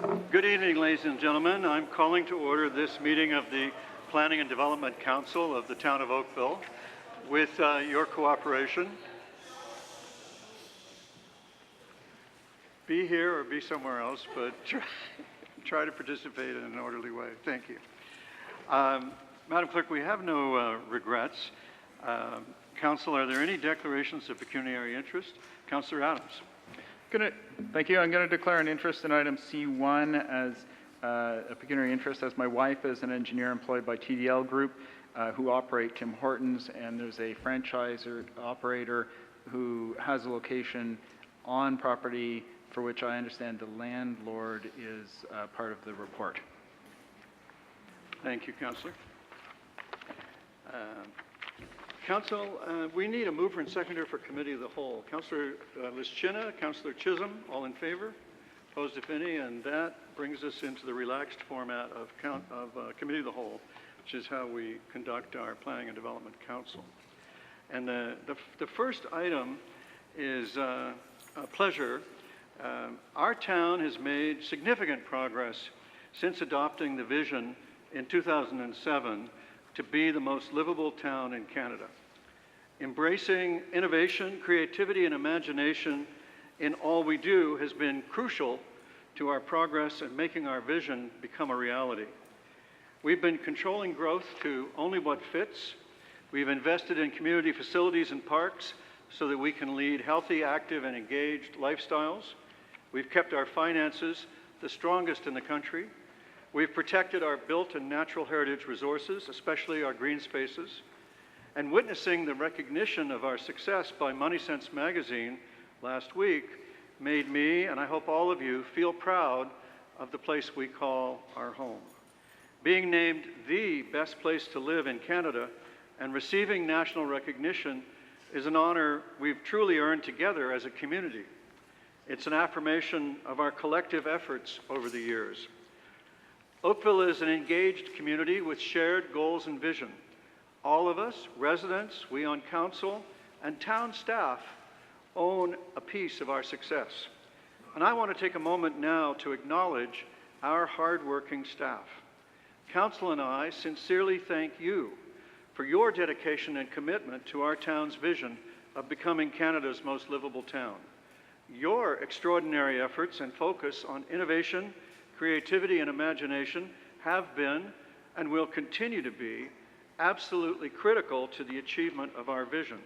Good evening, ladies and gentlemen. I'm calling to order this meeting of the Planning and Development Council of the Town of Oakville. With your cooperation, be here or be somewhere else, but try to participate in an orderly way. Thank you. Madam Clerk, we have no regrets. Council, are there any declarations of pecuniary interest? Councillor Adams. Thank you. I'm going to declare an interest in item C1 as a pecuniary interest, as my wife is an engineer employed by TDL Group who operate Tim Hortons, and there's a franchisor operator who has a location on property for which I understand the landlord is part of the report. Thank you, Councillor. Council, we need a mover and seconder for Committee of the Whole. Councillor Lischina, Councillor Chisholm, all in favor? Opposed, if any, and that brings us into the relaxed format of Committee of the Whole, which is how we conduct our Planning and Development Council. And the first item is a pleasure. Our town has made significant progress since adopting the vision in 2007 to be the most livable town in Canada. Embracing innovation, creativity, and imagination in all we do has been crucial to our progress and making our vision become a reality. We've been controlling growth to only what fits. We've invested in community facilities and parks so that we can lead healthy, active, and engaged lifestyles. We've kept our finances the strongest in the country. We've protected our built and natural heritage resources, especially our green spaces. And witnessing the recognition of our success by Money Sense magazine last week made me, and I hope all of you, feel proud of the place we call our home. Being named the best place to live in Canada and receiving national recognition is an honor we've truly earned together as a community. It's an affirmation of our collective efforts over the years. Oakville is an engaged community with shared goals and vision. All of us, residents, we on council, and town staff own a piece of our success. And I want to take a moment now to acknowledge our hardworking staff. Council and I sincerely thank you for your dedication and commitment to our town's vision of becoming Canada's most livable town. Your extraordinary efforts and focus on innovation, creativity, and imagination have been and will continue to be absolutely critical to the achievement of our vision.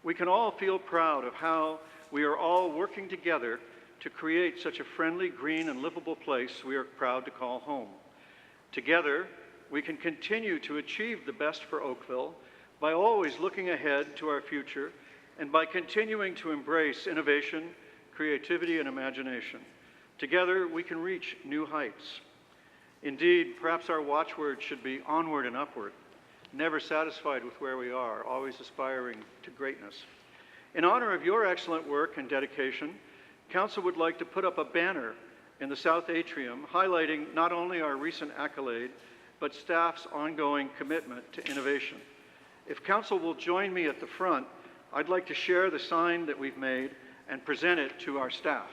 We can all feel proud of how we are all working together to create such a friendly, green, and livable place we are proud to call home. Together, we can continue to achieve the best for Oakville by always looking ahead to our future and by continuing to embrace innovation, creativity, and imagination. Together, we can reach new heights. Indeed, perhaps our watchword should be onward and upward, never satisfied with where we are, always aspiring to greatness. In honor of your excellent work and dedication, Council would like to put up a banner in the South Atrium highlighting not only our recent accolade, but staff's ongoing commitment to innovation. If Council will join me at the front, I'd like to share the sign that we've made and present it to our staff.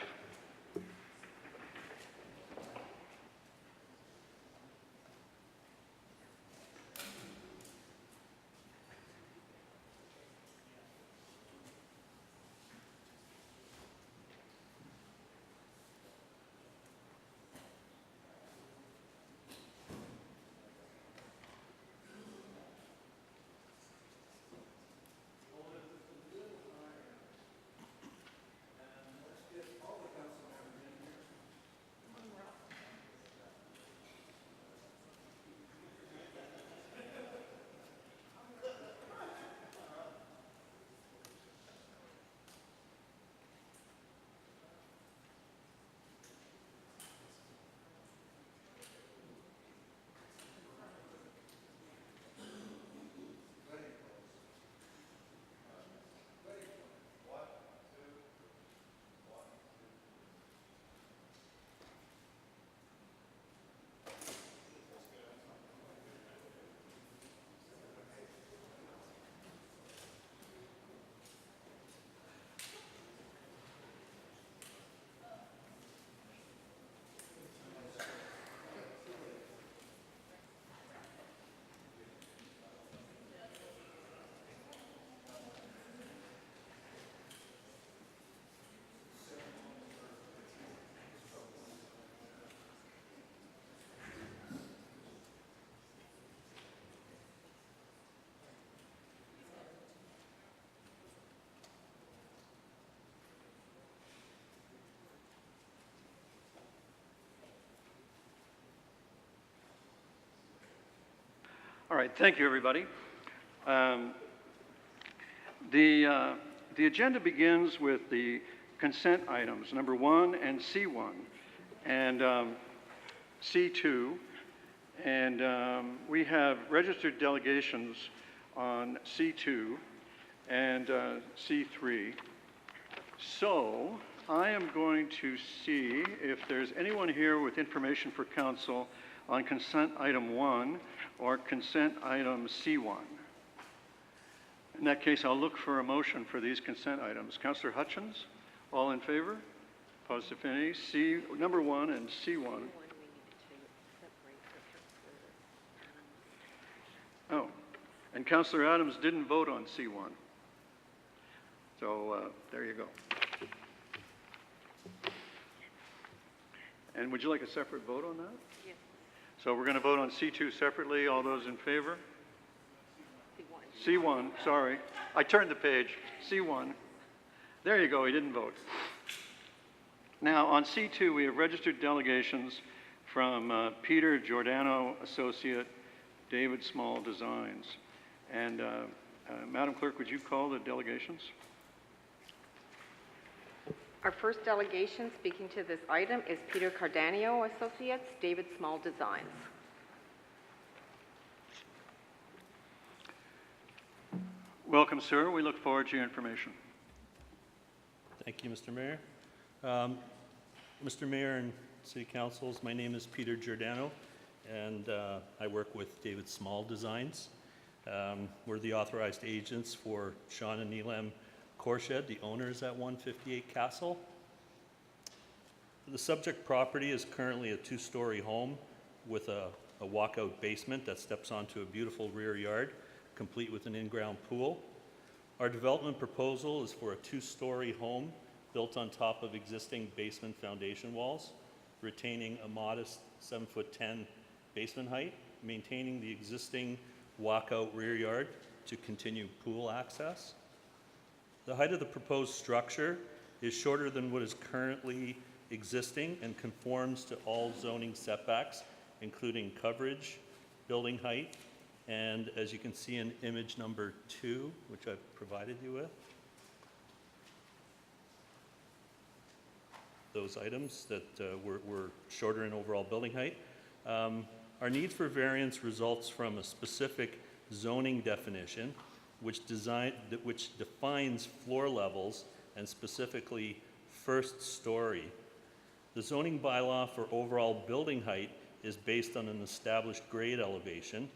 All right, thank you, everybody. Um, the agenda begins with the consent items, number 1 and C1, and C2, and we have registered delegations on C2 and C3. So I am going to see if there's anyone here with information for council on consent item 1 or consent item C1. In that case, I'll look for a motion for these consent items. Councillor Hutchins, all in favor? Opposed, if any? Number 1 and C1. Oh, and Councillor Adams didn't vote on C1. So there you go. And would you like a separate vote on that? Yes. So we're going to vote on C2 separately. All those in favor? C1, sorry. I turned the page. C1. There you go, he didn't vote. Now, on C2, we have registered delegations from Peter Giordano Associate, David Small Designs. And Madam Clerk, would you call the delegations? Our first delegation speaking to this item is Peter Cardanio Associates, David Small Designs. Welcome, sir. We look forward to your information. Thank you, Mr. Mayor. Mr. Mayor and City Councils, my name is Peter Giordano, and I work with David Small Designs. We're the authorized agents for Sean and Neelam Korshed, the owners at 158 Castle. The subject property is currently a 2-story home with a walkout basement that steps onto a beautiful rear yard, complete with an in-ground pool. Our development proposal is for a 2-story home built on top of existing basement foundation walls, retaining a modest 7'10" basement height, maintaining the existing walkout rear yard to continue pool access. The height of the proposed structure is shorter than what is currently existing and conforms to all zoning setbacks, including coverage, building height, and as you can see in image number 2, which I've provided you with, those items that were shorter in overall building height. Our need for variance results from a specific zoning definition which defines floor levels and specifically first story. The zoning bylaw for overall building height is based on an established grade elevation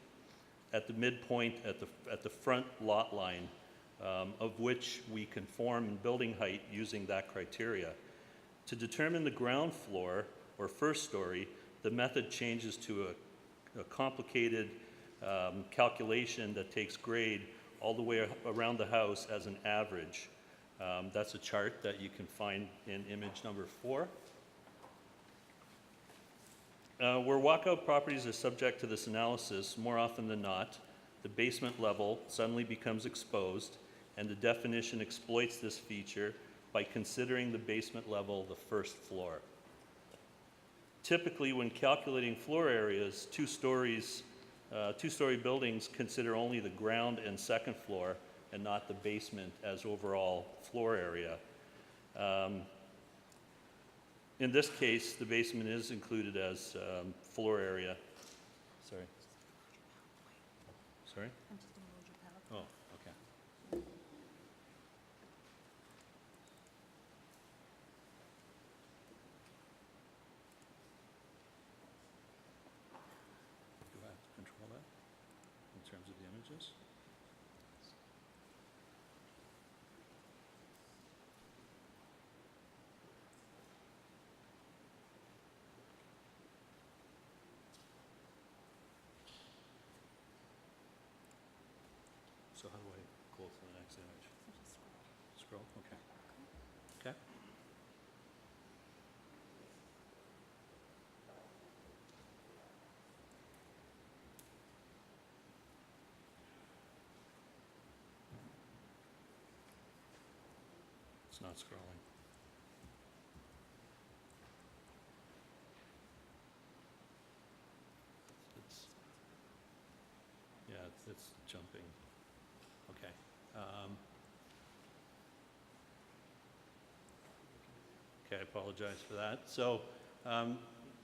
at the midpoint at the front lot line, of which we conform in building height using that criteria. To determine the ground floor or first story, the method changes to a complicated calculation that takes grade all the way around the house as an average. That's a chart that you can find in image number 4. Where walkout properties are subject to this analysis, more often than not, the basement level suddenly becomes exposed, and the definition exploits this feature by considering the basement level the first floor. Typically, when calculating floor areas, two-story buildings consider only the ground and second floor and not the basement as overall floor area. In this case, the basement is included as floor area. Sorry. Sorry? Oh, okay. Do I have to control that in terms of the images? So how do I go to the next image? Scroll, okay. Okay. It's not scrolling. It's, yeah. It's jumping. Okay. Okay, I apologize for that. So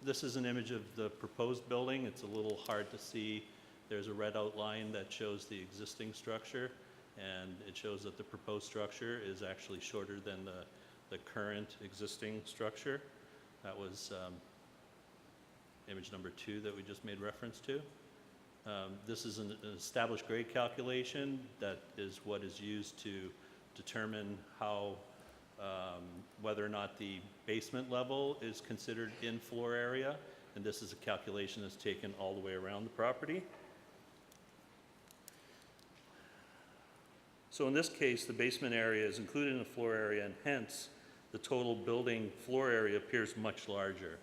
this is an image of the proposed building. It's a little hard to see. There's a red outline that shows the existing structure, and it shows that the proposed structure is actually shorter than the current existing structure. That was image number 2 that we just made reference to. This is an established grade calculation that is what is used to determine how whether or not the basement level is considered in floor area, and this is a calculation that's taken all the way around the property. So in this case, the basement area is included in the floor area, and hence the total building floor area appears much larger.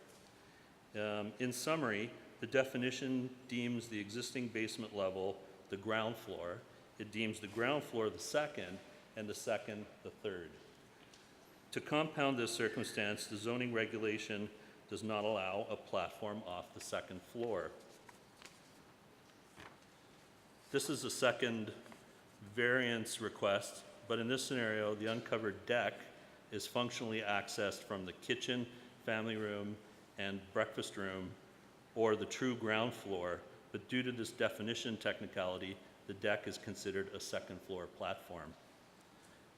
In summary, the definition deems the existing basement level the ground floor. It deems the ground floor the second, and the second the third. To compound this circumstance, the zoning regulation does not allow a platform off the second floor. This is a second variance request, but in this scenario, the uncovered deck is functionally accessed from the kitchen, family room, and breakfast room, or the true ground floor, but due to this definition technicality, the deck is considered a second floor platform.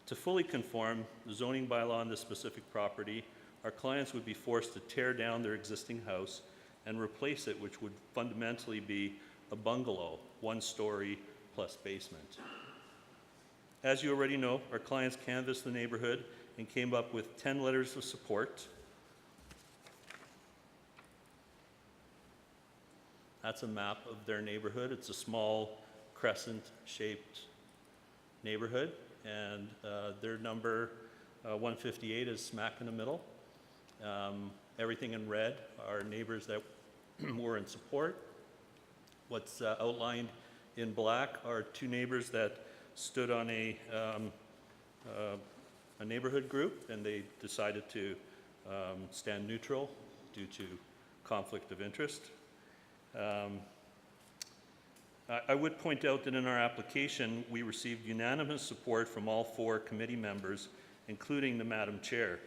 To fully conform the zoning bylaw on this specific property, our clients would be forced to tear down their existing house and replace it, which would fundamentally be a bungalow, 1 story plus basement. As you already know, our clients canvassed the neighborhood and came up with 10 letters of support. That's a map of their neighborhood. It's a small crescent-shaped neighborhood, and their number 158 is smack in the middle. Everything in red are neighbors that were in support. What's outlined in black are 2 neighbors that stood on a neighborhood group, and they decided to stand neutral due to conflict of interest. I would point out that in our application, we received unanimous support from all 4 committee members, including the Madam Chair.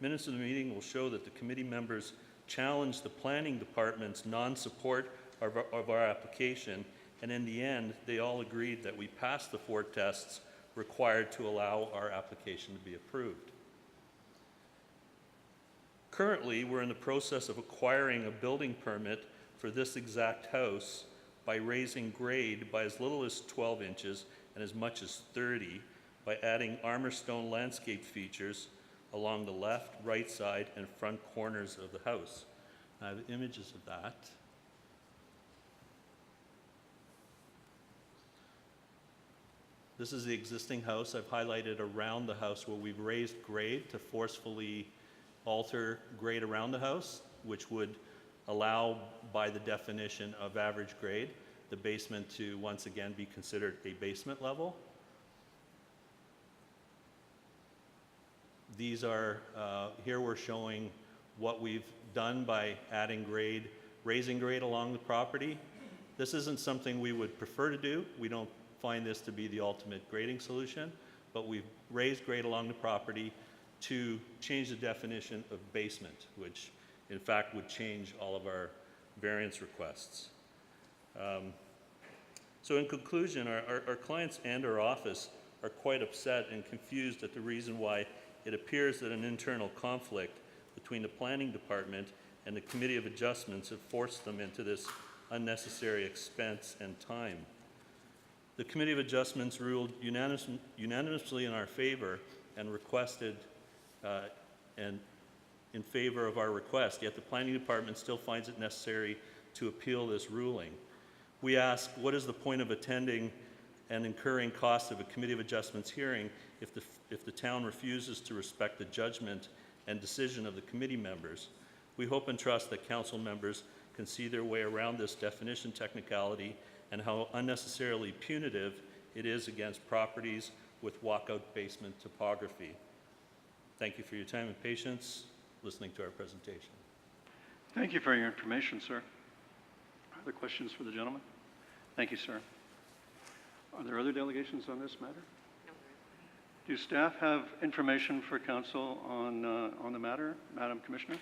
Minutes of the meeting will show that the committee members challenged the planning department's non-support of our application, and in the end, they all agreed that we passed the 4 tests required to allow our application to be approved. Currently, we're in the process of acquiring a building permit for this exact house by raising grade by as little as 12 inches and as much as 30 by adding armor stone landscape features along the left, right side, and front corners of the house. I have images of that. This is the existing house. I've highlighted around the house where we've raised grade to forcefully alter grade around the house, which would allow, by the definition of average grade, the basement to once again be considered a basement level. These are, here we're showing what we've done by adding grade, raising grade along the property. This isn't something we would prefer to do. We don't find this to be the ultimate grading solution, but we've raised grade along the property to change the definition of basement, which in fact would change all of our variance requests. So in conclusion, our clients and our office are quite upset and confused at the reason why it appears that an internal conflict between the planning department and the Committee of Adjustments have forced them into this unnecessary expense and time. The Committee of Adjustments ruled unanimously in our favor and requested and in favor of our request, yet the planning department still finds it necessary to appeal this ruling. We ask, what is the point of attending and incurring costs of a Committee of Adjustments hearing if the town refuses to respect the judgment and decision of the committee members? We hope and trust that council members can see their way around this definition technicality and how unnecessarily punitive it is against properties with walkout basement topography. Thank you for your time and patience listening to our presentation. Thank you for your information, sir. Other questions for the gentleman? Thank you, sir. Are there other delegations on this matter? Do staff have information for council on the matter, Madam Commissioner?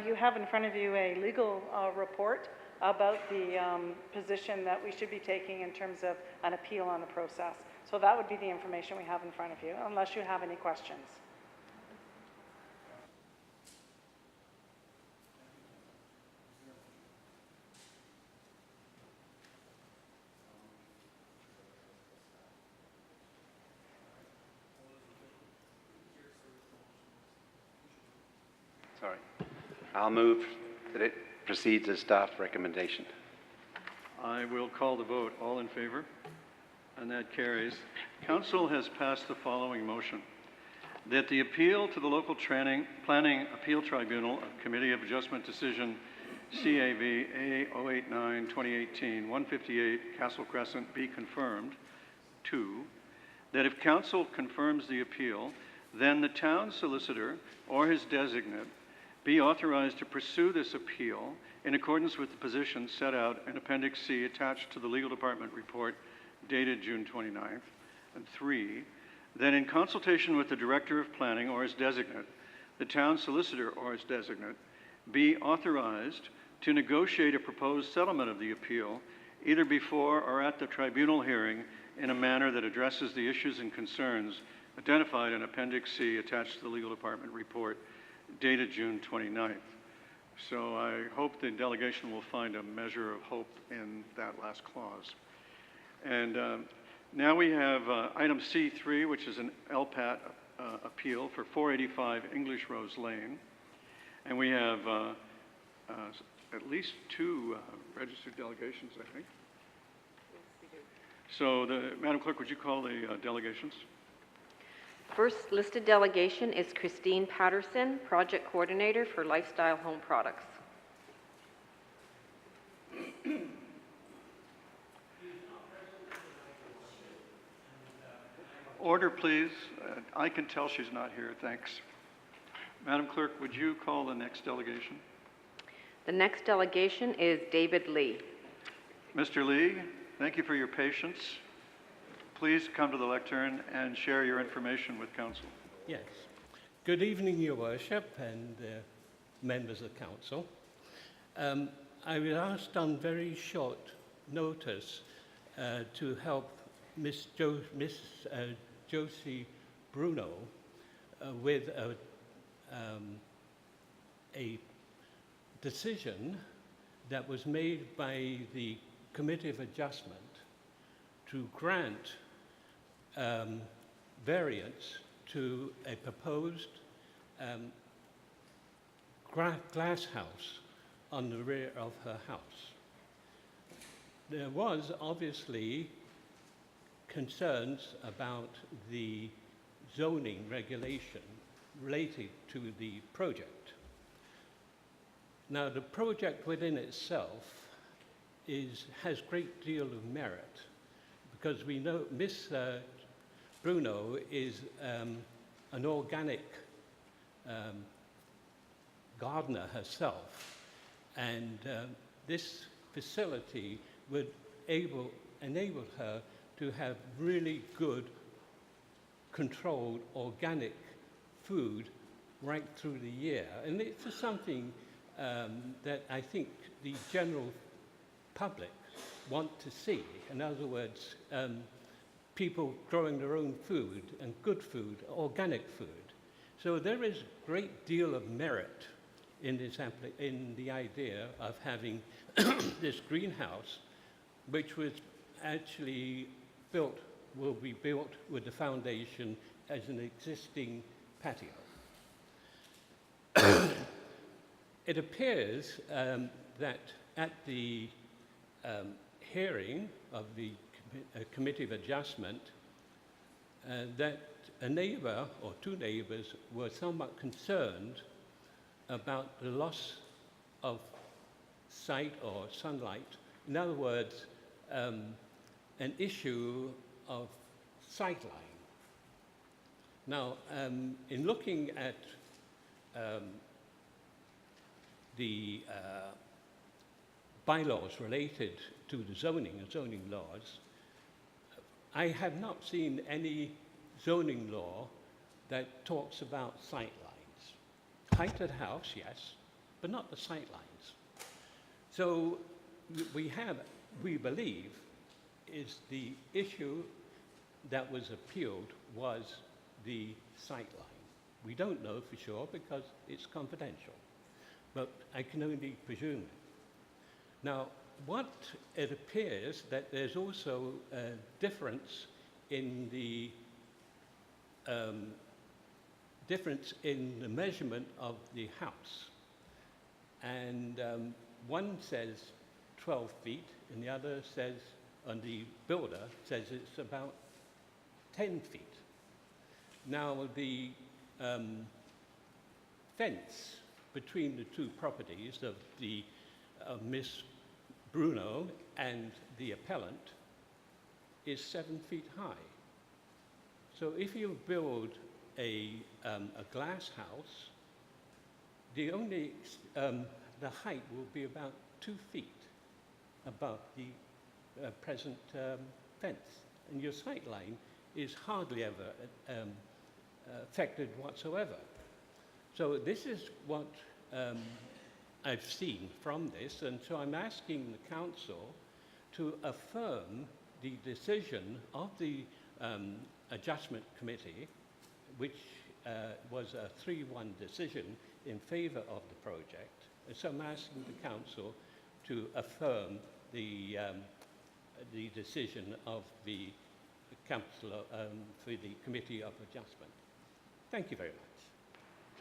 You have in front of you a legal report about the position that we should be taking in terms of an appeal on the process. So that would be the information we have in front of you, unless you have any questions. Sorry. I'll move that it proceeds as staff recommendation. I will call the vote. All in favor? And that carries. Council has passed the following motion: that the appeal to the local planning appeal tribunal of Committee of Adjustment Decision CAV A089-2018, 158 Castle Crescent be confirmed. 2, that if council confirms the appeal, then the town solicitor or his designate be authorized to pursue this appeal in accordance with the position set out in Appendix C attached to the Legal Department report dated June 29th. And 3, that in consultation with the Director of Planning or his designate, the town solicitor or his designate be authorized to negotiate a proposed settlement of the appeal either before or at the tribunal hearing in a manner that addresses the issues and concerns identified in Appendix C attached to the Legal Department report dated June 29th. So I hope the delegation will find a measure of hope in that last clause. And now we have item C3, which is an LPAT appeal for 485 English Rose Lane. And we have at least 2 registered delegations, I think. So, Madam Clerk, would you call the delegations? First listed delegation is Christine Patterson, Project Coordinator for Lifestyle Home Products. Order, please. I can tell she's not here. Thanks. Madam Clerk, would you call the next delegation? The next delegation is David Lee. Mr. Lee, thank you for your patience. Please come to the lectern and share your information with council. Yes. Good evening, Your Worship and members of council. I was asked on very short notice to help Miss Josie Bruno with a decision that was made by the Committee of Adjustment to grant variance to a proposed glass house on the rear of her house. There was obviously concerns about the zoning regulation related to the project. Now, the project within itself has great deal of merit, because we know Miss Bruno is an organic gardener herself, and this facility would enable her to have really good, controlled, organic food right through the year. And it's something that I think the general public want to see. In other words, people growing their own food, and good food, organic food. So there is a great deal of merit in the idea of having this greenhouse, which was actually will be built with the foundation as an existing patio. It appears that at the hearing of the Committee of Adjustment, that a neighbor or 2 neighbors were somewhat concerned about the loss of sight or sunlight. In other words, an issue of sightline. Now, in looking at bylaws related to the zoning and zoning laws, I have not seen any zoning law that talks about sight lines. Height of the house, yes, but not the sight lines. So we believe, is the issue that was appealed was the sight line. We don't know for sure because it's confidential, but I can only presume it. Now, what it appears that there's also a difference in the measurement of the house, and one says 12 feet, and the other says, and the builder says it's about 10 feet. Now, the fence between the two properties of the Miss Bruno and the appellant is 7 feet high. So if you build a glass house, the height will be about 2 feet above the present fence, and your sight line is hardly ever affected whatsoever. So this is what I've seen from this, and so I'm asking the council to affirm the decision of the adjustment committee, which was a 3-1 decision in favour of the project. And so I'm asking the council to affirm the decision of the council for the committee of adjustment. Thank you very much.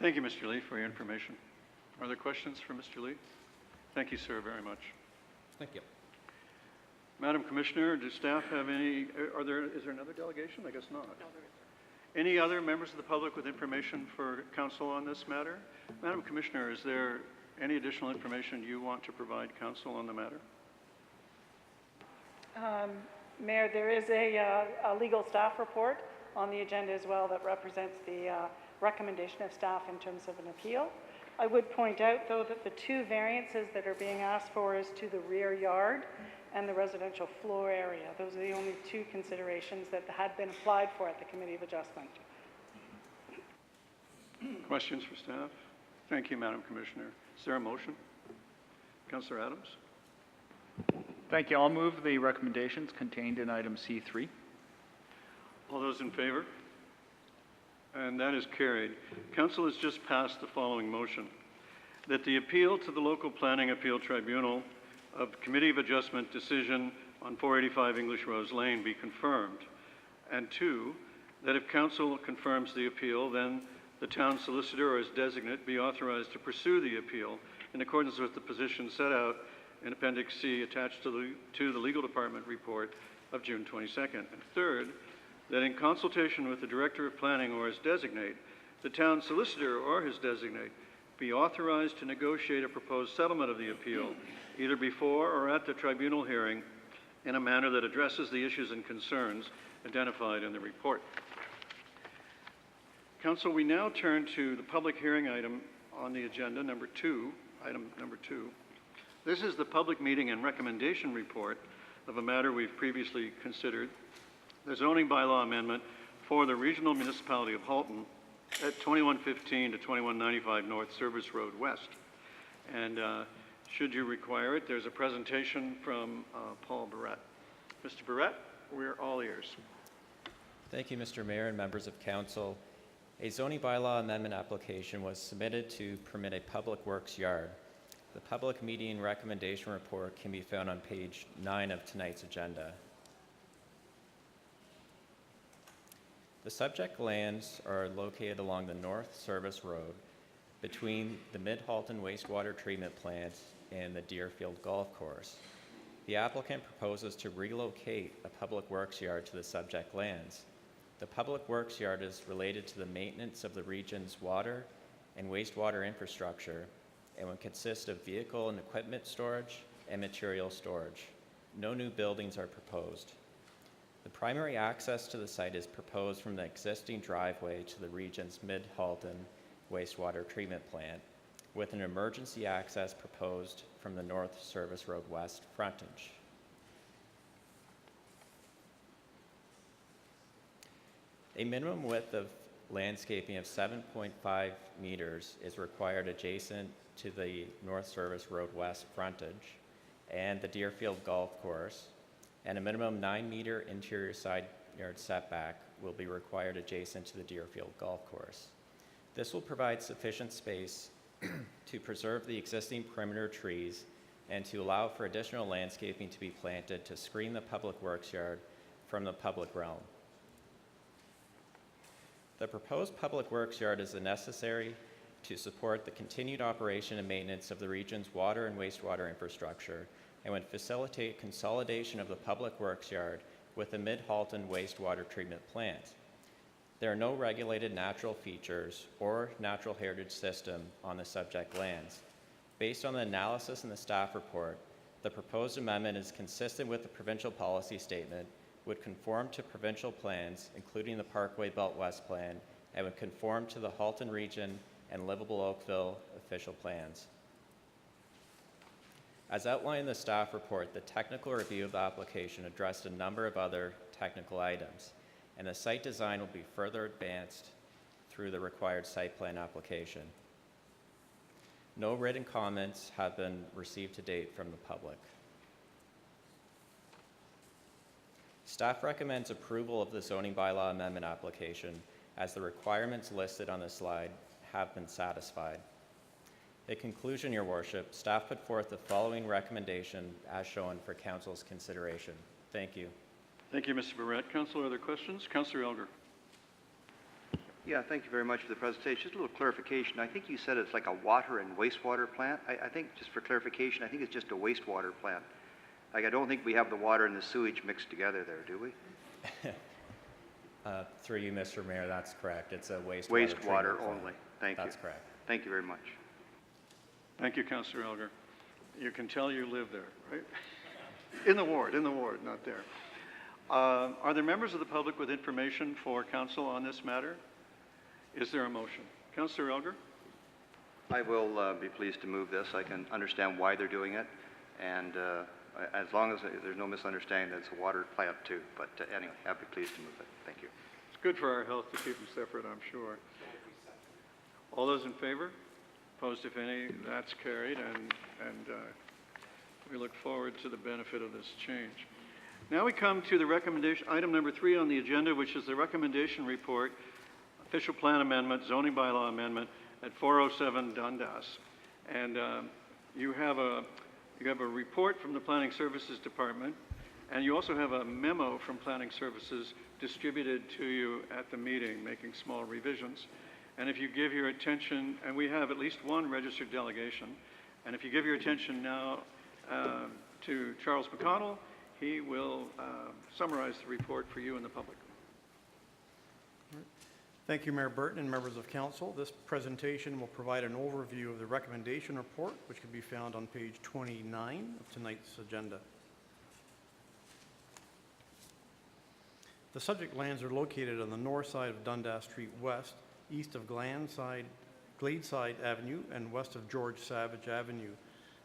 Thank you, Mr. Lee, for your information. Are there questions for Mr. Lee? Thank you, sir, very much. Thank you. Madam Commissioner, do staff have any, is there another delegation? I guess not. No, there isn't. Any other members of the public with information for council on this matter? Madam Commissioner, is there any additional information you want to provide council on the matter? Mayor, there is a legal staff report on the agenda as well that represents the recommendation of staff in terms of an appeal. I would point out, though, that the 2 variances that are being asked for is to the rear yard and the residential floor area. Those are the only 2 considerations that had been applied for at the Committee of Adjustment. Questions for staff? Thank you, Madam Commissioner. Is there a motion? Councillor Adams? Thank you. I'll move the recommendations contained in item C3. All those in favor? And that is carried. Council has just passed the following motion: that the appeal to the Local Planning Appeal Tribunal of Committee of Adjustment decision on 485 English Rose Lane be confirmed. And 2, that if council confirms the appeal, then the town solicitor or his designate be authorized to pursue the appeal in accordance with the position set out in Appendix C attached to the Legal Department report of June 22nd. And 3rd, that in consultation with the Director of Planning or his designate, the town solicitor or his designate be authorized to negotiate a proposed settlement of the appeal, either before or at the tribunal hearing, in a manner that addresses the issues and concerns identified in the report. Council, we now turn to the public hearing item on the agenda, item number 2. This is the public meeting and recommendation report of a matter we've previously considered, the zoning bylaw amendment for the regional municipality of Halton at 2115 to 2195 North Service Road West. And should you require it, there's a presentation from Paul Barrett. Mr. Barrett, we're all ears. Thank you, Mr. Mayor and members of council. A zoning bylaw amendment application was submitted to permit a public works yard. The public meeting recommendation report can be found on page 9 of tonight's agenda. The subject lands are located along the North Service Road between the Mid-Halton wastewater treatment plant and the Deerfield Golf Course. The applicant proposes to relocate a public works yard to the subject lands. The public works yard is related to the maintenance of the region's water and wastewater infrastructure and will consist of vehicle and equipment storage and material storage. No new buildings are proposed. The primary access to the site is proposed from the existing driveway to the region's Mid-Halton wastewater treatment plant. with an emergency access proposed from the North Service Road West frontage. A minimum width of landscaping of 7.5 meters is required adjacent to the North Service Road West frontage and the Deerfield Golf Course, and a minimum 9-meter interior side yard setback will be required adjacent to the Deerfield Golf Course. This will provide sufficient space to preserve the existing perimeter trees and to allow for additional landscaping to be planted to screen the public works yard from the public realm. The proposed public works yard is necessary to support the continued operation and maintenance of the region's water and wastewater infrastructure and would facilitate consolidation of the public works yard with the Mid-Halton wastewater treatment plant. There are no regulated natural features or natural heritage system on the subject lands. Based on the analysis in the staff report, the proposed amendment is consistent with the provincial policy statement, would conform to provincial plans, including the Parkway Belt West Plan, and would conform to the Halton Region and Livable Oakville official plans. As outlined in the staff report, the technical review of the application addressed a number of other technical items, and the site design will be further advanced through the required site plan application. No written comments have been received to date from the public. Staff recommends approval of the zoning bylaw amendment application as the requirements listed on the slide have been satisfied. In conclusion, Your Worship, staff put forth the following recommendation as shown for Council's consideration. Thank you. Thank you, Mr. Barrett. Councilor, other questions? Councilor Elgar. Yeah, thank you very much for the presentation. Just a little clarification. I think you said it's like a water and wastewater plant. I think, just for clarification, I think it's just a wastewater plant. Like, I don't think we have the water and the sewage mixed together there, do we? Through you, Mr. Mayor, that's correct. It's a wastewater Wastewater treatment plant. only. Thank you. That's correct. Thank you very much. Thank you, Councilor Elgar. You can tell you live there, right? In the ward, not there. Are there members of the public with information for council on this matter? Is there a motion? Councilor Elgar? I will be pleased to move this. I can understand why they're doing it, and as long as there's no misunderstanding that it's a water plant too. But anyway, I'd be pleased to move it. Thank you. It's good for our health to keep them separate, I'm sure. All those in favor? Opposed, if any? That's carried, and we look forward to the benefit of this change. Now we come to the recommendation, item number 3 on the agenda, which is the recommendation report, official plan amendment, zoning bylaw amendment at 407 Dundas. And you have a report from the Planning Services Department, and you also have a memo from Planning Services distributed to you at the meeting, making small revisions. And if you give your attention, and we have at least one registered delegation, and if you give your attention now to Charles McConnell, he will summarize the report for you and the public. Thank you, Mayor Burton and members of council. This presentation will provide an overview of the recommendation report, which can be found on page 29 of tonight's agenda. The subject lands are located on the north side of Dundas Street West, east of Gladeside Avenue, and west of George Savage Avenue.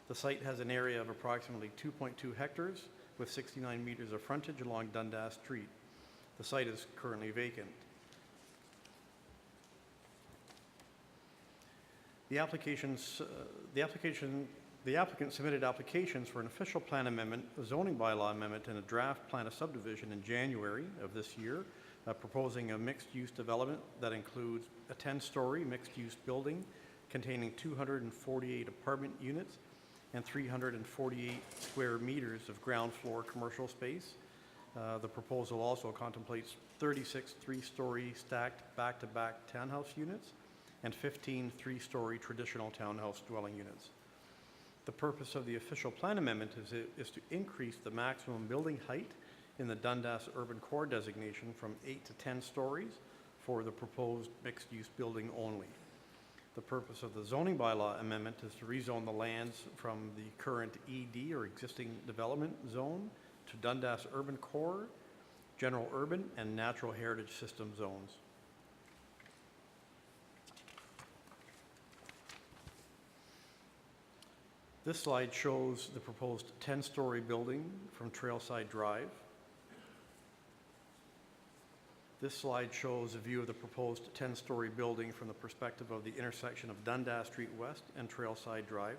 The site has an area of approximately 2.2 hectares with 69 meters of frontage along Dundas Street. The site is currently vacant. The applicant submitted applications for an official plan amendment, a zoning bylaw amendment, and a draft plan of subdivision in January of this year, proposing a mixed-use development that includes a 10-story mixed-use building containing 248 apartment units and 348 square meters of ground floor commercial space. The proposal also contemplates 36 three-story stacked back-to-back townhouse units and 15 three-story traditional townhouse dwelling units. The purpose of the official plan amendment is to increase the maximum building height in the Dundas Urban Core designation from 8 to 10 stories for the proposed mixed-use building only. The purpose of the zoning bylaw amendment is to rezone the lands from the current ED or existing development zone to Dundas Urban Core, General Urban, and Natural Heritage System zones. This slide shows the proposed 10-story building from Trailside Drive. This slide shows a view of the proposed 10-story building from the perspective of the intersection of Dundas Street West and Trailside Drive.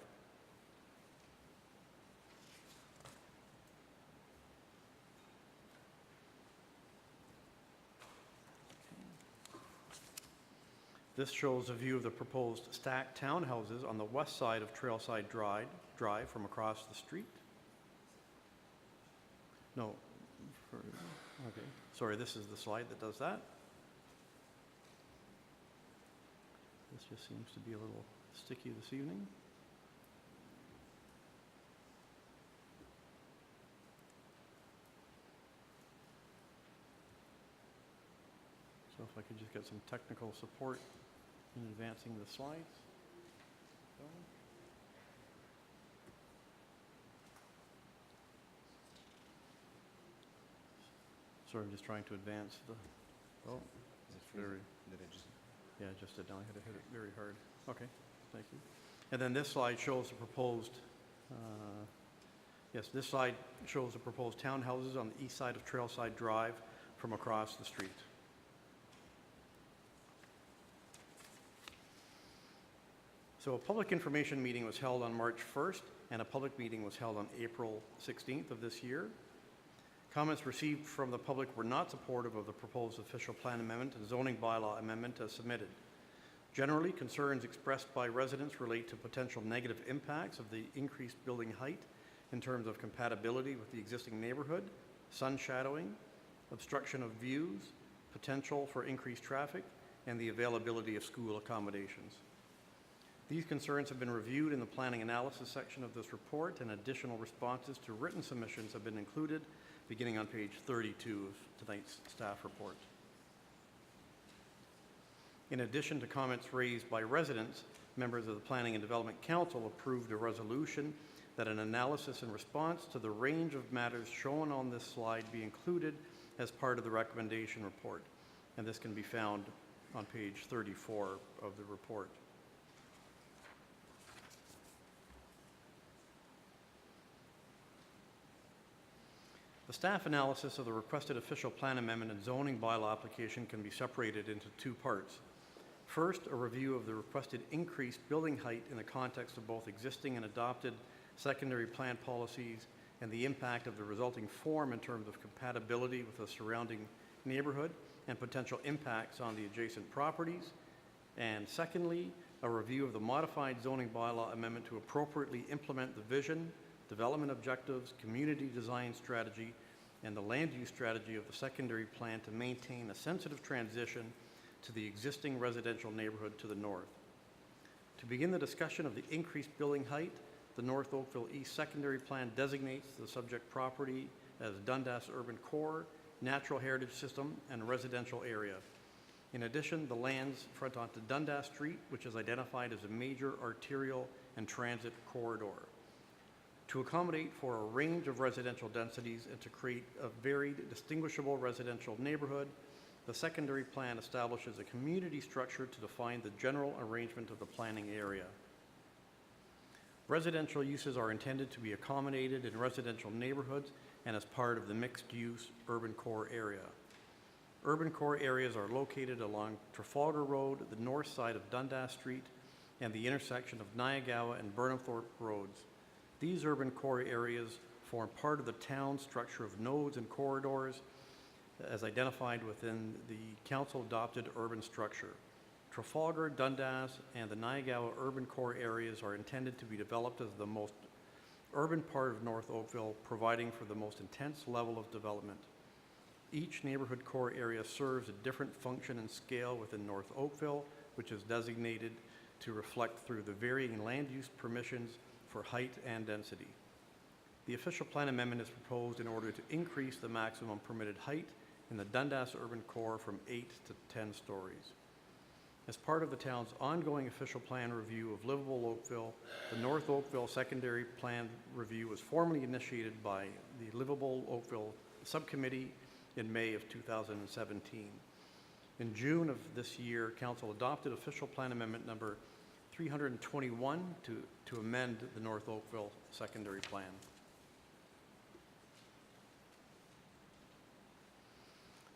This shows a view of the proposed stacked townhouses on the west side of Trailside Drive from across the street. No, okay, sorry, this is the slide that does that. This just seems to be a little sticky this evening. So if I could just get some technical support in advancing the slides. Sorry, I'm just trying to advance the, oh, it's very, yeah, I just did now, I had to hit it very hard. Okay, thank you. And then this slide shows the proposed, yes, this slide shows the proposed townhouses on the east side of Trailside Drive from across the street. So a public information meeting was held on March 1st, and a public meeting was held on April 16th of this year. Comments received from the public were not supportive of the proposed official plan amendment and zoning bylaw amendment as submitted. Generally, concerns expressed by residents relate to potential negative impacts of the increased building height in terms of compatibility with the existing neighborhood, sun shadowing, obstruction of views, potential for increased traffic, and the availability of school accommodations. These concerns have been reviewed in the planning analysis section of this report, and additional responses to written submissions have been included beginning on page 32 of tonight's staff report. In addition to comments raised by residents, members of the Planning and Development Council approved a resolution that an analysis and response to the range of matters shown on this slide be included as part of the recommendation report, and this can be found on page 34 of the report. The staff analysis of the requested official plan amendment and zoning bylaw application can be separated into two parts. First, a review of the requested increased building height in the context of both existing and adopted secondary plan policies and the impact of the resulting form in terms of compatibility with the surrounding neighborhood and potential impacts on the adjacent properties. And secondly, a review of the modified zoning bylaw amendment to appropriately implement the vision, development objectives, community design strategy, and the land use strategy of the secondary plan to maintain a sensitive transition to the existing residential neighborhood to the north. To begin the discussion of the increased building height, the North Oakville East Secondary Plan designates the subject property as Dundas Urban Core, Natural Heritage System, and residential area. In addition, the lands front onto Dundas Street, which is identified as a major arterial and transit corridor. To accommodate for a range of residential densities and to create a varied, distinguishable residential neighborhood, the secondary plan establishes a community structure to define the general arrangement of the planning area. Residential uses are intended to be accommodated in residential neighborhoods and as part of the mixed-use urban core area. Urban core areas are located along Trafalgar Road, the north side of Dundas Street, and the intersection of Nyagawa and Burnhamthorpe Roads. These urban core areas form part of the town structure of nodes and corridors as identified within the council-adopted urban structure. Trafalgar, Dundas, and the Nyagawa urban core areas are intended to be developed as the most urban part of North Oakville, providing for the most intense level of development. Each neighborhood core area serves a different function and scale within North Oakville, which is designated to reflect through the varying land use permissions for height and density. The official plan amendment is proposed in order to increase the maximum permitted height in the Dundas urban core from 8 to 10 stories. As part of the town's ongoing official plan review of livable Oakville, the North Oakville Secondary Plan Review was formally initiated by the Livable Oakville Subcommittee in May of 2017. In June of this year, Council adopted official plan amendment number 321 to amend the North Oakville secondary plan.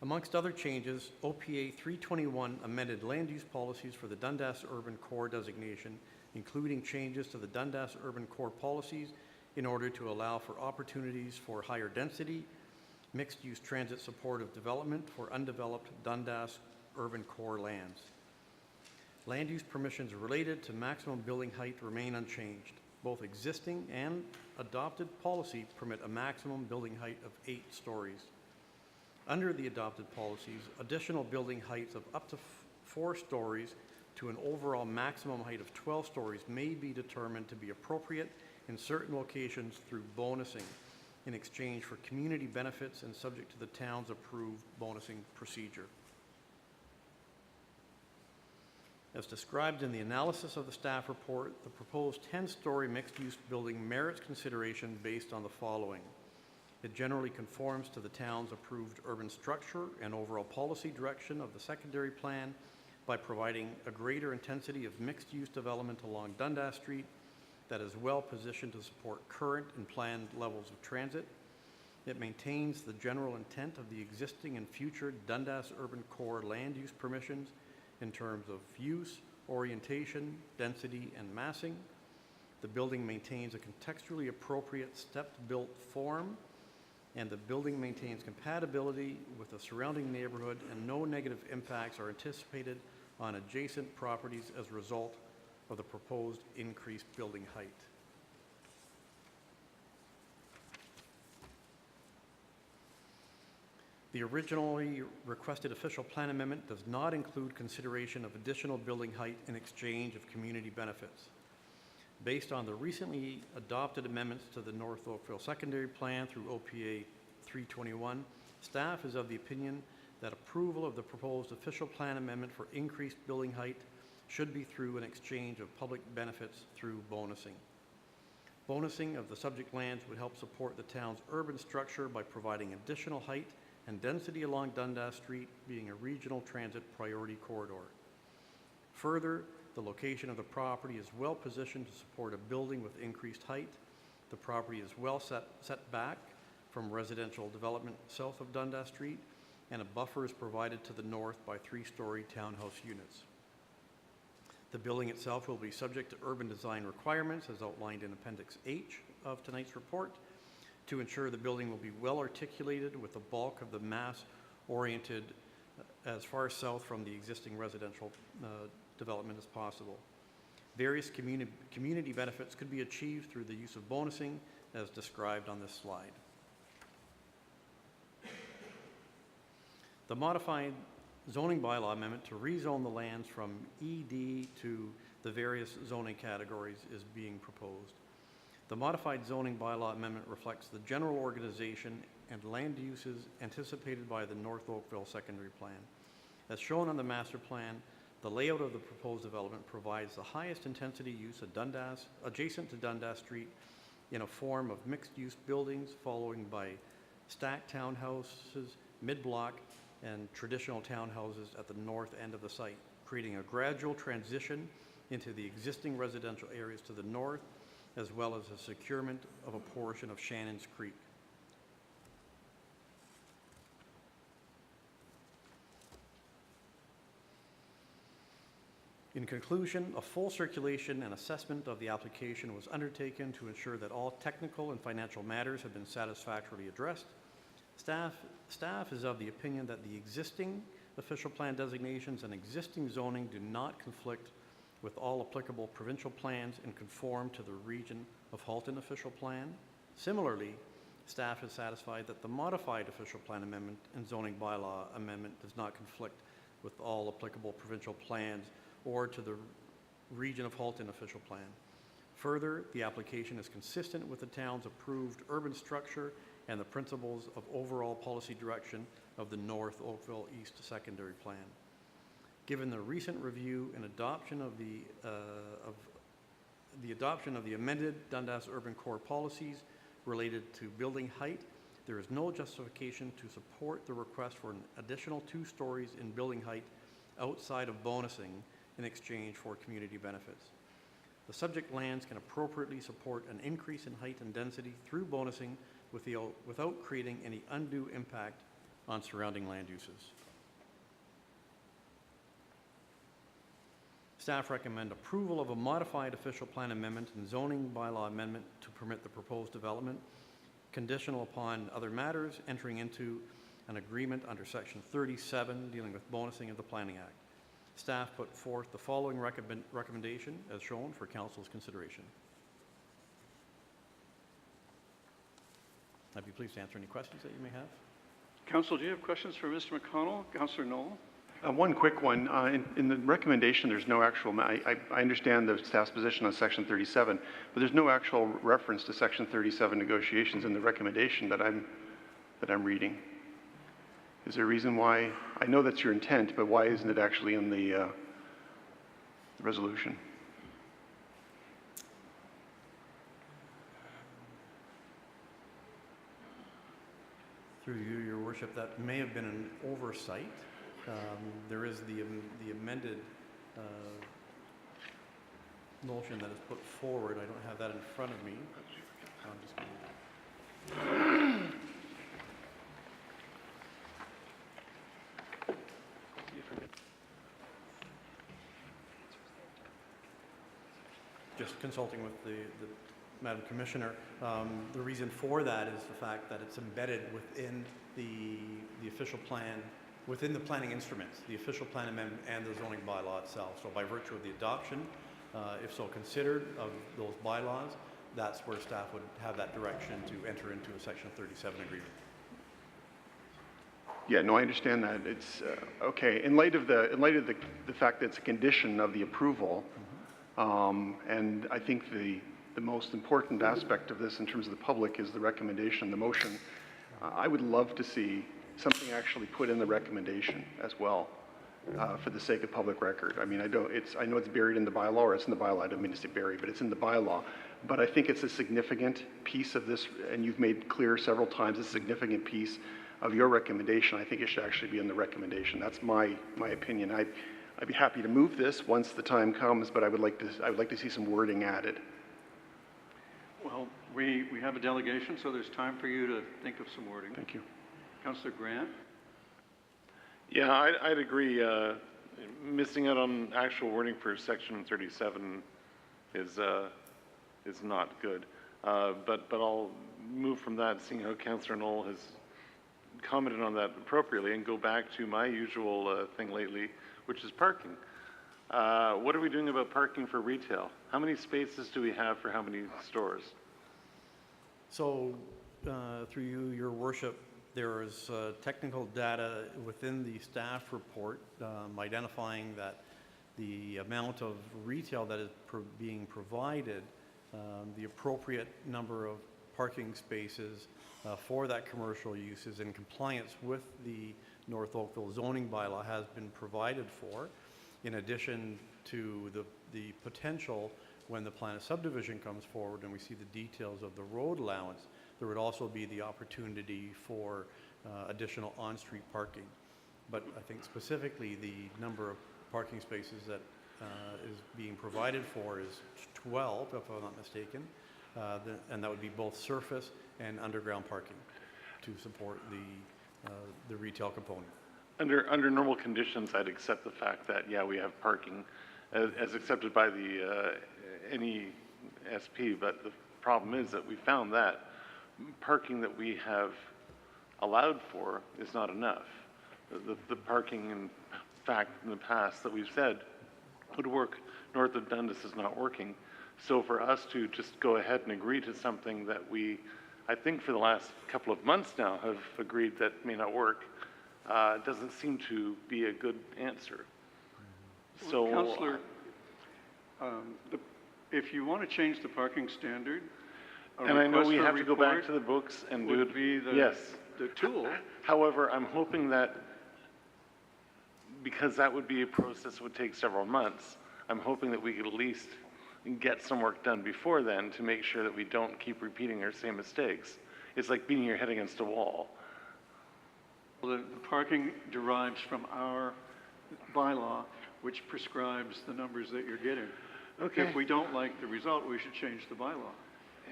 Amongst other changes, OPA 321 amended land use policies for the Dundas Urban Core designation, including changes to the Dundas Urban Core policies in order to allow for opportunities for higher density, mixed-use transit supportive development for undeveloped Dundas Urban Core lands. Land use permissions related to maximum building height remain unchanged. Both existing and adopted policy permit a maximum building height of 8 stories. Under the adopted policies, additional building heights of up to 4 stories to an overall maximum height of 12 stories may be determined to be appropriate in certain locations through bonusing in exchange for community benefits and subject to the town's approved bonusing procedure. As described in the analysis of the staff report, the proposed 10-story mixed-use building merits consideration based on the following. It generally conforms to the town's approved urban structure and overall policy direction of the secondary plan by providing a greater intensity of mixed-use development along Dundas Street that is well positioned to support current and planned levels of transit. It maintains the general intent of the existing and future Dundas Urban Core land use permissions in terms of use, orientation, density, and massing. The building maintains a contextually appropriate stepped-built form, and the building maintains compatibility with the surrounding neighborhood, and no negative impacts are anticipated on adjacent properties as a result of the proposed increased building height. The originally requested official plan amendment does not include consideration of additional building height in exchange of community benefits. Based on the recently adopted amendments to the North Oakville secondary plan through OPA 321, staff is of the opinion that approval of the proposed official plan amendment for increased building height should be through an exchange of public benefits through bonusing. Bonusing of the subject lands would help support the town's urban structure by providing additional height and density along Dundas Street, being a regional transit priority corridor. Further, the location of the property is well positioned to support a building with increased height. The property is well set back from residential development south of Dundas Street, and a buffer is provided to the north by 3-story townhouse units. The building itself will be subject to urban design requirements as outlined in Appendix H of tonight's report to ensure the building will be well articulated with the bulk of the mass oriented as far south from the existing residential development as possible. Various community benefits could be achieved through the use of bonusing as described on this slide. The modified zoning bylaw amendment to rezone the lands from ED to the various zoning categories is being proposed. The modified zoning bylaw amendment reflects the general organization and land uses anticipated by the North Oakville secondary plan. As shown on the master plan, the layout of the proposed development provides the highest intensity use of Dundas, adjacent to Dundas Street, in a form of mixed-use buildings, following by stacked townhouses, mid-block, and traditional townhouses at the north end of the site, creating a gradual transition into the existing residential areas to the north, as well as a securement of a portion of Shannon's Creek. In conclusion, a full circulation and assessment of the application was undertaken to ensure that all technical and financial matters have been satisfactorily addressed. Staff is of the opinion that the existing official plan designations and existing zoning do not conflict with all applicable provincial plans and conform to the region of Halton official plan. Similarly, staff is satisfied that the modified official plan amendment and zoning bylaw amendment does not conflict with all applicable provincial plans or to the region of Halton official plan. Further, the application is consistent with the town's approved urban structure and the principles of overall policy direction of the North Oakville East Secondary Plan. Given the recent review and adoption of the amended Dundas Urban Core policies related to building height, there is no justification to support the request for an additional 2 stories in building height outside of bonusing in exchange for community benefits. The subject lands can appropriately support an increase in height and density through bonusing without creating any undue impact on surrounding land uses. Staff recommend approval of a modified official plan amendment and zoning bylaw amendment to permit the proposed development, conditional upon other matters, entering into an agreement under Section 37 dealing with bonusing of the Planning Act. Staff put forth the following recommendation as shown for Council's consideration. I'd be pleased to answer any questions that you may have. Council, do you have questions for Mr. McConnell? Councillor Knoll? One quick one. In the recommendation, there's no actual, I understand the staff's position on Section 37, but there's no actual reference to Section 37 negotiations in the recommendation that I'm reading. Is there a reason why? I know that's your intent, but why isn't it actually in the resolution? Through you, Your Worship, that may have been an oversight. There is the amended motion that is put forward. I don't have that in front of me. I'm just gonna... Just consulting with the Madam Commissioner, the reason for that is the fact that it's embedded within the official plan, within the planning instruments, the official plan amendment and the zoning bylaw itself. So by virtue of the adoption, if so considered, of those bylaws, that's where staff would have that direction to enter into a Section 37 agreement. Yeah, no, I understand that. It's okay. In light of the fact that it's a condition of the approval, and I think the most important aspect of this in terms of the public is the recommendation, the motion. I would love to see something actually put in the recommendation as well, for the sake of public record. I mean, I know it's buried in the bylaw, or it's in the bylaw. I don't mean to say buried, but it's in the bylaw. But I think it's a significant piece of this, and you've made clear several times a significant piece of your recommendation. I think it should actually be in the recommendation. That's my opinion. I'd be happy to move this once the time comes, but I would like to see some wording added. Well, we have a delegation, so there's time for you to think of some wording. Thank you. Councillor Grant? Yeah, I'd agree. Missing out on actual wording for Section 37 is not good. But I'll move from that, seeing how Councillor Knoll has commented on that appropriately, and go back to my usual thing lately, which is parking. What are we doing about parking for retail? How many spaces do we have for how many stores? So, through you, Your Worship, there is technical data within the staff report identifying that the amount of retail that is being provided, the appropriate number of parking spaces for that commercial use is in compliance with the North Oakville zoning bylaw has been provided for. In addition to the potential when the plan of subdivision comes forward and we see the details of the road allowance, there would also be the opportunity for additional on-street parking. But I think specifically the number of parking spaces that is being provided for is 12, if I'm not mistaken, and that would be both surface and underground parking to support the retail component. Under normal conditions, I'd accept the fact that, yeah, we have parking as accepted by the NESP, but the problem is that we found that parking that we have allowed for is not enough. The parking, in fact, in the past that we've said would work north of Dundas is not working. So for us to just go ahead and agree to something that we, I think for the last couple of months now, have agreed that may not work, doesn't seem to be a good answer. So, Councillor, if you want to change the parking standard, and I know we have to go back to the books and do it. Be the, yes. the tool. However, I'm hoping that because that would be a process that would take several months, I'm hoping that we could at least get some work done before then to make sure that we don't keep repeating our same mistakes. It's like beating your head against a wall. The parking derives from our bylaw, which prescribes the numbers that you're getting. Okay. If we don't like the result, we should change the bylaw.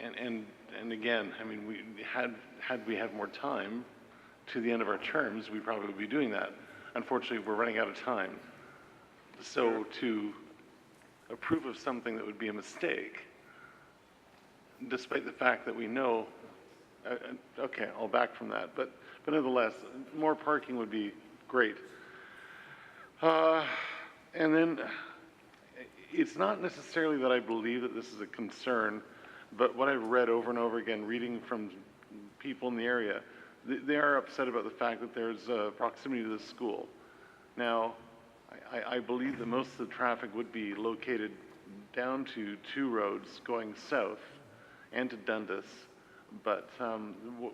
And again, I mean, had we had more time to the end of our terms, we probably would be doing that. Unfortunately, we're running out of time. So to approve of something that would be a mistake, despite the fact that we know, okay, I'll back from that, but nonetheless, more parking would be great. And then it's not necessarily that I believe that this is a concern, but what I've read over and over again, reading from people in the area, they are upset about the fact that there's proximity to the school. Now, I believe that most of the traffic would be located down to 2 roads going south and to Dundas. But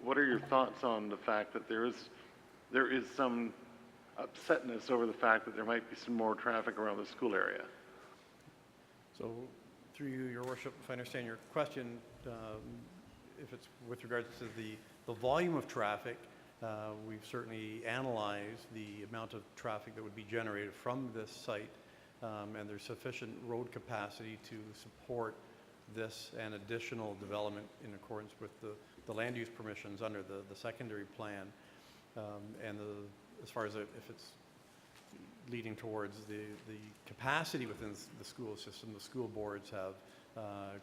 what are your thoughts on the fact that there is some upsetness over the fact that there might be some more traffic around the school area? So, through you, Your Worship, if I understand your question, if it's with regards to the volume of traffic, we've certainly analyzed the amount of traffic that would be generated from this site, and there's sufficient road capacity to support this and additional development in accordance with the land use permissions under the secondary plan. And as far as if it's leading towards the capacity within the school system, the school boards have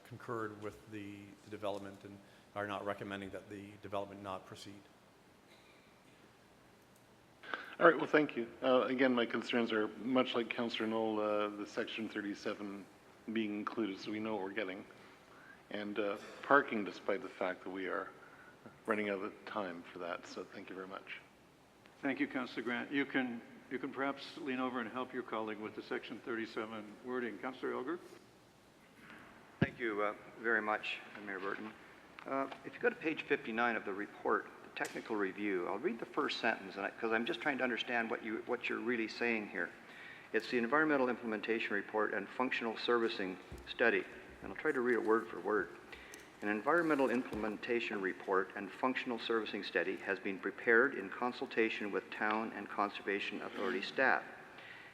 concurred with the development and are not recommending that the development not proceed. All right, well, thank you. Again, my concerns are much like Councillor Knoll, the Section 37 being included, so we know what we're getting. And parking, despite the fact that we are running out of time for that, so thank you very much. Thank you, Councillor Grant. You can perhaps lean over and help your colleague with the Section 37 wording. Councillor Elger? Thank you very much, Mayor Burton. If you go to page 59 of the report, the technical review, I'll read the first sentence because I'm just trying to understand what you're really saying here. It's the Environmental Implementation Report and Functional Servicing Study, and I'll try to read it word for word. An environmental implementation report and functional servicing study has been prepared in consultation with town and conservation authority staff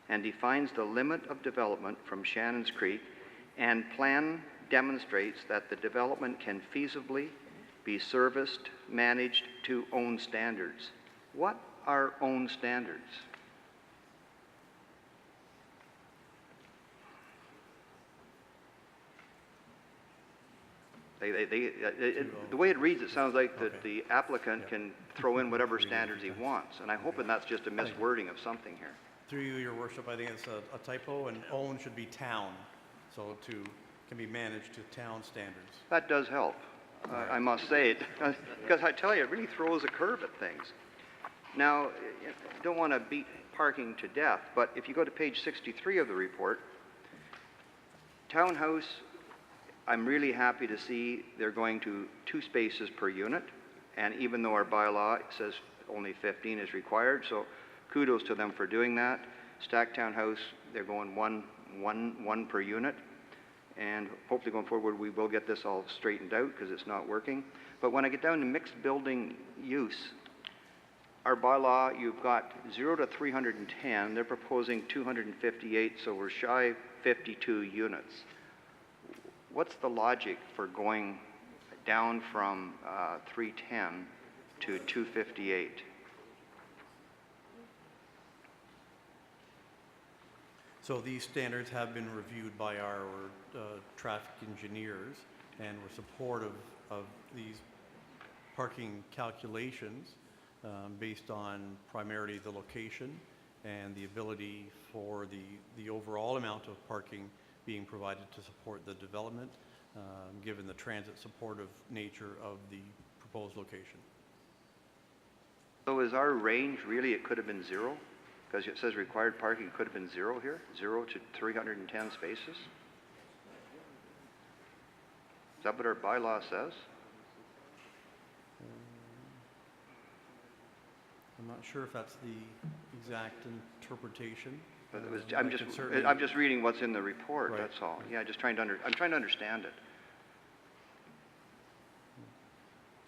and defines the limit of development from Shannon's Creek, and plan demonstrates that the development can feasibly be serviced, managed to own standards. What are own standards? The way it reads, it sounds like that the applicant can throw in whatever standards he wants, and I'm hoping that's just a miswording of something here. Through you, Your Worship, I think it's a typo, and own should be town, so can be managed to town standards. That does help, I must say, because I tell you, it really throws a curve at things. Now, I don't want to beat parking to death, but if you go to page 63 of the report, townhouse, I'm really happy to see they're going to 2 spaces per unit, and even though our bylaw says only 15 is required, so kudos to them for doing that. Stack townhouse, they're going one per unit, and hopefully going forward we will get this all straightened out because it's not working. But when I get down to mixed building use, our bylaw, you've got 0 to 310, they're proposing 258, so we're shy 52 units. What's the logic for going down from 310 to 258? So these standards have been reviewed by our traffic engineers, and we're supportive of these parking calculations based on primarily the location and the ability for the overall amount of parking being provided to support the development, given the transit supportive nature of the proposed location. So is our range really, it could have been 0? Because it says required parking could have been 0 here? 0 to 310 spaces? Is that what our bylaw says? I'm not sure if that's the exact interpretation. But it was, I'm just reading what's in the report, Right. that's all. Yeah, I'm trying to understand it.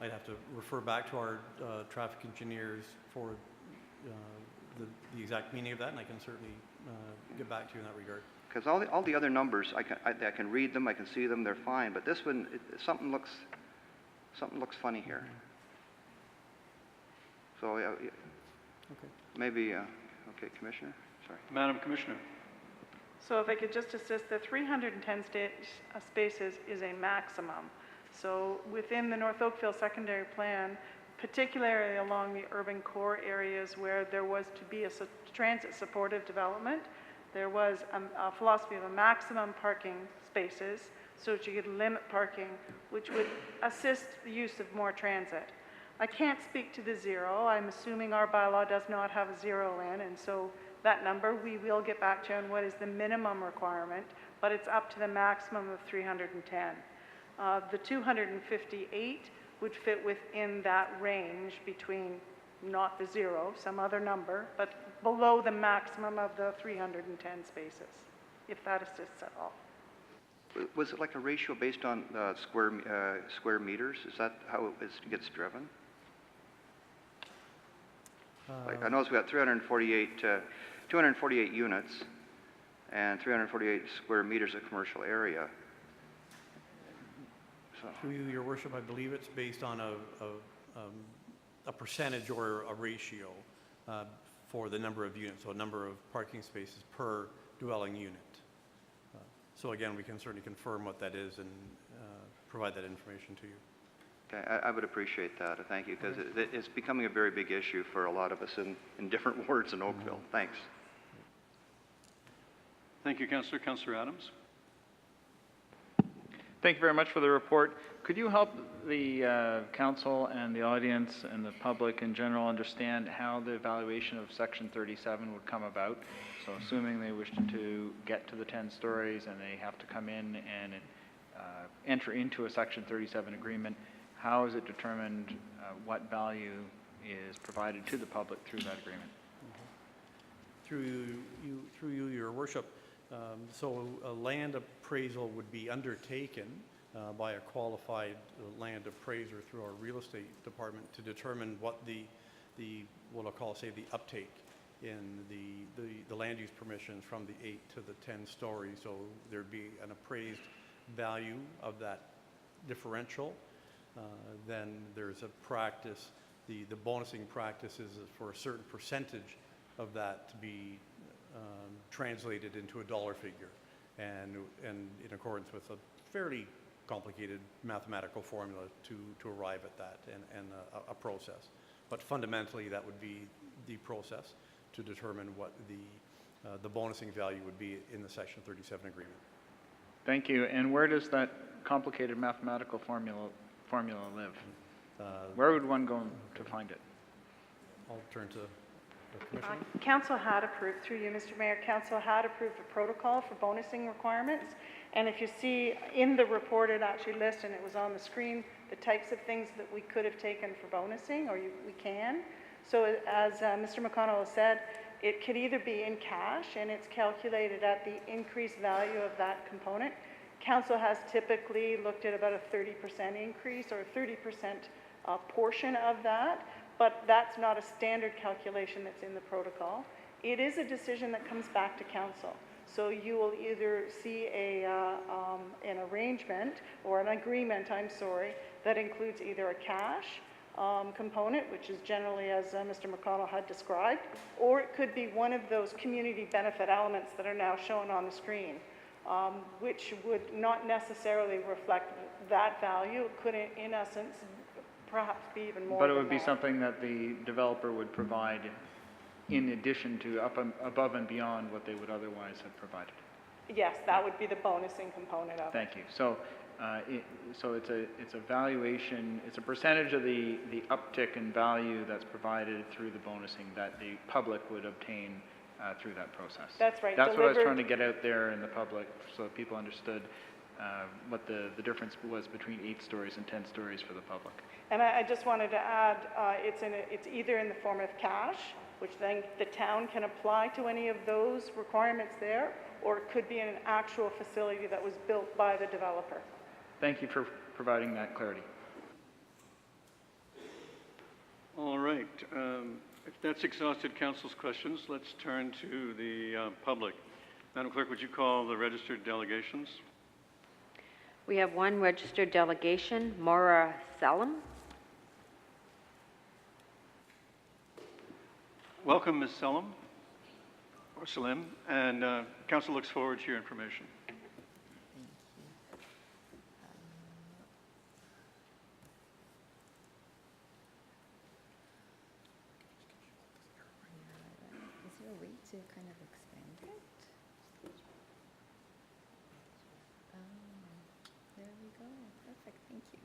I'd have to refer back to our traffic engineers for the exact meaning of that, and I can certainly get back to you in that regard. Because all the other numbers, I can read them, I can see them, they're fine, but this one, something looks funny here. So, maybe, okay, Commissioner, sorry. Madam Commissioner. So if I could just assist, the 310 spaces is a maximum. So within the North Oakville secondary plan, particularly along the urban core areas where there was to be a transit supportive development, there was a philosophy of a maximum parking spaces so that you could limit parking, which would assist the use of more transit. I can't speak to the zero. I'm assuming our bylaw does not have a zero in, and so that number we will get back to on what is the minimum requirement, but it's up to the maximum of 310. The 258 would fit within that range between not the zero, some other number, but below the maximum of the 310 spaces, if that assists at all. Was it like a ratio based on square meters? Is that how it gets driven? Like I noticed we got 248 units and 348 square meters of commercial area. So, Through you, Your Worship, I believe it's based on a percentage or a ratio for the number of units, so a number of parking spaces per dwelling unit. So again, we can certainly confirm what that is and provide that information to you. okay, I would appreciate that. Thank you, because it's becoming a very big issue for a lot of us in different wards in Oakville. Thanks. Thank you, Councillor. Councillor Adams. Thank you very much for the report. Could you help the council and the audience and the public in general understand how the evaluation of Section 37 would come about? So assuming they wish to get to the 10 stories and they have to come in and enter into a Section 37 agreement, how is it determined what value is provided to the public through that agreement? Through you, Your Worship, so a land appraisal would be undertaken by a qualified land appraiser through our real estate department to determine what what I'll call, say, the uptake in the land use permissions from the 8 to the 10 stories. So there'd be an appraised value of that differential. Then there's a practice, the bonusing practice is for a certain percentage of that to be translated into a dollar figure, and in accordance with a fairly complicated mathematical formula to arrive at that and a process. But fundamentally, that would be the process to determine what the bonusing value would be in the Section 37 agreement. Thank you. And where does that complicated mathematical formula live? Where would one go to find it? I'll turn to the Commissioner. Council had approved, through you, Mr. Mayor, Council had approved a protocol for bonusing requirements. And if you see in the report, it actually lists, and it was on the screen, the types of things that we could have taken for bonusing, or we can. So as Mr. McConnell has said, it could either be in cash, and it's calculated at the increased value of that component. Council has typically looked at about a 30% increase or a 30% portion of that, but that's not a standard calculation that's in the protocol. It is a decision that comes back to Council. So you will either see an arrangement or an agreement, that includes either a cash component, which is generally as Mr. McConnell had described, or it could be one of those community benefit elements that are now shown on the screen, which would not necessarily reflect that value. It could, in essence, perhaps be even more. But it would be something that the developer would provide in addition to above and beyond what they would otherwise have provided. Yes, that would be the bonusing component of it. Thank you. So, so it's a valuation. It's a percentage of the uptick in value that's provided through the bonusing that the public would obtain through that process. That's right. That's what I was trying to get out there in the public, so that people understood what the difference was between 8 stories and 10 stories for the public. And I just wanted to add, it's either in the form of cash, which then the town can apply to any of those requirements there, or it could be in an actual facility that was built by the developer. Thank you for providing that clarity. All right. If that's exhausted council's questions, let's turn to the public. Madam Clerk, would you call the registered delegations? We have one registered delegation, Maura Salam. Welcome, Ms. Selim, or Salim, and council looks forward to your information. Is there a way to kind of expand it? There we go. Perfect. Thank you.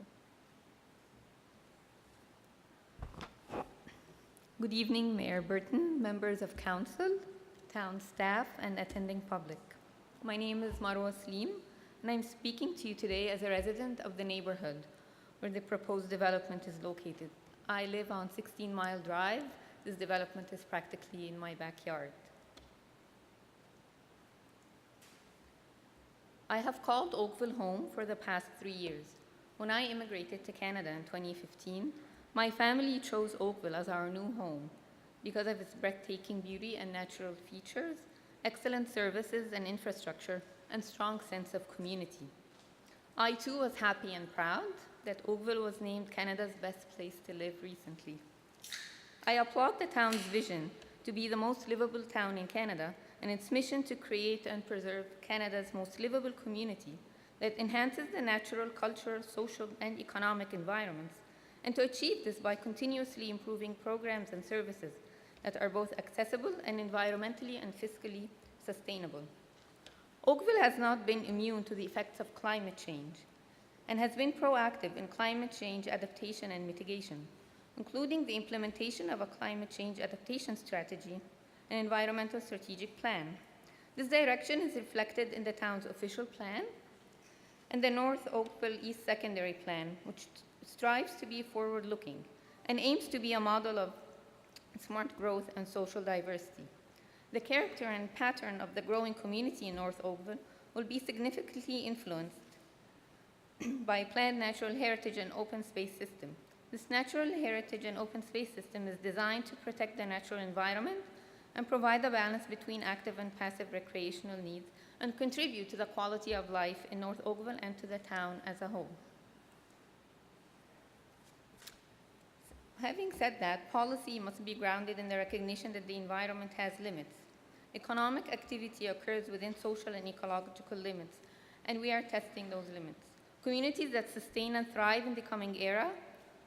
Good evening, Mayor Burton, members of council, town staff, and attending public. My name is Marwa Slim, and I'm speaking to you today as a resident of the neighborhood where the proposed development is located. I live on 16 Mile Drive. This development is practically in my backyard. I have called Oakville home for the past 3 years. When I immigrated to Canada in 2015, my family chose Oakville as our new home because of its breathtaking beauty and natural features, excellent services and infrastructure, and strong sense of community. I too was happy and proud that Oakville was named Canada's best place to live recently. I applaud the town's vision to be the most livable town in Canada and its mission to create and preserve Canada's most livable community that enhances the natural, cultural, social, and economic environments, and to achieve this by continuously improving programs and services that are both accessible and environmentally and fiscally sustainable. Oakville has not been immune to the effects of climate change and has been proactive in climate change adaptation and mitigation, including the implementation of a climate change adaptation strategy and environmental strategic plan. This direction is reflected in the town's official plan and the North Oakville East Secondary Plan, which strives to be forward-looking and aims to be a model of smart growth and social diversity. The character and pattern of the growing community in North Oakville will be significantly influenced by planned natural heritage and open space system. This natural heritage and open space system is designed to protect the natural environment and provide a balance between active and passive recreational needs and contribute to the quality of life in North Oakville and to the town as a whole. Having said that, policy must be grounded in the recognition that the environment has limits. Economic activity occurs within social and ecological limits, and we are testing those limits. Communities that sustain and thrive in the coming era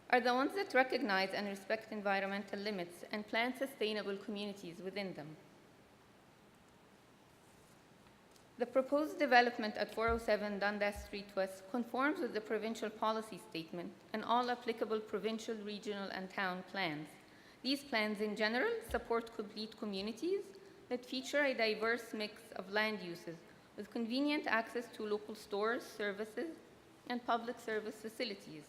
are the ones that recognize and respect environmental limits and plan sustainable communities within them. The proposed development at 407 Dundas Street West conforms with the provincial policy statement and all applicable provincial, regional, and town plans. These plans in general support complete communities that feature a diverse mix of land uses with convenient access to local stores, services, and public service facilities,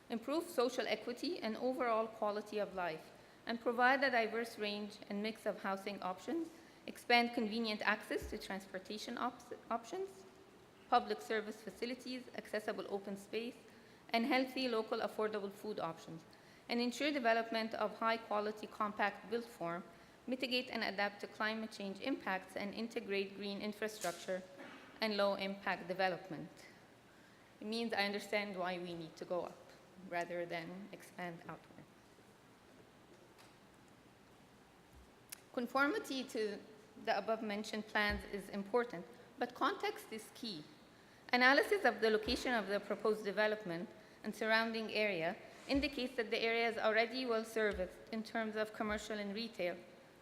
improve social equity and overall quality of life, and provide a diverse range and mix of housing options, expand convenient access to transportation options, public service facilities, accessible open space, and healthy, local, affordable food options, and ensure development of high-quality compact built form, mitigate and adapt to climate change impacts, and integrate green infrastructure and low-impact development. It means I understand why we need to go up rather than expand outward. Conformity to the above-mentioned plans is important, but context is key. Analysis of the location of the proposed development and surrounding area indicates that the area is already well serviced in terms of commercial and retail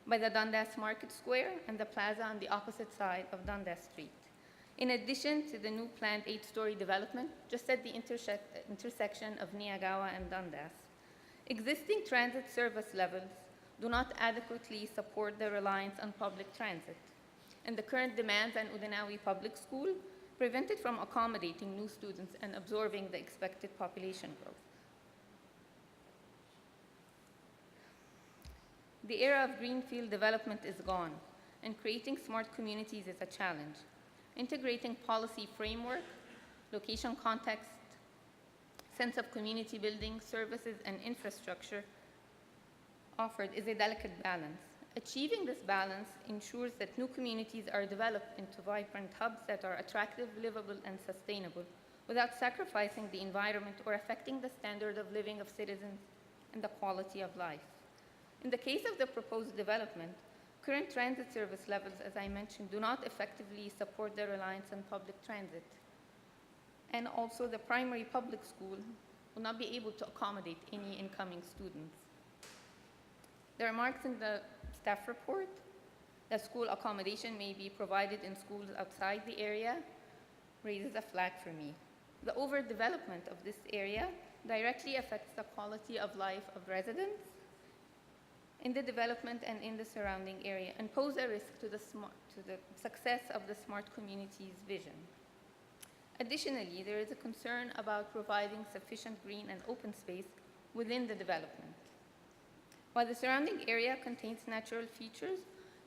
by the Dundas Market Square and the plaza on the opposite side of Dundas Street. In addition to the new planned 8-story development just at the intersection of Niagawa and Dundas, existing transit service levels do not adequately support the reliance on public transit, and the current demands on Udinawi Public School prevent it from accommodating new students and absorbing the expected population growth. The era of greenfield development is gone, and creating smart communities is a challenge. Integrating policy framework, location context, sense of community building, services, and infrastructure offered is a delicate balance, Achieving this balance ensures that new communities are developed into vibrant hubs that are attractive, livable, and sustainable, without sacrificing the environment or affecting the standard of living of citizens and the quality of life. In the case of the proposed development, current transit service levels, as I mentioned, do not effectively support the reliance on public transit. And also the primary public school will not be able to accommodate any incoming students. The remarks in the staff report that school accommodation may be provided in schools outside the area raises a flag for me. The overdevelopment of this area directly affects the quality of life of residents in the development and in the surrounding area and pose a risk to the success of the smart communities vision. Additionally, there is a concern about providing sufficient green and open space within the development. While the surrounding area contains natural features,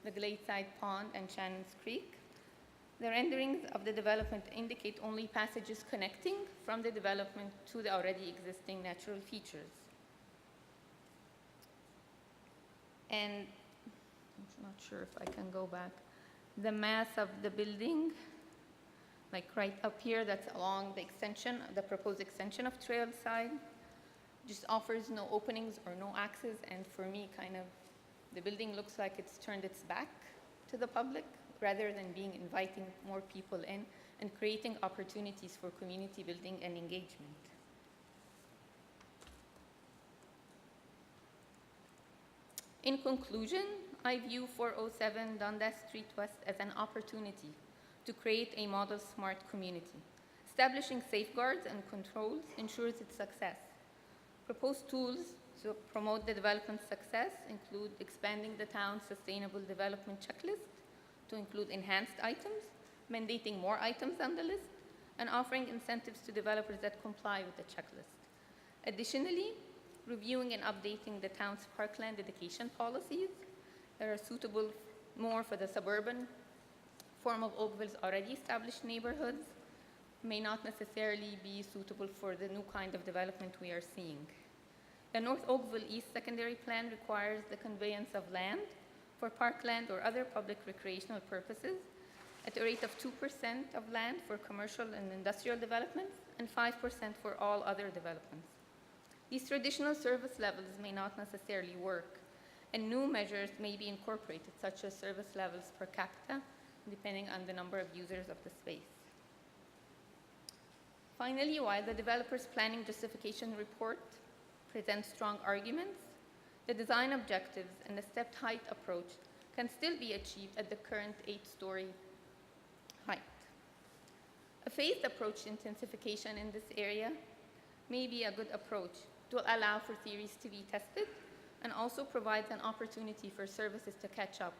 the Gladeside Pond and Shannon's Creek, the renderings of the development indicate only passages connecting from the development to the already existing natural features. And I'm not sure if I can go back. The mass of the building, like right up here, that's along the extension, the proposed extension of Trailside, just offers no openings or no access, and for me, the building looks like it's turned its back to the public rather than being inviting more people in and creating opportunities for community building and engagement. In conclusion, I view 407 Dundas Street West as an opportunity to create a model smart community. Establishing safeguards and controls ensures its success. Proposed tools to promote the development's success include expanding the town's sustainable development checklist to include enhanced items, mandating more items on the list, and offering incentives to developers that comply with the checklist. Additionally, reviewing and updating the town's parkland dedication policies that are suitable more for the suburban form of Oakville's already established neighborhoods may not necessarily be suitable for the new kind of development we are seeing. The North Oakville East Secondary Plan requires the conveyance of land for parkland or other public recreational purposes at a rate of 2% of land for commercial and industrial developments and 5% for all other developments. These traditional service levels may not necessarily work, and new measures may be incorporated, such as service levels per capita, depending on the number of users of the space. Finally, while the developer's planning justification report presents strong arguments, the design objectives and the stepped height approach can still be achieved at the current 8-story height. A phased approach to intensification in this area may be a good approach to allow for theories to be tested and also provides an opportunity for services to catch up,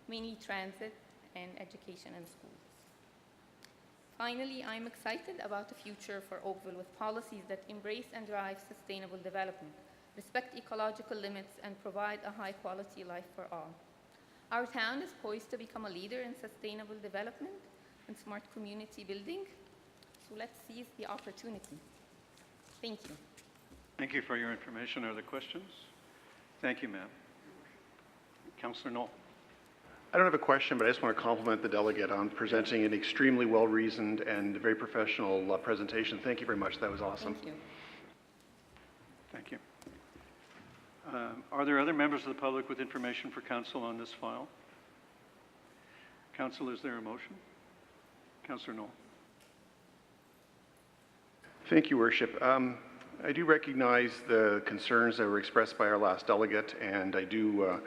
mainly transit and education and schools. Finally, I'm excited about the future for Oakville with policies that embrace and drive sustainable development, respect ecological limits, and provide a high-quality life for all. Our town is poised to become a leader in sustainable development and smart community building, so let's seize the opportunity. Thank you. Thank you for your information. Are there questions? Thank you, ma'am. Councillor Knoll. I don't have a question, but I just want to compliment the delegate on presenting an extremely well-reasoned and very professional presentation. Thank you very much. That was awesome. Thank you. Thank you. Are there other members of the public with information for council on this file? Council, is there a motion? Councillor Knoll. Thank you, Worship. I do recognize the concerns that were expressed by our last delegate, and I do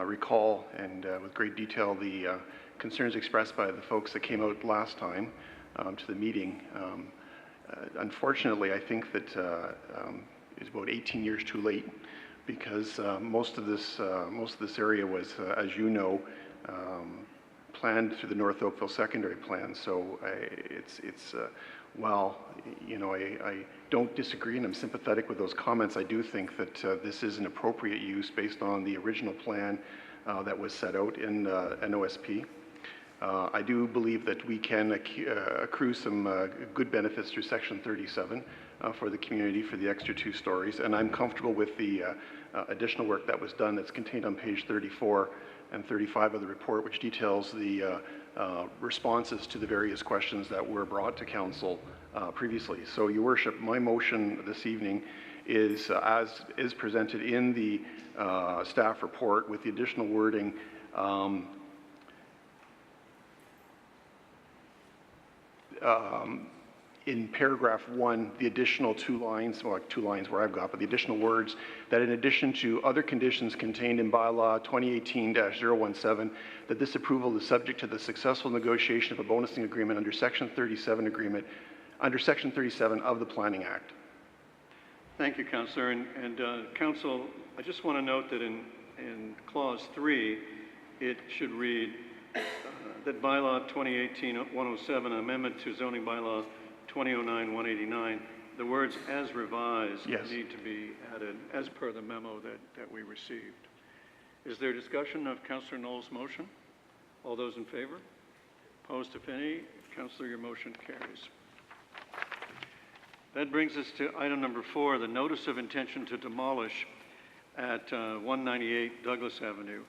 recall and with great detail the concerns expressed by the folks that came out last time to the meeting. Unfortunately, I think that it's about 18 years too late, because most of this area was, as you know, planned through the North Oakville Secondary Plan. So while I don't disagree and I'm sympathetic with those comments, I do think that this is an appropriate use based on the original plan that was set out in an OSP. I do believe that we can accrue some good benefits through Section 37 for the community for the extra 2 stories, and I'm comfortable with the additional work that was done that's contained on page 34 and 35 of the report, which details the responses to the various questions that were brought to Council previously. So, Your Worship, my motion this evening is as is presented in the staff report with the additional wording in paragraph 1, the additional 2 lines, well, 2 lines where I've got, but the additional words that in addition to other conditions contained in bylaw 2018-017, that this approval is subject to the successful negotiation of a bonusing agreement under Section 37 of the Planning Act. Thank you, Councillor. And Council, I just want to note that in clause 3, it should read that bylaw 2018-107, amendment to zoning bylaw 2009-189, the words "as revised" need to be added as per the memo that we received. Is there discussion of Councillor Knoll's motion? All those in favor? Opposed, if any? Councillor, your motion carries. That brings us to item number 4, the notice of intention to demolish at 198 Douglas Avenue.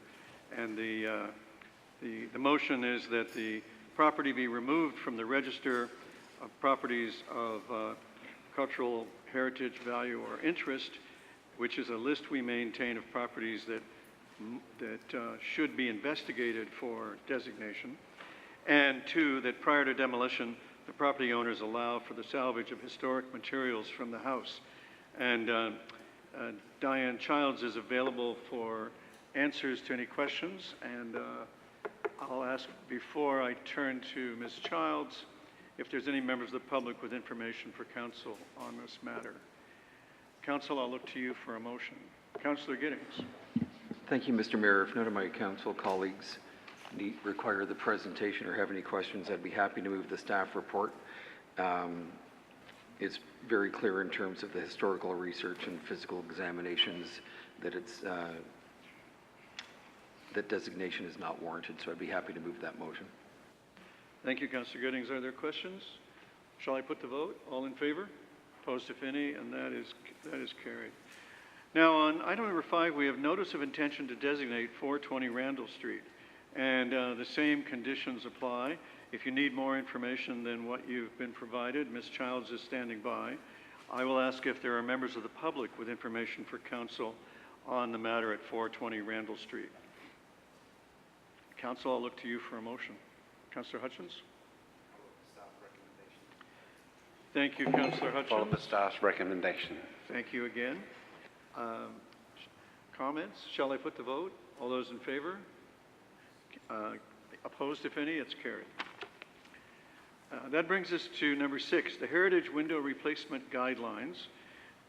And the motion is that the property be removed from the register of properties of cultural heritage value or interest, which is a list we maintain of properties that should be investigated for designation. And 2, that prior to demolition, the property owners allow for the salvage of historic materials from the house. And Diane Childs is available for answers to any questions. And I'll ask, before I turn to Ms. Childs, if there's any members of the public with information for Council on this matter. Council, I'll look to you for a motion. Councillor Giddings. Thank you, Mr. Mayor. If none of my council colleagues require the presentation or have any questions, I'd be happy to move the staff report. It's very clear in terms of the historical research and physical examinations that that designation is not warranted, so I'd be happy to move that motion. Thank you, Councillor Giddings. Are there questions? Shall I put the vote? All in favor? Opposed, if any? And that is carried. Now, on item number 5, we have notice of intention to designate 420 Randall Street. And the same conditions apply. If you need more information than what you've been provided, Ms. Childs is standing by. I will ask if there are members of the public with information for Council on the matter at 420 Randall Street. Council, I'll look to you for a motion. Councillor Hutchins? Thank you, Councillor Hutchins. Follow the staff's recommendation. Thank you again. Comments? Shall I put the vote? All those in favor? Opposed, if any? It's carried. That brings us to number 6, the Heritage Window Replacement Guidelines.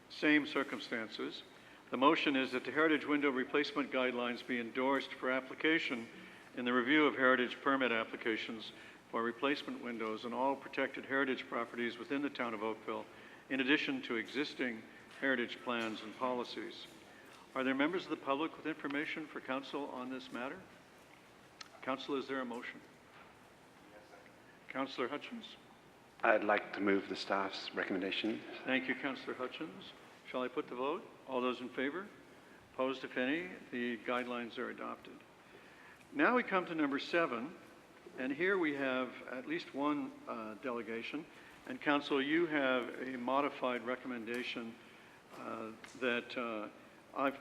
Same circumstances. The motion is that the Heritage Window Replacement Guidelines be endorsed for application in the review of heritage permit applications for replacement windows on all protected heritage properties within the town of Oakville, in addition to existing heritage plans and policies. Are there members of the public with information for Council on this matter? Council, is there a motion? Councillor Hutchins? I'd like to move the staff's recommendation. Thank you, Councillor Hutchins. Shall I put the vote? All those in favor? Opposed, if any? The guidelines are adopted. Now we come to number 7, and here we have at least one delegation. And Council, you have a modified recommendation that I've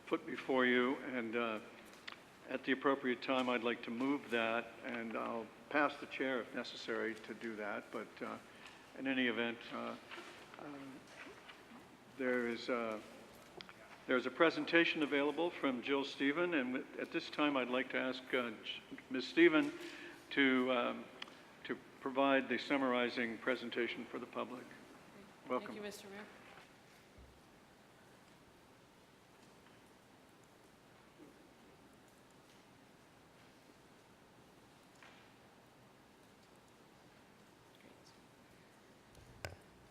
put before you, and at the appropriate time, I'd like to move that, and I'll pass the chair if necessary to do that. But in any event, there's a presentation available from Jill Stephen, and at this time, I'd like to ask Ms. Stephen to provide the summarizing presentation for the public. Welcome. Thank you, Mr. Mayor.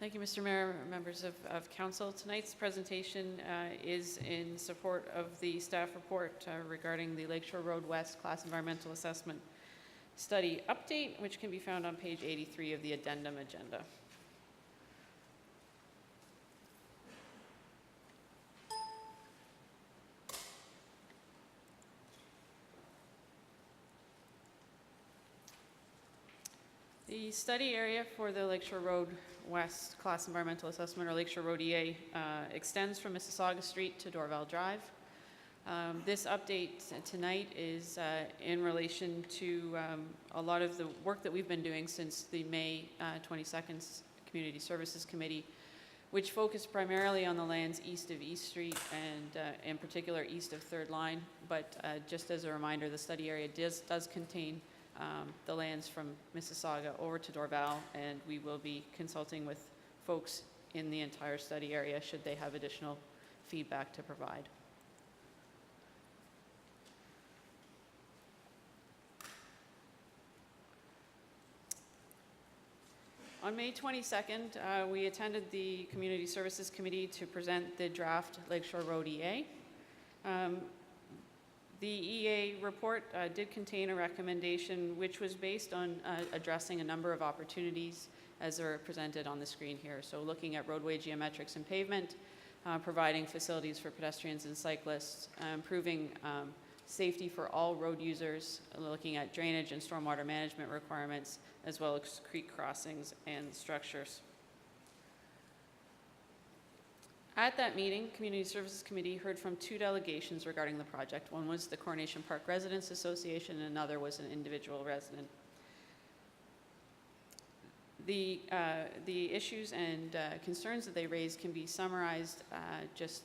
Thank you, Mr. Mayor, members of Council. Tonight's presentation is in support of the staff report regarding the Lakeshore Road West Class Environmental Assessment. study update, which can be found on page 83 of the addendum agenda. The study area for the Lakeshore Road West Class Environmental Assessment, or Lakeshore Road EA, extends from Mississauga Street to Dorval Drive. This update tonight is in relation to a lot of the work that we've been doing since the May 22nd Community Services Committee, which focused primarily on the lands east of East Street and in particular east of Third Line. But just as a reminder, the study area does contain the lands from Mississauga over to Dorval, and we will be consulting with folks in the entire study area should they have additional feedback to provide. On May 22nd, we attended the Community Services Committee to present the draft Lakeshore Road EA. The EA report did contain a recommendation which was based on addressing a number of opportunities as are presented on the screen here. So looking at roadway geometrics and pavement, providing facilities for pedestrians and cyclists, improving safety for all road users, looking at drainage and stormwater management requirements, as well as creek crossings and structures. At that meeting, Community Services Committee heard from two delegations regarding the project. One was the Coronation Park Residents Association, and another was an individual resident. The issues and concerns that they raised can be summarized just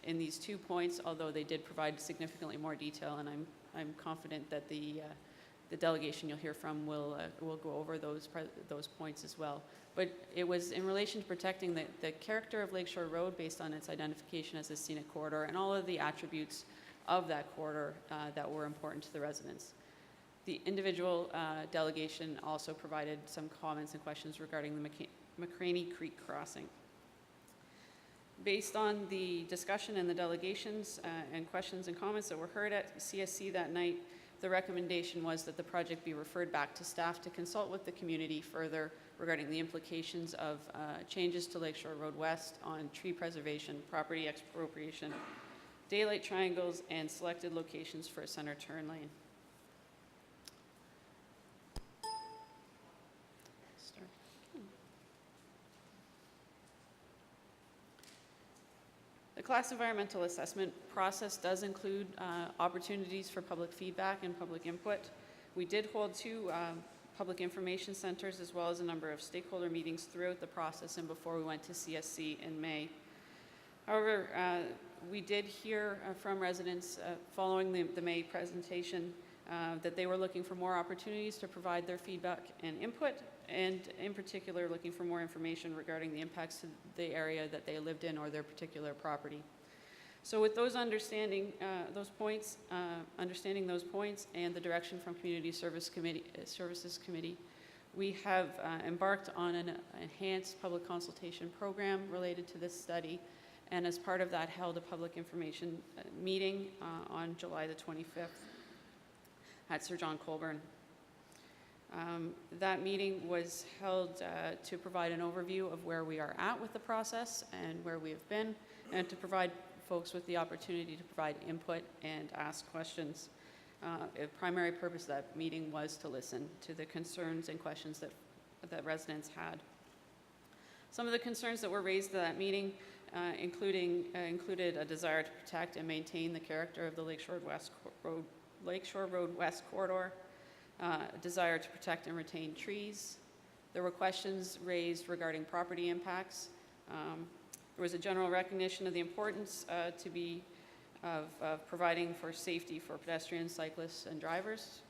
in these 2 points, although they did provide significantly more detail, and I'm confident that the delegation you'll hear from will go over those points as well. But it was in relation to protecting the character of Lakeshore Road based on its identification as a scenic corridor and all of the attributes of that corridor that were important to the residents. The individual delegation also provided some comments and questions regarding the McCraney Creek crossing. Based on the discussion and the delegations and questions and comments that were heard at CSC that night, the recommendation was that the project be referred back to staff to consult with the community further regarding the implications of changes to Lakeshore Road West on tree preservation, property expropriation, daylight triangles, and selected locations for a center turn lane. The class environmental assessment process does include opportunities for public feedback and public input. We did hold two public information centers as well as a number of stakeholder meetings throughout the process and before we went to CSC in May. However, we did hear from residents following the May presentation that they were looking for more opportunities to provide their feedback and input, and in particular looking for more information regarding the impacts to the area that they lived in or their particular property. So with those understanding those points and the direction from Community Services Committee, we have embarked on an enhanced public consultation program related to this study, and as part of that held a public information meeting on July the 25th at Sir John Colborne. That meeting was held to provide an overview of where we are at with the process and where we have been, and to provide folks with the opportunity to provide input and ask questions. The primary purpose of that meeting was to listen to the concerns and questions that residents had. Some of the concerns that were raised at that meeting included a desire to protect and maintain the character of the Lakeshore Road West corridor, a desire to protect and retain trees. There were questions raised regarding property impacts. There was a general recognition of the importance of providing for safety for pedestrians, cyclists, and drivers.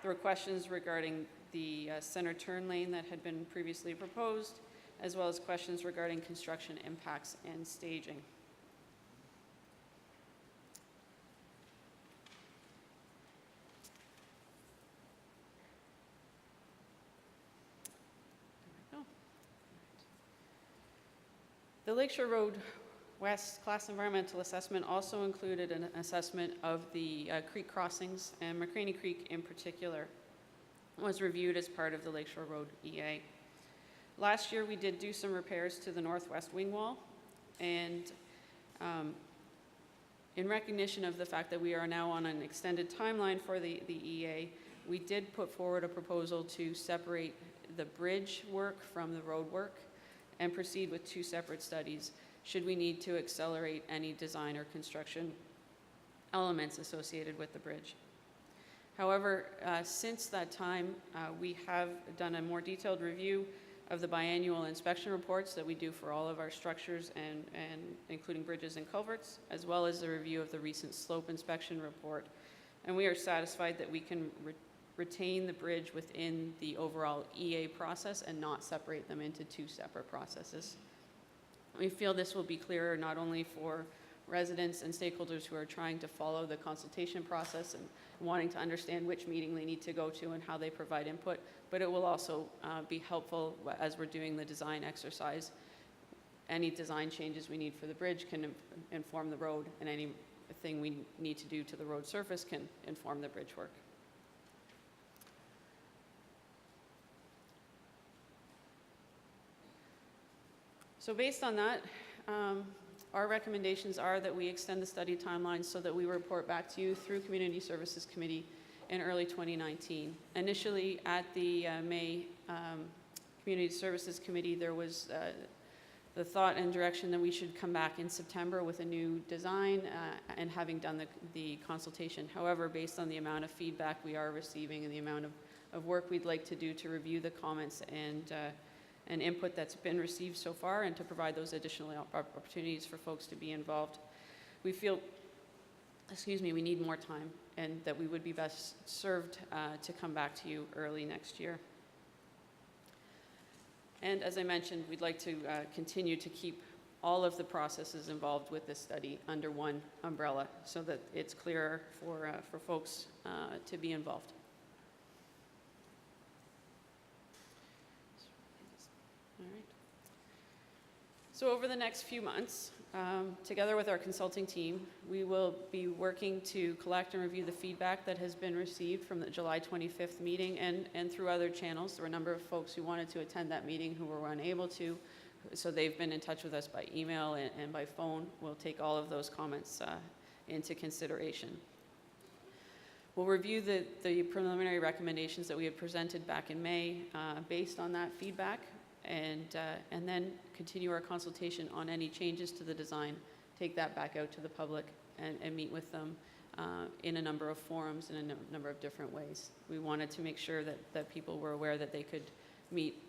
There were questions regarding the center turn lane that had been previously proposed, as well as questions regarding construction impacts and staging. The Lakeshore Road West Class Environmental Assessment also included an assessment of the creek crossings and McCraney Creek in particular. was reviewed as part of the Lakeshore Road EA. Last year, we did do some repairs to the northwest wing wall, and in recognition of the fact that we are now on an extended timeline for the EA, we did put forward a proposal to separate the bridge work from the road work and proceed with 2 separate studies should we need to accelerate any design or construction elements associated with the bridge. However, since that time, we have done a more detailed review of the biannual inspection reports that we do for all of our structures and including bridges and culverts, as well as the review of the recent slope inspection report. And we are satisfied that we can retain the bridge within the overall EA process and not separate them into 2 separate processes. We feel this will be clearer not only for residents and stakeholders who are trying to follow the consultation process and wanting to understand which meeting they need to go to and how they provide input, but it will also be helpful as we're doing the design exercise. Any design changes we need for the bridge can inform the road, and anything we need to do to the road surface can inform the bridge work. So based on that, our recommendations are that we extend the study timeline so that we report back to you through Community Services Committee in early 2019. Initially, at the May Community Services Committee, there was the thought and direction that we should come back in September with a new design and having done the consultation. However, based on the amount of feedback we are receiving and the amount of work we'd like to do to review the comments and input that's been received so far and to provide those additional opportunities for folks to be involved, we feel, we need more time and that we would be best served to come back to you early next year. And as I mentioned, we'd like to continue to keep all of the processes involved with this study under one umbrella so that it's clearer for folks to be involved. All right. So over the next few months, together with our consulting team, we will be working to collect and review the feedback that has been received from the July 25th meeting and through other channels. There were a number of folks who wanted to attend that meeting who were unable to, so they've been in touch with us by email and by phone. We'll take all of those comments into consideration. We'll review the preliminary recommendations that we had presented back in May based on that feedback, and then continue our consultation on any changes to the design, take that back out to the public and meet with them in a number of forums in a number of different ways. We wanted to make sure that people were aware that they could meet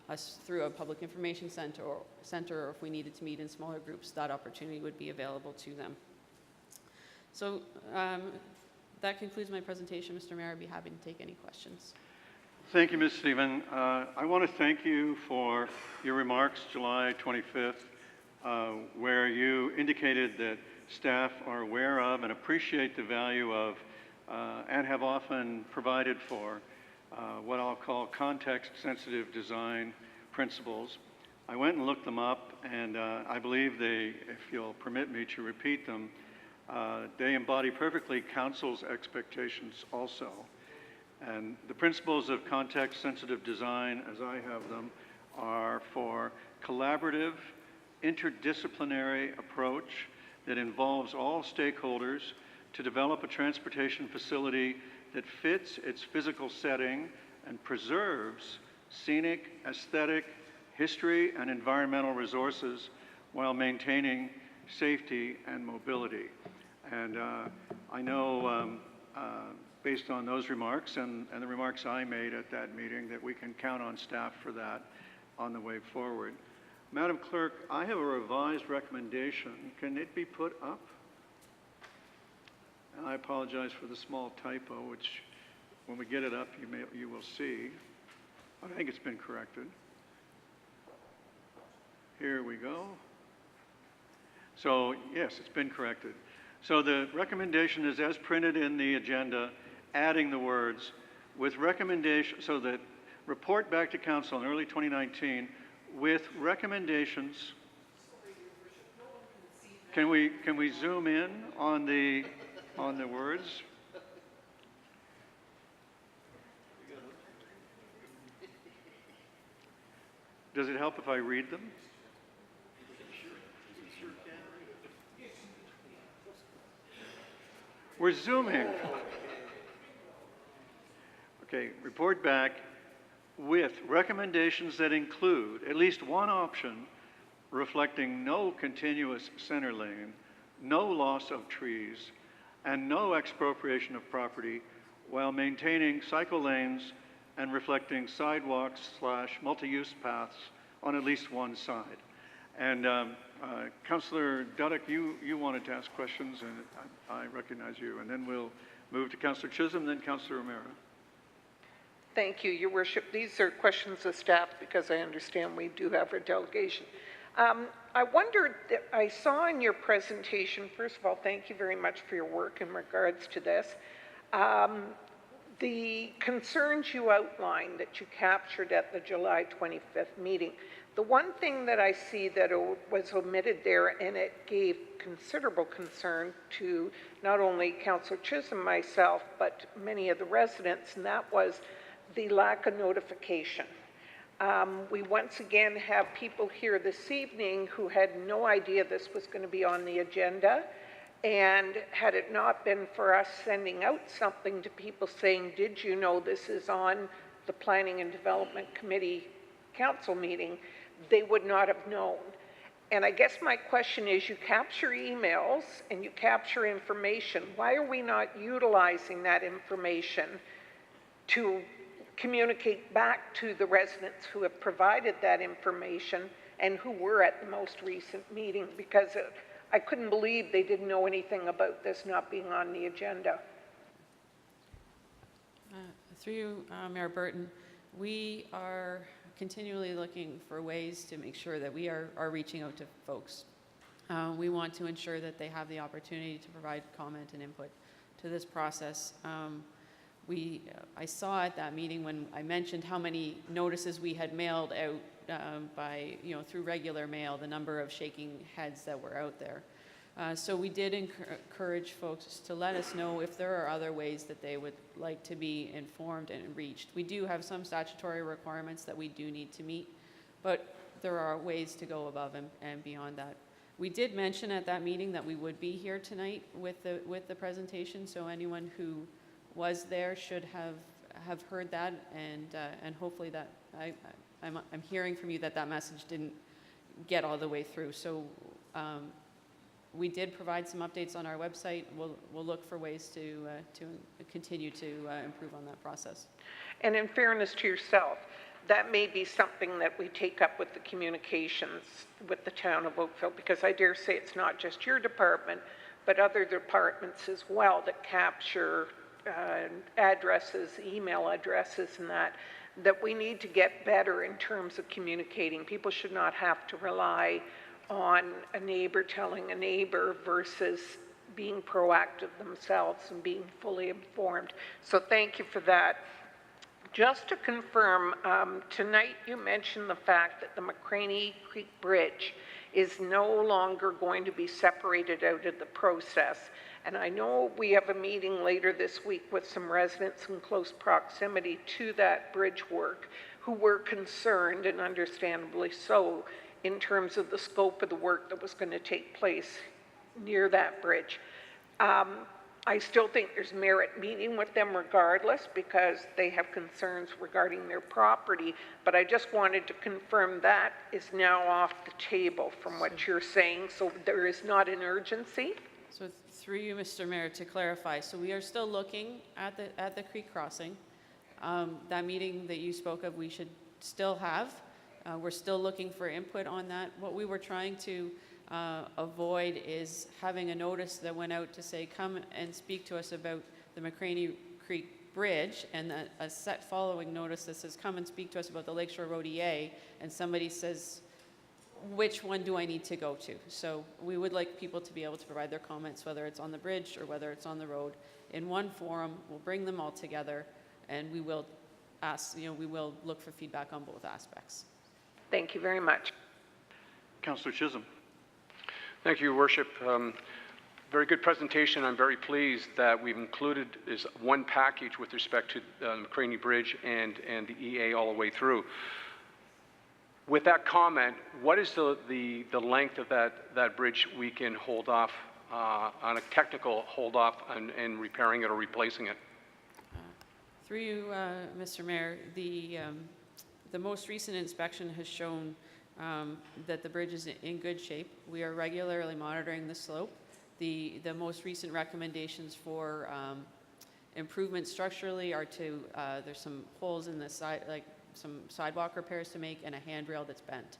us through a public information center, or if we needed to meet in smaller groups, that opportunity would be available to them. So that concludes my presentation, Mr. Mayor. I'd be happy to take any questions. Thank you, Ms. Stephen. I want to thank you for your remarks July 25th, where you indicated that staff are aware of and appreciate the value of and have often provided for what I'll call context-sensitive design principles. I went and looked them up, and I believe they, if you'll permit me to repeat them, they embody perfectly Council's expectations also. And the principles of context-sensitive design, as I have them, are for collaborative, interdisciplinary approach that involves all stakeholders to develop a transportation facility that fits its physical setting and preserves scenic, aesthetic, history, and environmental resources while maintaining safety and mobility. And I know based on those remarks and the remarks I made at that meeting that we can count on staff for that on the way forward. Madam Clerk, I have a revised recommendation. Can it be put up? And I apologize for the small typo, which when we get it up, you will see. I think it's been corrected. Here we go. So yes, it's been corrected. So the recommendation is as printed in the agenda, adding the words with recommendation, so that report back to Council in early 2019 with recommendations. Can we zoom in on the words? Does it help if I read them? We're zooming. Okay, report back with recommendations that include at least one option reflecting no continuous center lane, no loss of trees, and no expropriation of property while maintaining cycle lanes and reflecting sidewalks / multi-use paths on at least one side. And Councillor Duddick, you wanted to ask questions, and I recognize you. And then we'll move to Councillor Chisholm, then Councillor O'Meara. Thank you, Your Worship. These are questions of staff because I understand we do have a delegation. I wondered, I saw in your presentation, first of all, thank you very much for your work in regards to this. The concerns you outlined that you captured at the July 25th meeting. The one thing that I see that was omitted there, and it gave considerable concern to not only Councillor Chisholm, myself, but many of the residents, and that was the lack of notification. We once again have people here this evening who had no idea this was going to be on the agenda, and had it not been for us sending out something to people saying, did you know this is on the Planning and Development Committee council meeting, they would not have known. And I guess my question is, you capture emails and you capture information. Why are we not utilizing that information to communicate back to the residents who have provided that information and who were at the most recent meeting? Because I couldn't believe they didn't know anything about this not being on the agenda. Through you, Mayor Burton, we are continually looking for ways to make sure that we are reaching out to folks. We want to ensure that they have the opportunity to provide comment and input to this process. I saw at that meeting when I mentioned how many notices we had mailed out through regular mail, the number of shaking heads that were out there. So we did encourage folks to let us know if there are other ways that they would like to be informed and reached. We do have some statutory requirements that we do need to meet, but there are ways to go above and beyond that. We did mention at that meeting that we would be here tonight with the presentation, so anyone who was there should have heard that, and hopefully that I'm hearing from you that message didn't get all the way through. So we did provide some updates on our website. We'll look for ways to continue to improve on that process. And in fairness to yourself, that may be something that we take up with the communications with the town of Oakville, because I dare say it's not just your department, but other departments as well that capture addresses, email addresses, and that we need to get better in terms of communicating. People should not have to rely on a neighbor telling a neighbor versus being proactive themselves and being fully informed. So thank you for that. Just to confirm, tonight you mentioned the fact that the McCraney Creek Bridge is no longer going to be separated out of the process. And I know we have a meeting later this week with some residents in close proximity to that bridge work who were concerned, and understandably so, in terms of the scope of the work that was going to take place near that bridge. I still think there's merit meeting with them regardless, because they have concerns regarding their property, but I just wanted to confirm that is now off the table from what you're saying, so there is not an urgency? So through you, Mr. Mayor, to clarify, so we are still looking at the creek crossing. That meeting that you spoke of, we should still have. We're still looking for input on that. What we were trying to avoid is having a notice that went out to say, come and speak to us about the McCraney Creek Bridge, and a set following notice that says, come and speak to us about the Lakeshore Road EA, and somebody says, which one do I need to go to? So we would like people to be able to provide their comments, whether it's on the bridge or whether it's on the road, in one forum. We'll bring them all together, and we will we will look for feedback on both aspects. Thank you very much. Councillor Chisholm. Thank you, Your Worship. Very good presentation. I'm very pleased that we've included this one package with respect to McCraney Bridge and the EA all the way through. With that comment, what is the length of that bridge we can hold off, on a technical hold off and repairing it or replacing it? Through you, Mr. Mayor, the most recent inspection has shown that the bridge is in good shape. We are regularly monitoring the slope. The most recent recommendations for improvement structurally are to, there's some holes in the side, like some sidewalk repairs to make, and a handrail that's bent.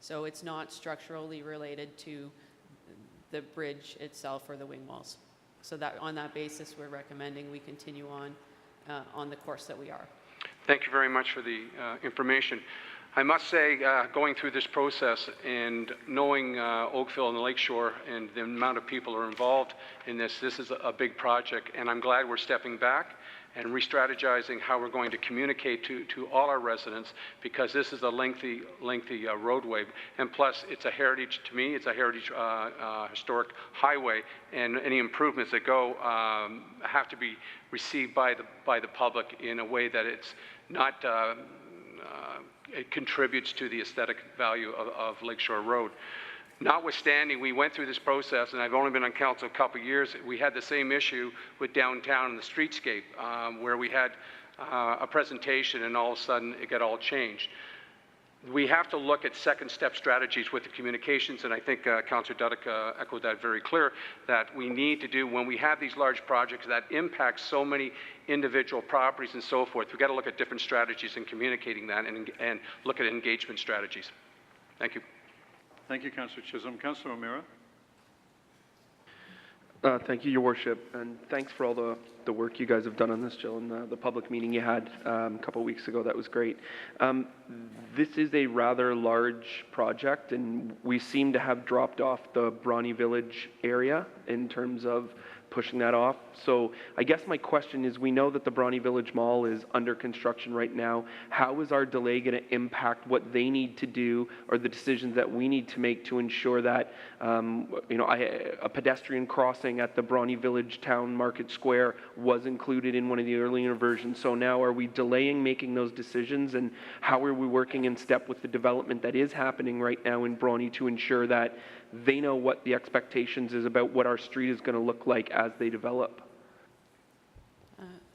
So it's not structurally related to the bridge itself or the wing walls. So that on that basis, we're recommending we continue on the course that we are. Thank you very much for the information. I must say, going through this process and knowing Oakville and the Lakeshore and the amount of people who are involved in this is a big project, and I'm glad we're stepping back and re-strategizing how we're going to communicate to all our residents, because this is a lengthy roadway, and plus it's a heritage, to me, it's a heritage historic highway, and any improvements that go have to be received by the public in a way that it's not it contributes to the aesthetic value of Lakeshore Road. Notwithstanding, we went through this process, and I've only been on council a couple of years. We had the same issue with downtown and the streetscape, where we had a presentation and all of a sudden it got all changed. We have to look at second step strategies with the communications, and I think Councillor Duddick echoed that very clear, that we need to do when we have these large projects that impact so many individual properties and so forth. We've got to look at different strategies in communicating that and look at engagement strategies. Thank you. Thank you, Councillor Chisholm. Councillor O'Meara. Thank you, Your Worship, and thanks for all the work you guys have done on this, Jill, and the public meeting you had a couple of weeks ago. That was great. This is a rather large project, and we seem to have dropped off the Brawny Village area in terms of pushing that off. So I guess my question is, we know that the Brawny Village Mall is under construction right now. How is our delay going to impact what they need to do or the decisions that we need to make to ensure that a pedestrian crossing at the Brawny Village Town Market Square was included in one of the earlier versions? So now are we delaying making those decisions, and how are we working in step with the development that is happening right now in Brawny to ensure that they know what the expectations is about what our street is going to look like as they develop?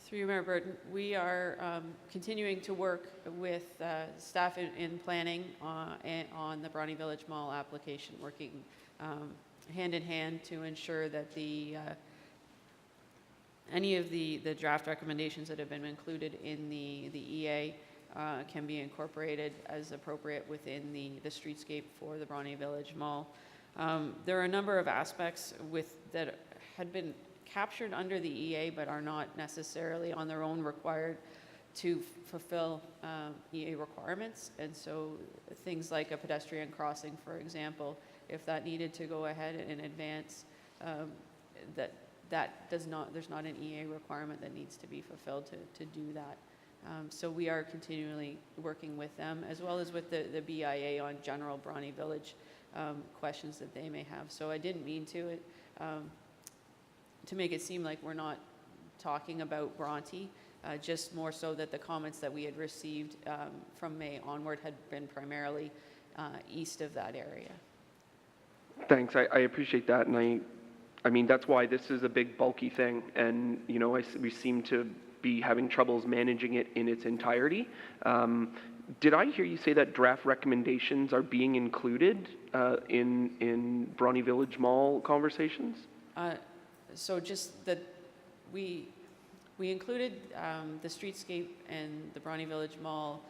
Through you, Mayor Burton, we are continuing to work with staff in planning on the Brawny Village Mall application, working hand in hand to ensure that any of the draft recommendations that have been included in the EA can be incorporated as appropriate within the streetscape for the Brawny Village Mall. There are a number of aspects that had been captured under the EA but are not necessarily on their own required to fulfill EA requirements, and so things like a pedestrian crossing, for example, if that needed to go ahead in advance, there's not an EA requirement that needs to be fulfilled to do that. So we are continually working with them, as well as with the BIA on general Brawny Village questions that they may have. So I didn't mean to make it seem like we're not talking about Bronte, just more so that the comments that we had received from May onward had been primarily east of that area. Thanks. I appreciate that, and I mean that's why this is a big bulky thing, and we seem to be having troubles managing it in its entirety. Did I hear you say that draft recommendations are being included in Brawny Village Mall conversations? So just that we included the streetscape and the Brawny Village Mall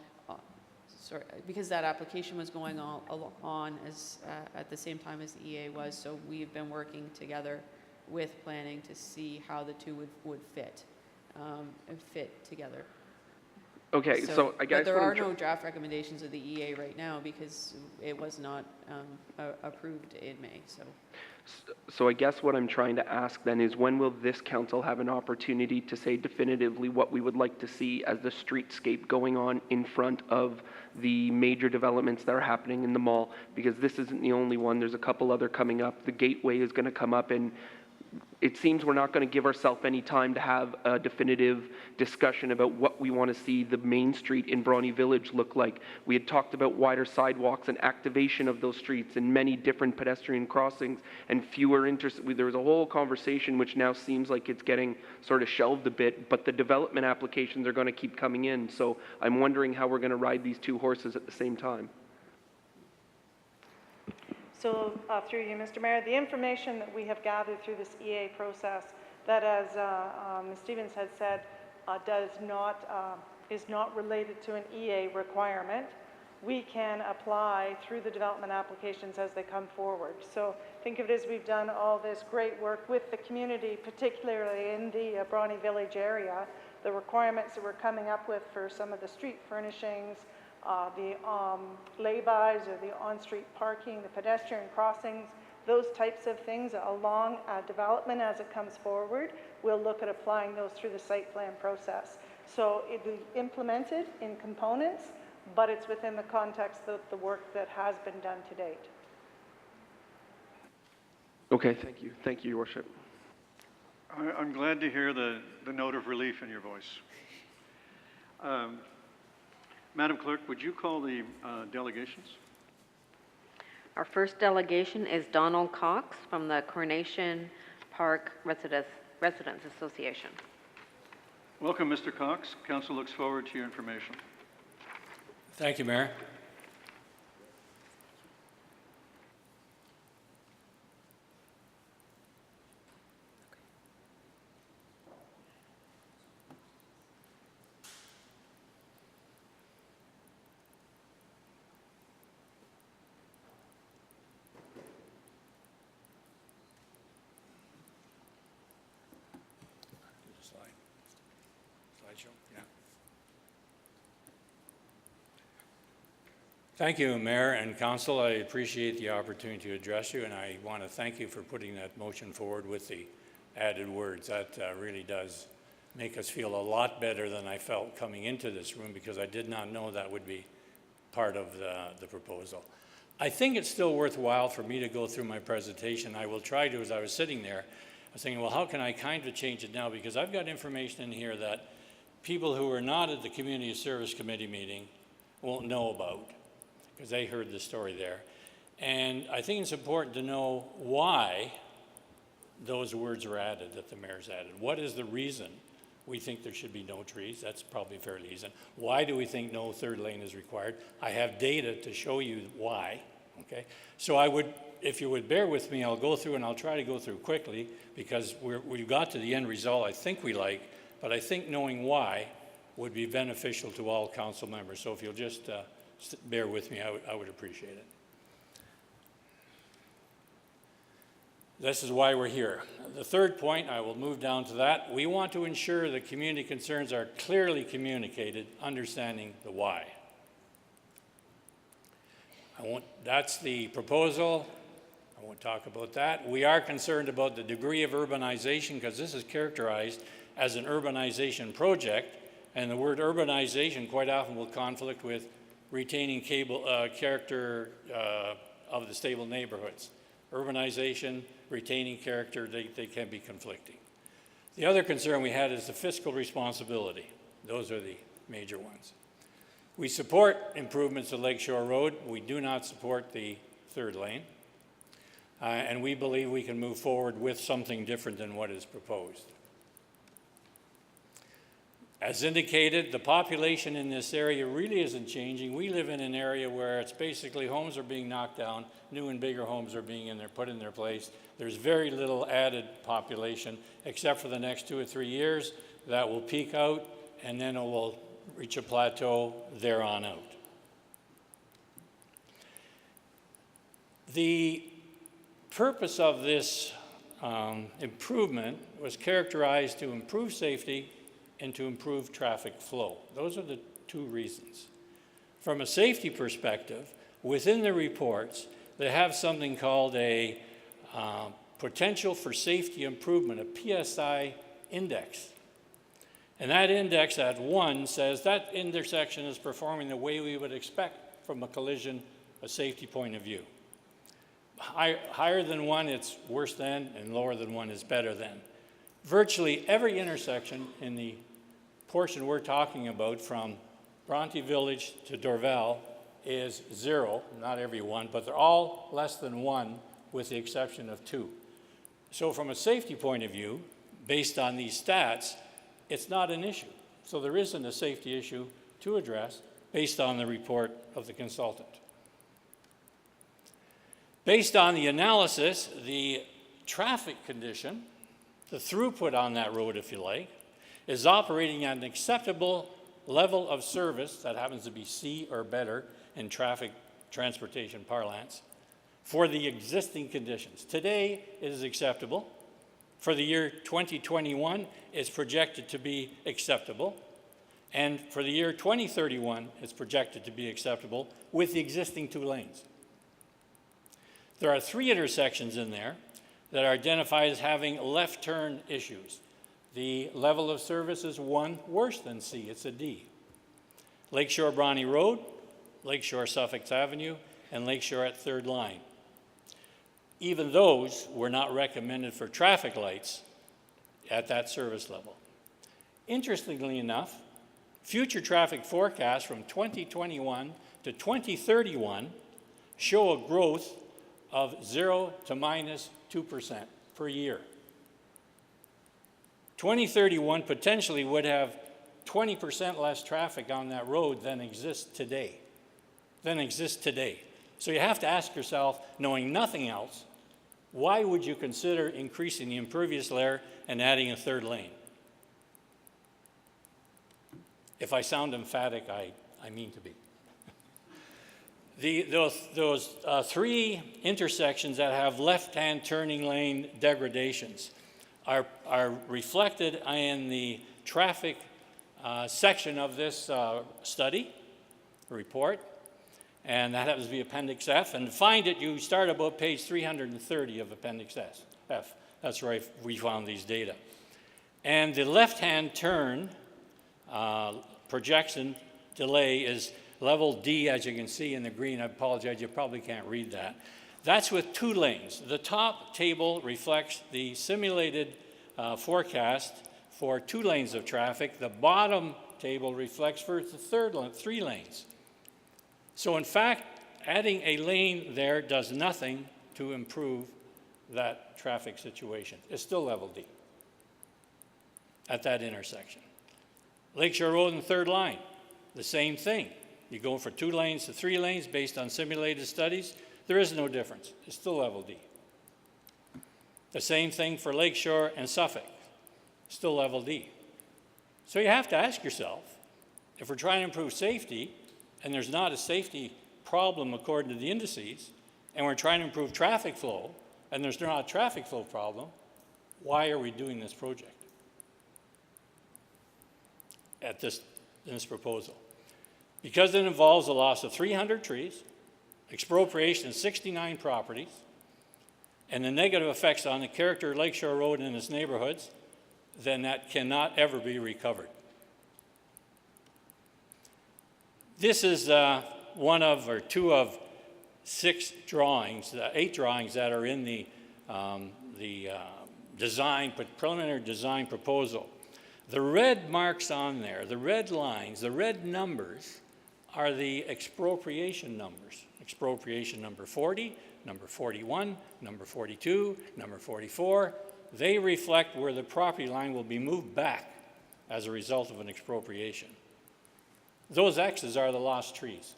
because that application was going on as at the same time as the EA was. So we've been working together with planning to see how the two would fit together. Okay, so I guess but there are no draft recommendations of the EA right now because it was not approved in May. So I guess what I'm trying to ask then is, when will this council have an opportunity to say definitively what we would like to see as the streetscape going on in front of the major developments that are happening in the mall? Because this isn't the only one. There's a couple other coming up. The Gateway is going to come up, and it seems we're not going to give ourselves any time to have a definitive discussion about what we want to see the main street in Bronte Village look like. We had talked about wider sidewalks and activation of those streets and many different pedestrian crossings and fewer there was a whole conversation which now seems like it's getting sort of shelved a bit, but the development applications are going to keep coming in. So I'm wondering how we're going to ride these two horses at the same time. So through you, Mr. Mayor, the information that we have gathered through this EA process that, as Ms. Stevens had said, is not related to an EA requirement, we can apply through the development applications as they come forward. So think of it as we've done all this great work with the community, particularly in the Bronte Village area. The requirements that we're coming up with for some of the street furnishings, the lay-bys or the on-street parking, the pedestrian crossings, those types of things along development as it comes forward, we'll look at applying those through the site plan process. So it'll be implemented in components, but it's within the context of the work that has been done to date. Okay, thank you. Thank you, Your Worship. I'm glad to hear the note of relief in your voice. Madam Clerk, would you call the delegations? Our first delegation is Donald Cox from the Coronation Park Residents Association. Welcome, Mr. Cox. Council looks forward to your information. Thank you, Mayor. Thank you, Mayor and Council. I appreciate the opportunity to address you, and I want to thank you for putting that motion forward with the added words. That really does make us feel a lot better than I felt coming into this room, because I did not know that would be part of the proposal. I think it's still worthwhile for me to go through my presentation. I will try to. As I was sitting there, I was thinking, well, how can I kind of change it now? Because I've got information in here that people who were not at the Community Service Committee meeting won't know about, because they heard the story there. And I think it's important to know why those words are added, that the mayor's added. What is the reason we think there should be no trees? That's probably fairly easy. Why do we think no third lane is required? I have data to show you why, okay? So I would, if you would bear with me, I'll go through, and I'll try to go through quickly, because we've got to the end result I think we like, but I think knowing why would be beneficial to all council members. So if you'll just bear with me, I would appreciate it. This is why we're here. The third point, I will move down to that. We want to ensure that community concerns are clearly communicated, understanding the why. That's the proposal. I won't talk about that. We are concerned about the degree of urbanization, because this is characterized as an urbanization project, and the word urbanization quite often will conflict with retaining character of the stable neighborhoods. Urbanization, retaining character, they can be conflicting. The other concern we had is the fiscal responsibility. Those are the major ones. We support improvements to Lakeshore Road. We do not support the third lane. And we believe we can move forward with something different than what is proposed. As indicated, the population in this area really isn't changing. We live in an area where it's basically homes are being knocked down, new and bigger homes are being put in their place. There's very little added population, except for the next 2 or 3 years. That will peak out, and then it will reach a plateau there on out. The purpose of this improvement was characterized to improve safety and to improve traffic flow. Those are the two reasons. From a safety perspective, within the reports, they have something called a potential for safety improvement, a PSI index. And that index at 1 says that intersection is performing the way we would expect from a collision, a safety point of view. higher than 1, it's worse than, and lower than 1 is better than. Virtually every intersection in the portion we're talking about from Bronte Village to Dorval is 0, not every one, but they're all less than 1 with the exception of 2. So from a safety point of view, based on these stats, it's not an issue. So there isn't a safety issue to address based on the report of the consultant. Based on the analysis, the traffic condition, the throughput on that road, if you like, is operating at an acceptable level of service, that happens to be C or better in traffic transportation parlance, for the existing conditions. Today, it is acceptable. For the year 2021, it's projected to be acceptable. And for the year 2031, it's projected to be acceptable with the existing 2 lanes. There are 3 intersections in there that are identified as having left turn issues. The level of service is 1 worse than C, it's a D. Lakeshore Bronte Road, Lakeshore Suffolk Avenue, and Lakeshore at Third Line. Even those were not recommended for traffic lights at that service level. Interestingly enough, future traffic forecasts from 2021 to 2031 show a growth of 0 to -2% per year. 2031 potentially would have 20% less traffic on that road than exists today. So you have to ask yourself, knowing nothing else, why would you consider increasing the impervious layer and adding a 3rd lane? If I sound emphatic, I mean to be. Those 3 intersections that have left-hand turning lane degradations are reflected in the traffic section of this study report, and that happens to be Appendix F. And to find it, you start about page 330 of Appendix F. That's where we found these data. And the left-hand turn projection delay is level D, as you can see in the green. I apologize, you probably can't read that. That's with 2 lanes. The top table reflects the simulated forecast for 2 lanes of traffic. The bottom table reflects for the 3 lanes. So in fact, adding a lane there does nothing to improve that traffic situation. It's still level D at that intersection. Lakeshore Road and Third Line, the same thing. You go from 2 lanes to 3 lanes based on simulated studies. There is no difference. It's still level D. The same thing for Lakeshore and Suffolk, still level D. So you have to ask yourself, if we're trying to improve safety, and there's not a safety problem according to the indices, and we're trying to improve traffic flow, and there's not a traffic flow problem, why are we doing this project in this proposal? Because it involves the loss of 300 trees, expropriation of 69 properties, and the negative effects on the character of Lakeshore Road and its neighborhoods, then that cannot ever be recovered. This is 1 of or 2 of 6 drawings, 8 drawings that are in the preliminary design proposal. The red marks on there, the red lines, the red numbers are the expropriation numbers. Expropriation number 40, number 41, number 42, number 44. They reflect where the property line will be moved back as a result of an expropriation. Those X's are the lost trees.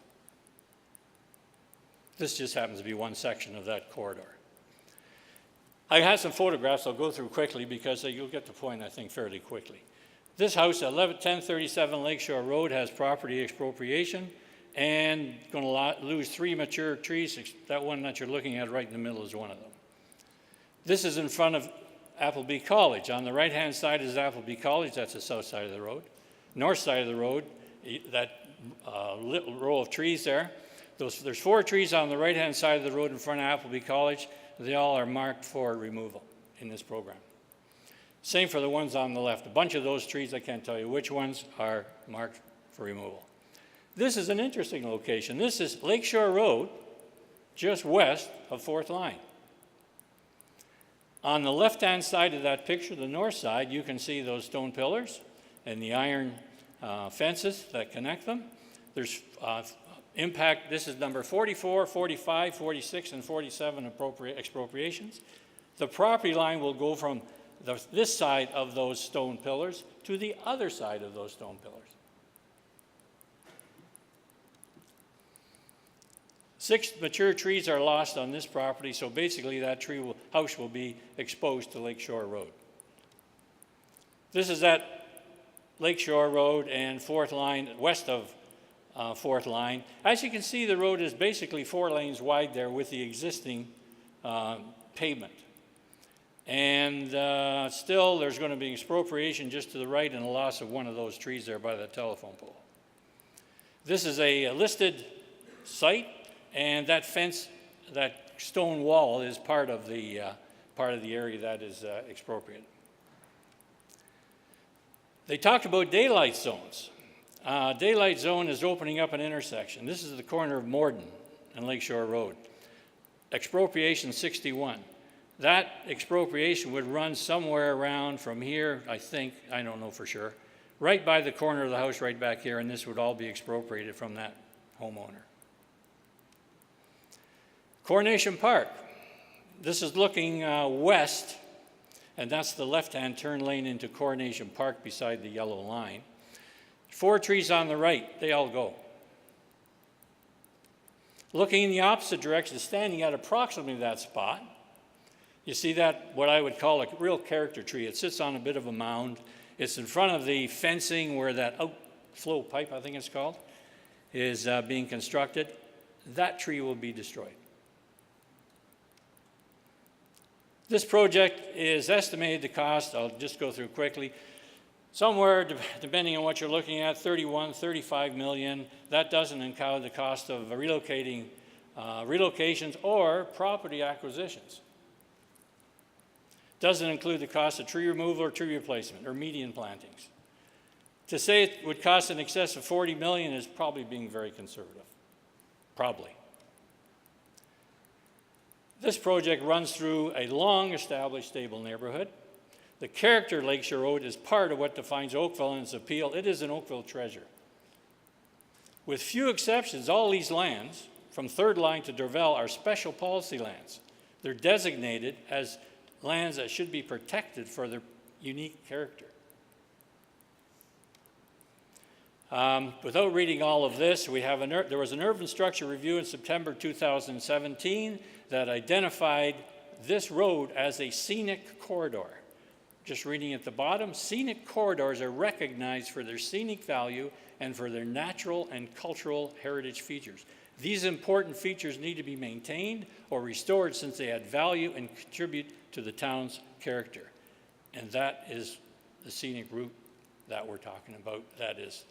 This just happens to be one section of that corridor. I have some photographs I'll go through quickly because you'll get the point, I think, fairly quickly. This house at 1037 Lakeshore Road has property expropriation and going to lose 3 mature trees. That one that you're looking at right in the middle is one of them. This is in front of Appleby College. On the right-hand side is Appleby College. That's the south side of the road. North side of the road, that little row of trees there. There's 4 trees on the right-hand side of the road in front of Appleby College. They all are marked for removal in this program. Same for the ones on the left. A bunch of those trees, I can't tell you which ones, are marked for removal. This is an interesting location. This is Lakeshore Road just west of Fourth Line. On the left-hand side of that picture, the north side, you can see those stone pillars and the iron fences that connect them. There's impact, this is number 44, 45, 46, and 47 expropriations. The property line will go from this side of those stone pillars to the other side of those stone pillars. 6 mature trees are lost on this property, so basically that house will be exposed to Lakeshore Road. This is that Lakeshore Road and Fourth Line, west of Fourth Line. As you can see, the road is basically 4 lanes wide there with the existing pavement. And still, there's going to be expropriation just to the right and a loss of one of those trees there by the telephone pole. This is a listed site, and that fence, that stone wall is part of the area that is expropriated. They talked about daylight zones. Daylight zone is opening up an intersection. This is the corner of Morden and Lakeshore Road. Expropriation 61. That expropriation would run somewhere around from here, I think, I don't know for sure, right by the corner of the house right back here, and this would all be expropriated from that homeowner. Coronation Park. This is looking west, and that's the left-hand turn lane into Coronation Park beside the yellow line. 4 trees on the right, they all go. Looking in the opposite direction, standing at approximately that spot, you see that, what I would call a real character tree. It sits on a bit of a mound. It's in front of the fencing where that outflow pipe, I think it's called, is being constructed. That tree will be destroyed. This project is estimated to cost, I'll just go through quickly, somewhere, depending on what you're looking at, 31, 35 million. That doesn't include the cost of relocations or property acquisitions. Doesn't include the cost of tree removal or tree replacement or median plantings. To say it would cost in excess of 40 million is probably being very conservative. Probably. This project runs through a long-established, stable neighborhood. The character of Lakeshore Road is part of what defines Oakville and its appeal. It is an Oakville treasure. With few exceptions, all these lands, from Third Line to Dorval, are special policy lands. They're designated as lands that should be protected for their unique character. Without reading all of this, there was an urban structure review in September 2017 that identified this road as a scenic corridor. Just reading at the bottom, scenic corridors are recognized for their scenic value and for their natural and cultural heritage features. These important features need to be maintained or restored since they add value and contribute to the town's character. And that is the scenic route that we're talking about that is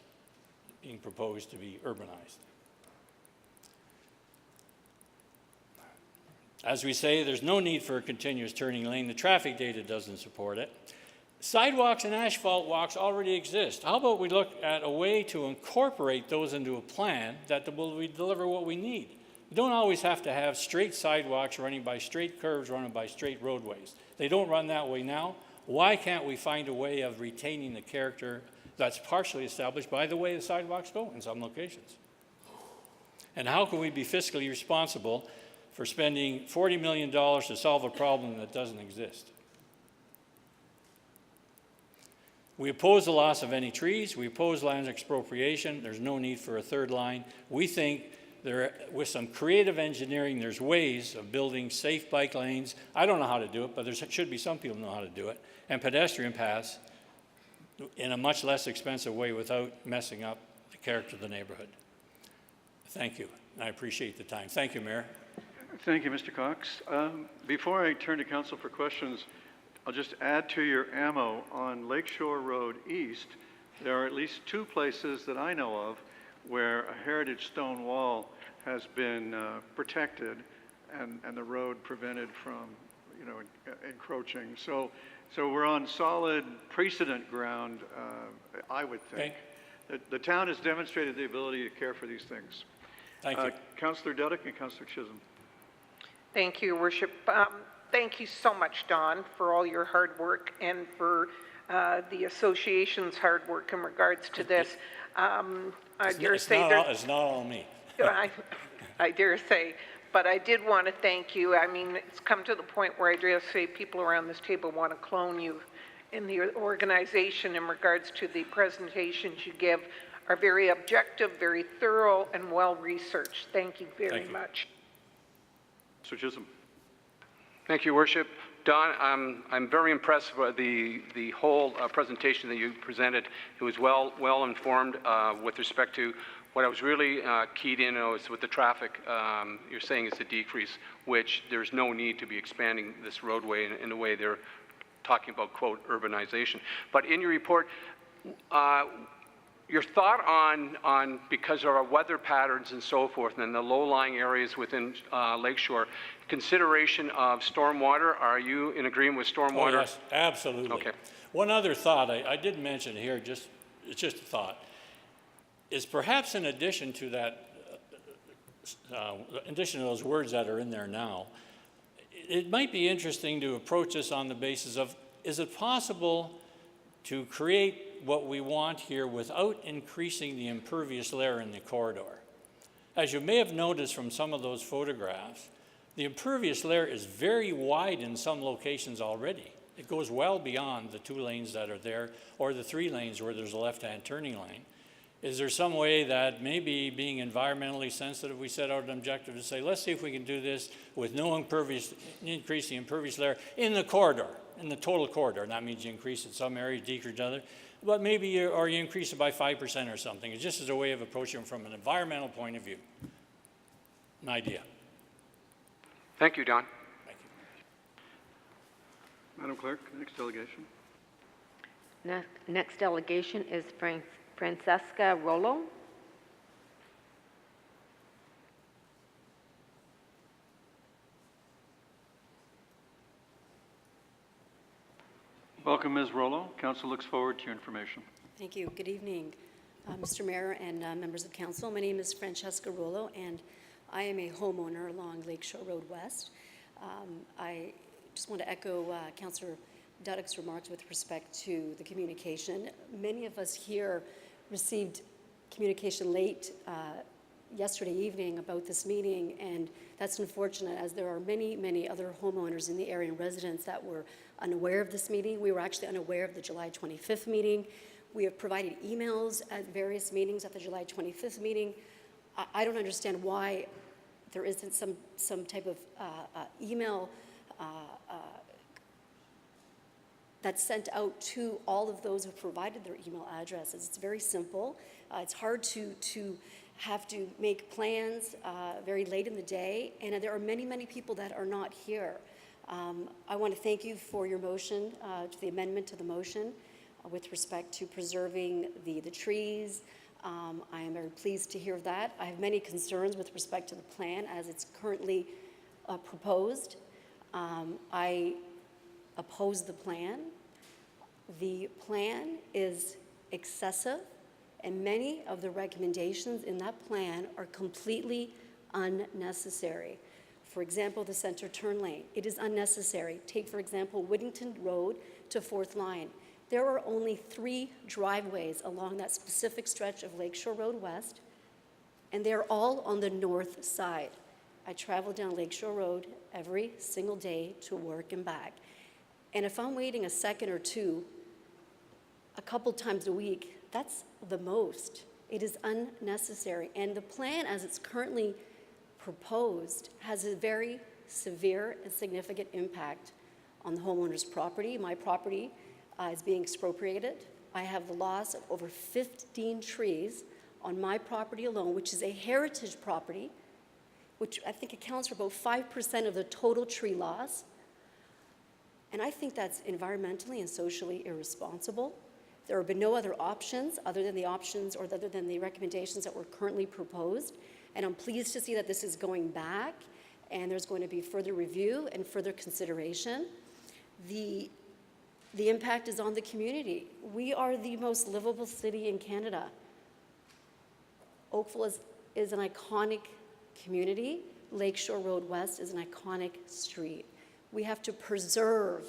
being proposed to be urbanized. As we say, there's no need for a continuous turning lane. The traffic data doesn't support it. Sidewalks and asphalt walks already exist. How about we look at a way to incorporate those into a plan that will deliver what we need? You don't always have to have straight sidewalks running by straight curves running by straight roadways. They don't run that way now. Why can't we find a way of retaining the character that's partially established by the way the sidewalks go in some locations? And how can we be fiscally responsible for spending $40 million to solve a problem that doesn't exist? We oppose the loss of any trees. We oppose land expropriation. There's no need for a third line. We think with some creative engineering, there's ways of building safe bike lanes. I don't know how to do it, but there should be some people who know how to do it. And pedestrian paths in a much less expensive way without messing up the character of the neighborhood. Thank you. I appreciate the time. Thank you, Mayor. Thank you, Mr. Cox. Before I turn to council for questions, I'll just add to your ammo on Lakeshore Road East. There are at least 2 places that I know of where a heritage stone wall has been protected and the road prevented from, encroaching. So we're on solid precedent ground, I would think. Okay. The town has demonstrated the ability to care for these things. Thank you. Councillor Duddick and Councillor Chisholm. Thank you, Your Worship. Thank you so much, Don, for all your hard work and for the association's hard work in regards to this. I dare say It's not all me. I dare say, but I did want to thank you. I mean, it's come to the point where I dare say people around this table want to clone you in the organization in regards to the presentations you give are very objective, very thorough, and well-researched. Thank you very much. Mr. Chisholm. Thank you, Worship. Don, I'm very impressed with the whole presentation that you presented. It was well informed with respect to what I was really keyed in on was with the traffic. You're saying it's a decrease, which there's no need to be expanding this roadway in the way they're talking about, quote, urbanization. But in your report, your thought on because of our weather patterns and so forth and the low-lying areas within Lakeshore, consideration of stormwater, are you in agreement with stormwater? Oh, yes, absolutely. Okay. One other thought I did mention here, it's just a thought, is perhaps in addition to that, in addition to those words that are in there now, it might be interesting to approach this on the basis of, is it possible to create what we want here without increasing the impervious layer in the corridor? As you may have noticed from some of those photographs, the impervious layer is very wide in some locations already. It goes well beyond the 2 lanes that are there or the 3 lanes where there's a left-hand turning lane. Is there some way that maybe being environmentally sensitive, we set out an objective to say, let's see if we can do this with no increase the impervious layer in the corridor, in the total corridor. And that means you increase it some areas, decrease other, but maybe you increase it by 5% or something. It's just as a way of approaching it from an environmental point of view. An idea. Thank you, Don. Thank you. Madam Clerk, next delegation. Next delegation is Francesca Rollo. Welcome, Ms. Rollo. Council looks forward to your information. Thank you. Good evening, Mr. Mayor and members of council. My name is Francesca Rollo, and I am a homeowner along Lakeshore Road West. I just want to echo Councillor Duddick's remarks with respect to the communication. Many of us here received communication late yesterday evening about this meeting, and that's unfortunate as there are many, many other homeowners in the area and residents that were unaware of this meeting. We were actually unaware of the July 25th meeting. We have provided emails at various meetings at the July 25th meeting. I don't understand why there isn't some type of email that's sent out to all of those who provided their email addresses. It's very simple. It's hard to have to make plans very late in the day, and there are many, many people that are not here. I want to thank you for your motion, to the amendment to the motion with respect to preserving the trees. I am very pleased to hear that. I have many concerns with respect to the plan as it's currently proposed. I oppose the plan. The plan is excessive, and many of the recommendations in that plan are completely unnecessary. For example, the center turn lane, it is unnecessary. Take, for example, Whittington Road to 4th Line. There are only 3 driveways along that specific stretch of Lakeshore Road West, and they're all on the north side. I travel down Lakeshore Road every single day to work and back. And if I'm waiting a second or two, a couple times a week, that's the most. It is unnecessary. And the plan as it's currently proposed has a very severe and significant impact on the homeowner's property. My property is being expropriated. I have the loss of over 15 trees on my property alone, which is a heritage property, which I think accounts for about 5% of the total tree loss. And I think that's environmentally and socially irresponsible. There have been no other options other than the options or other than the recommendations that were currently proposed. And I'm pleased to see that this is going back and there's going to be further review and further consideration. The impact is on the community. We are the most livable city in Canada. Oakville is an iconic community. Lakeshore Road West is an iconic street. We have to preserve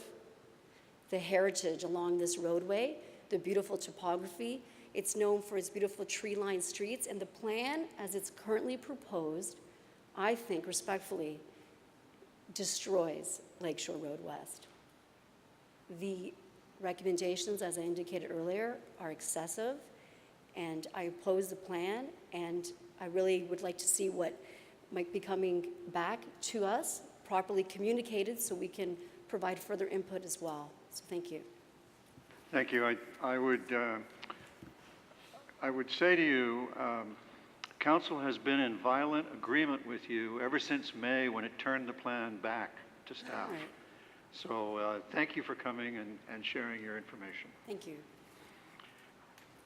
the heritage along this roadway, the beautiful topography. It's known for its beautiful tree-lined streets, and the plan, as it's currently proposed, I think respectfully, destroys Lakeshore Road West. The recommendations, as I indicated earlier, are excessive, and I oppose the plan, and I really would like to see what might be coming back to us, properly communicated, so we can provide further input as well. So thank you. Thank you. I would say to you, Council has been in violent agreement with you ever since May when it turned the plan back to staff. Right. So thank you for coming and sharing your information. Thank you.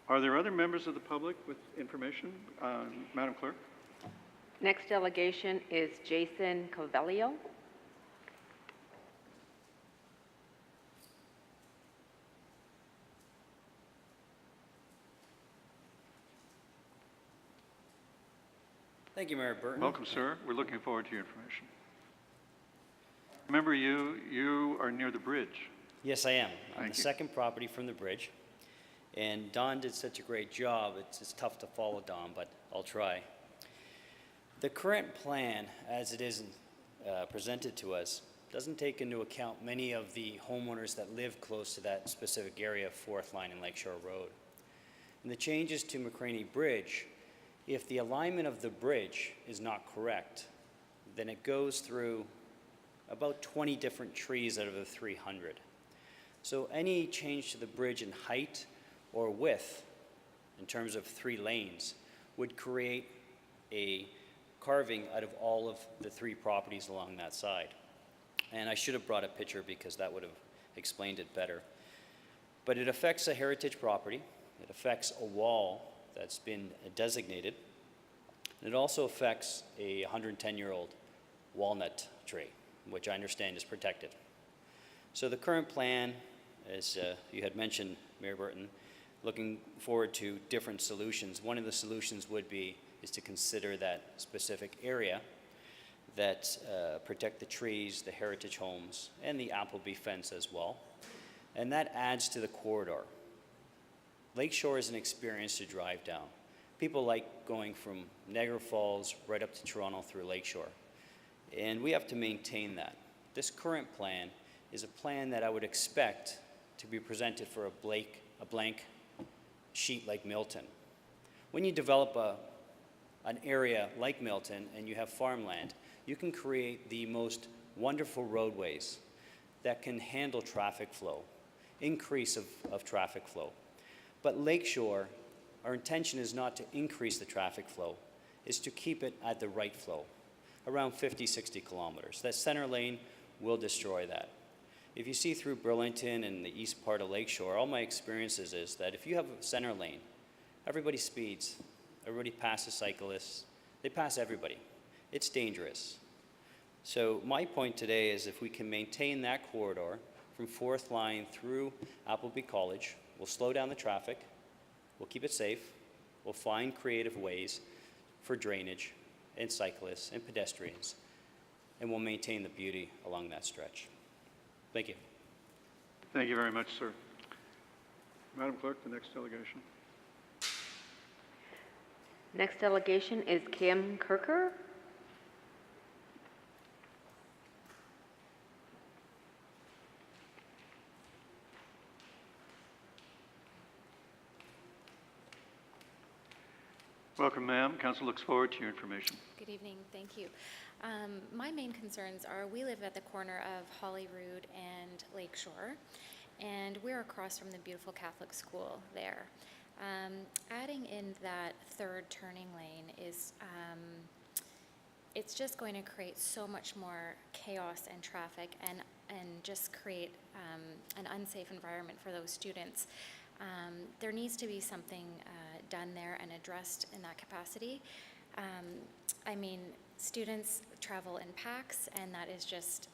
Are there other members of the public with information? Madam Clerk? Next delegation is Jason Covelio. Thank you, Mayor Burton. Welcome, sir. We're looking forward to your information. Remember, you are near the bridge. Yes, I am. I'm Thank the you. second property from the bridge. And Don did such a great job. It's tough to follow Don, but I'll try. The current plan, as it is presented to us, doesn't take into account many of the homeowners that live close to that specific area of 4th Line and Lakeshore Road. And the changes to McCraney Bridge, if the alignment of the bridge is not correct, then it goes through about 20 different trees out of the 300. So any change to the bridge in height or width, in terms of 3 lanes, would create a carving out of all of the 3 properties along that side. And I should have brought a picture because that would have explained it better. But it affects a heritage property. It affects a wall that's been designated. And it also affects a 110-year-old walnut tree, which I understand is protected. So the current plan, as you had mentioned, Mayor Burton, looking forward to different solutions. One of the solutions is to consider that specific area that protect the trees, the heritage homes, and the Appleby fence as well. And that adds to the corridor. Lakeshore is an experience to drive down. People like going from Niagara Falls right up to Toronto through Lakeshore. And we have to maintain that. This current plan is a plan that I would expect to be presented for a blank sheet like Milton. When you develop an area like Milton and you have farmland, you can create the most wonderful roadways that can handle traffic flow, increase of traffic flow. But Lakeshore, our intention is not to increase the traffic flow, is to keep it at the right flow, around 50, 60 kilometers. That center lane will destroy that. If you see through Burlington and the east part of Lakeshore, all my experiences is that if you have a center lane, everybody speeds, everybody passes cyclists, they pass everybody. It's dangerous. So my point today is if we can maintain that corridor from 4th Line through Appleby College, we'll slow down the traffic, we'll keep it safe, we'll find creative ways for drainage and cyclists and pedestrians, and we'll maintain the beauty along that stretch. Thank you. Thank you very much, sir. Madam Clerk, the next delegation. Next delegation is Kim Kirker. Welcome, ma'am. Council looks forward to your information. Good evening. Thank you. My main concerns are we live at the corner of Holyrood and Lakeshore, and we're across from the beautiful Catholic school there. Adding in that 3rd turning lane is, it's just going to create so much more chaos and traffic and just create an unsafe environment for those students. There needs to be something done there and addressed in that capacity. I mean, students travel in packs, and that is just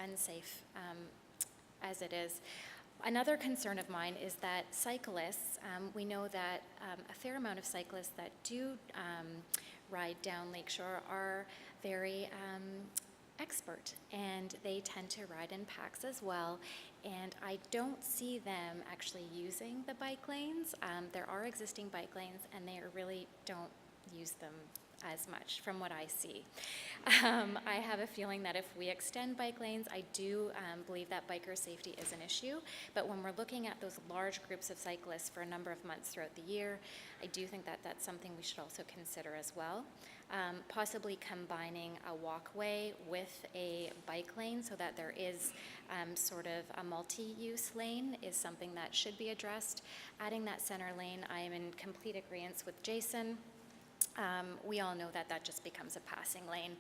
unsafe as it is. Another concern of mine is that cyclists, we know that a fair amount of cyclists that do ride down Lakeshore are very expert, and they tend to ride in packs as well. And I don't see them actually using the bike lanes. There are existing bike lanes, and they really don't use them as much from what I see. I have a feeling that if we extend bike lanes, I do believe that biker safety is an issue. But when we're looking at those large groups of cyclists for a number of months throughout the year, I do think that that's something we should also consider as well. Possibly combining a walkway with a bike lane so that there is sort of a multi-use lane is something that should be addressed. Adding that center lane, I am in complete agreement with Jason. We all know that that just becomes a passing lane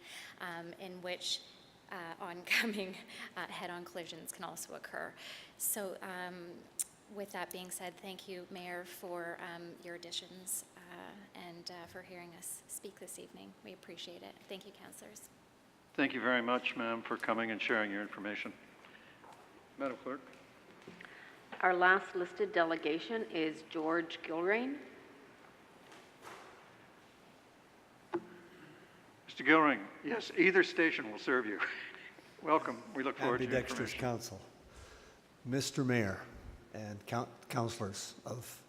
in which oncoming head-on collisions can also occur. So with that being said, thank you, Mayor, for your additions and for hearing us speak this evening. We appreciate it. Thank you, councillors. Thank you very much, ma'am, for coming and sharing your information. Madam Clerk. Our last listed delegation is George Gilrain. Mr. Gilring, yes, either station will serve you. Welcome. We look forward to your Ambidextrous information. council. Mr. Mayor and councillors of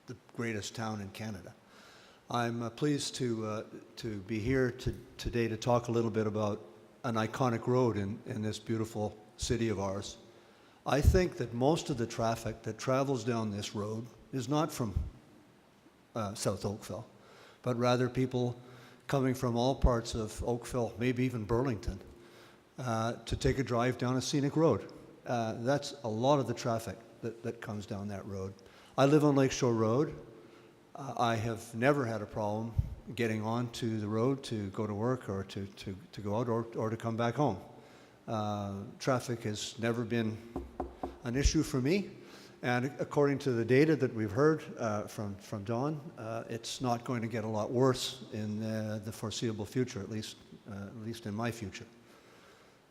the greatest town in Canada. I'm pleased to be here today to talk a little bit about an iconic road in this beautiful city of ours. I think that most of the traffic that travels down this road is not from South Oakville, but rather people coming from all parts of Oakville, maybe even Burlington, to take a drive down a scenic road. That's a lot of the traffic that comes down that road. I live on Lakeshore Road. I have never had a problem getting onto the road to go to work or to go out or to come back home. Traffic has never been an issue for me. And according to the data that we've heard from Don, it's not going to get a lot worse in the foreseeable future, at least in my future.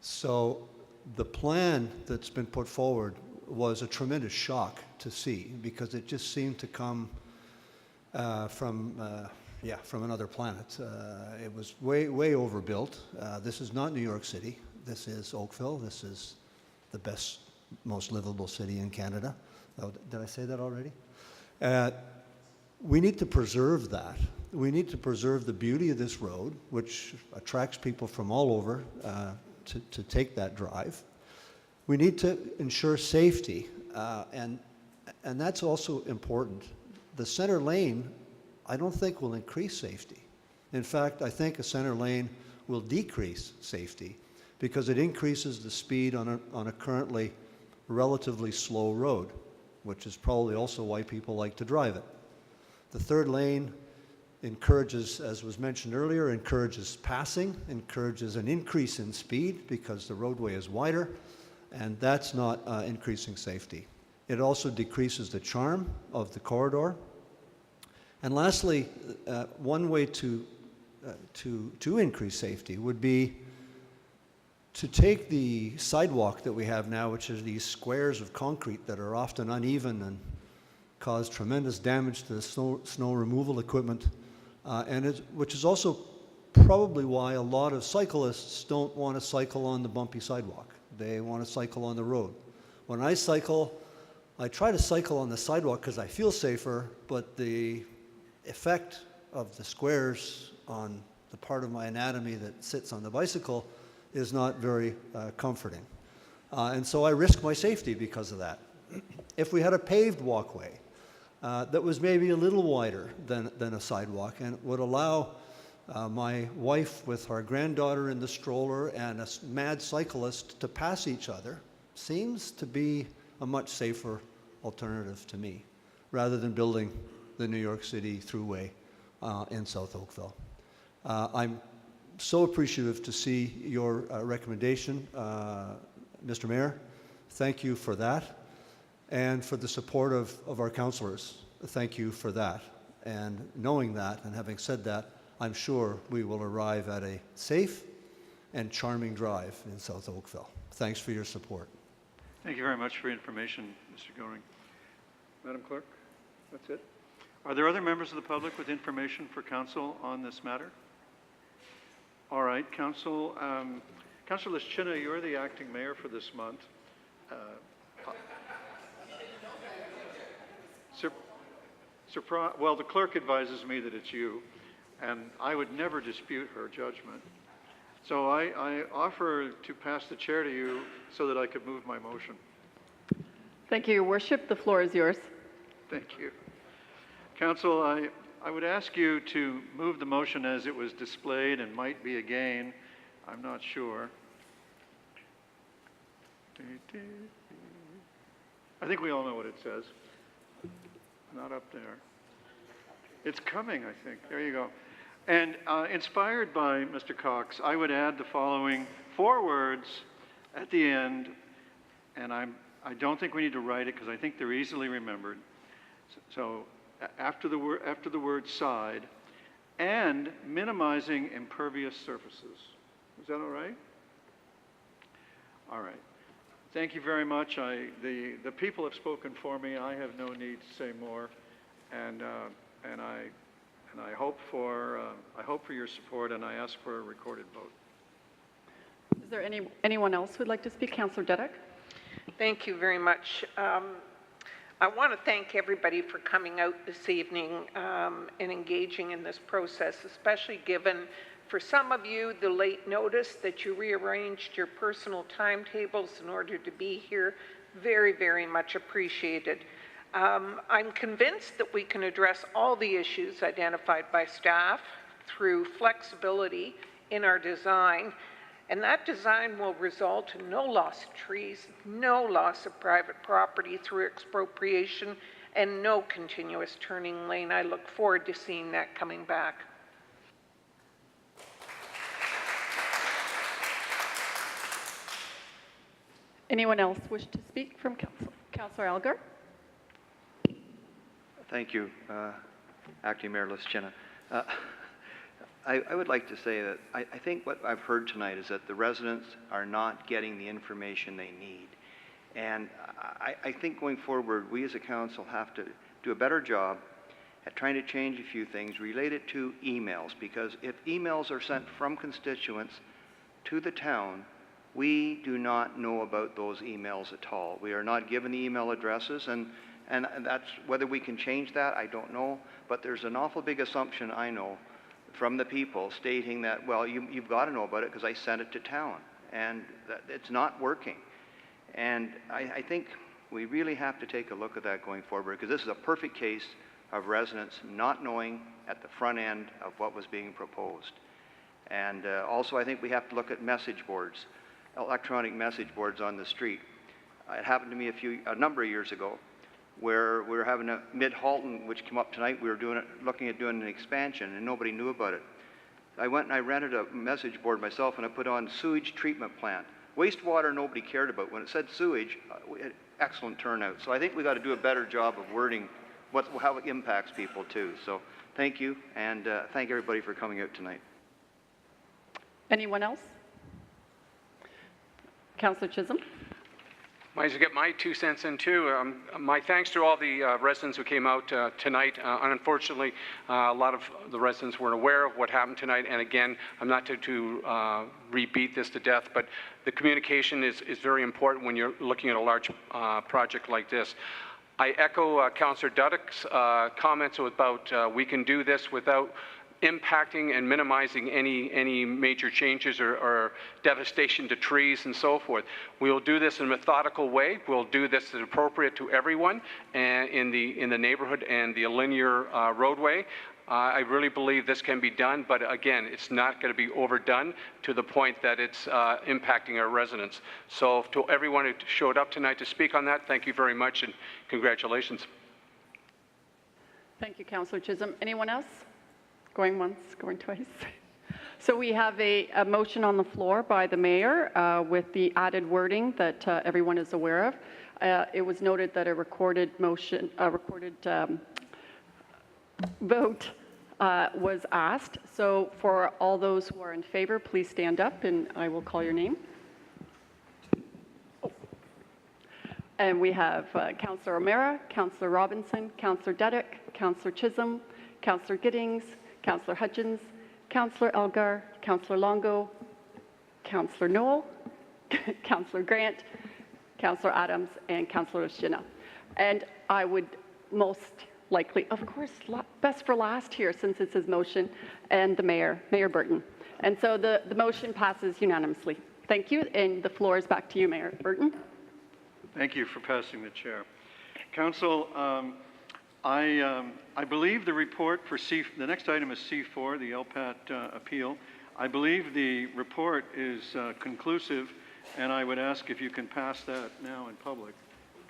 So the plan that's been put forward was a tremendous shock to see, because it just seemed to come from another planet. It was way overbuilt. This is not New York City. This is Oakville. This is the best, most livable city in Canada. Oh, did I say that already? We need to preserve that. We need to preserve the beauty of this road, which attracts people from all over to take that drive. We need to ensure safety, and that's also important. The center lane, I don't think will increase safety. In fact, I think a center lane will decrease safety because it increases the speed on a currently relatively slow road, which is probably also why people like to drive it. The third lane encourages, as was mentioned earlier, encourages passing, encourages an increase in speed because the roadway is wider, and that's not increasing safety. It also decreases the charm of the corridor. And lastly, one way to increase safety would be to take the sidewalk that we have now, which is these squares of concrete that are often uneven and cause tremendous damage to the snow removal equipment, which is also probably why a lot of cyclists don't want to cycle on the bumpy sidewalk. They want to cycle on the road. When I cycle, I try to cycle on the sidewalk because I feel safer, but the effect of the squares on the part of my anatomy that sits on the bicycle is not very comforting. And so I risk my safety because of that. If we had a paved walkway that was maybe a little wider than a sidewalk and would allow my wife with her granddaughter in the stroller and a mad cyclist to pass each other, seems to be a much safer alternative to me, rather than building the New York City Thruway in South Oakville. I'm so appreciative to see your recommendation, Mr. Mayor. Thank you for that. And for the support of our councillors. Thank you for that. And knowing that and having said that, I'm sure we will arrive at a safe and charming drive in South Oakville. Thanks for your support. Thank you very much for your information, Mr. Goring. Madam Clerk, that's it. Are there other members of the public with information for council on this matter? All right, Councilor Lischina, you're the acting mayor for this month. Well, the clerk advises me that it's you, and I would never dispute her judgment. So I offer to pass the chair to you so that I could move my motion. Thank you, Your Worship. The floor is yours. Thank you. Council, I would ask you to move the motion as it was displayed and might be again. I'm not sure. I think we all know what it says. Not up there. It's coming, I think. There you go. And inspired by Mr. Cox, I would add the following 4 words at the end, and I don't think we need to write it because I think they're easily remembered. So after the word side, and minimizing impervious surfaces. Is that all right? All right. Thank you very much. The people have spoken for me. I have no need to say more, and I hope for your support, and I ask for a recorded vote. Is there anyone else who'd like to speak? Councillor Dedek. Thank you very much. I want to thank everybody for coming out this evening and engaging in this process, especially given, for some of you, the late notice that you rearranged your personal timetables in order to be here. Very, very much appreciated. I'm convinced that we can address all the issues identified by staff through flexibility in our design, and that design will result in no loss of trees, no loss of private property through expropriation, and no continuous turning lane. I look forward to seeing that coming back. Anyone else wish to speak from council? Councillor Elgar. Thank you, Acting Mayor Lischina. I would like to say that I think what I've heard tonight is that the residents are not getting the information they need. And I think going forward, we as a council have to do a better job at trying to change a few things related to emails, because if emails are sent from constituents to the town, we do not know about those emails at all. We are not given the email addresses, and that's, whether we can change that, I don't know, but there's an awful big assumption, I know, from the people stating that, well, you've got to know about it because I sent it to town, and it's not working. And I think we really have to take a look at that going forward, because this is a perfect case of residents not knowing at the front end of what was being proposed. And also, I think we have to look at message boards, electronic message boards on the street. It happened to me a number of years ago, where we were having a Mid-Halton, which came up tonight. We were looking at doing an expansion, and nobody knew about it. I went and I rented a message board myself, and I put on sewage treatment plant. Wastewater, nobody cared about. When it said sewage, excellent turnout. So I think we got to do a better job of wording how it impacts people too. So thank you, and thank everybody for coming out tonight. Anyone else? Councillor Chisholm. Might as well get my 2 cents in too. My thanks to all the residents who came out tonight. Unfortunately, a lot of the residents weren't aware of what happened tonight. And again, I'm not to repeat this to death, but the communication is very important when you're looking at a large project like this. I echo Councillor Duddeck's comments about we can do this without impacting and minimizing any major changes or devastation to trees and so forth. We will do this in a methodical way. We'll do this as appropriate to everyone in the neighborhood and the linear roadway. I really believe this can be done, but again, it's not going to be overdone to the point that it's impacting our residents. So to everyone who showed up tonight to speak on that, thank you very much and congratulations. Thank you, Councillor Chisholm. Anyone else? Going once, going twice. So we have a motion on the floor by the mayor with the added wording that everyone is aware of. It was noted that a recorded motion, vote was asked. So for all those who are in favor, please stand up and I will call your name. And we have Councillor O'Meara, Councillor Robinson, Councillor Duddick, Councillor Chisholm, Councillor Giddings, Councillor Hutchins, Councillor Elgar, Councillor Longo, Councillor Knoll, Councillor Grant, Councillor Adams, and Councillor Shina. And I would most likely, of course, best for last here since it's his motion, and the Mayor, Mayor Burton. And so the motion passes unanimously. Thank you, and the floor is back to you, Mayor Burton. Thank you for passing the chair. Council, I believe the report for the next item is C4, the LPAT appeal. I believe the report is conclusive, and I would ask if you can pass that now in public.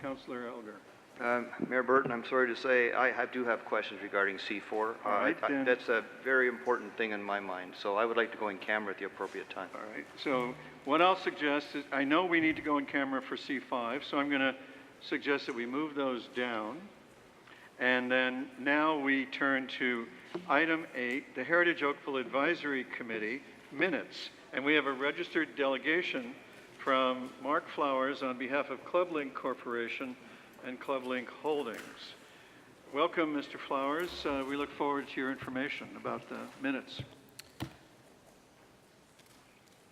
Councillor Elgar. Mayor Burton, I'm sorry to say, I do have questions regarding C4. That's a very important thing in my mind, so I would like to go in camera at the appropriate time. All right, so what I'll suggest is, I know we need to go in camera for C5, so I'm going to suggest that we move those down. And then now we turn to item 8, the Heritage Oakville Advisory Committee minutes. And we have a registered delegation from Mark Flowers on behalf of ClubLink Corporation and ClubLink Holdings. Welcome, Mr. Flowers. We look forward to your information about the minutes.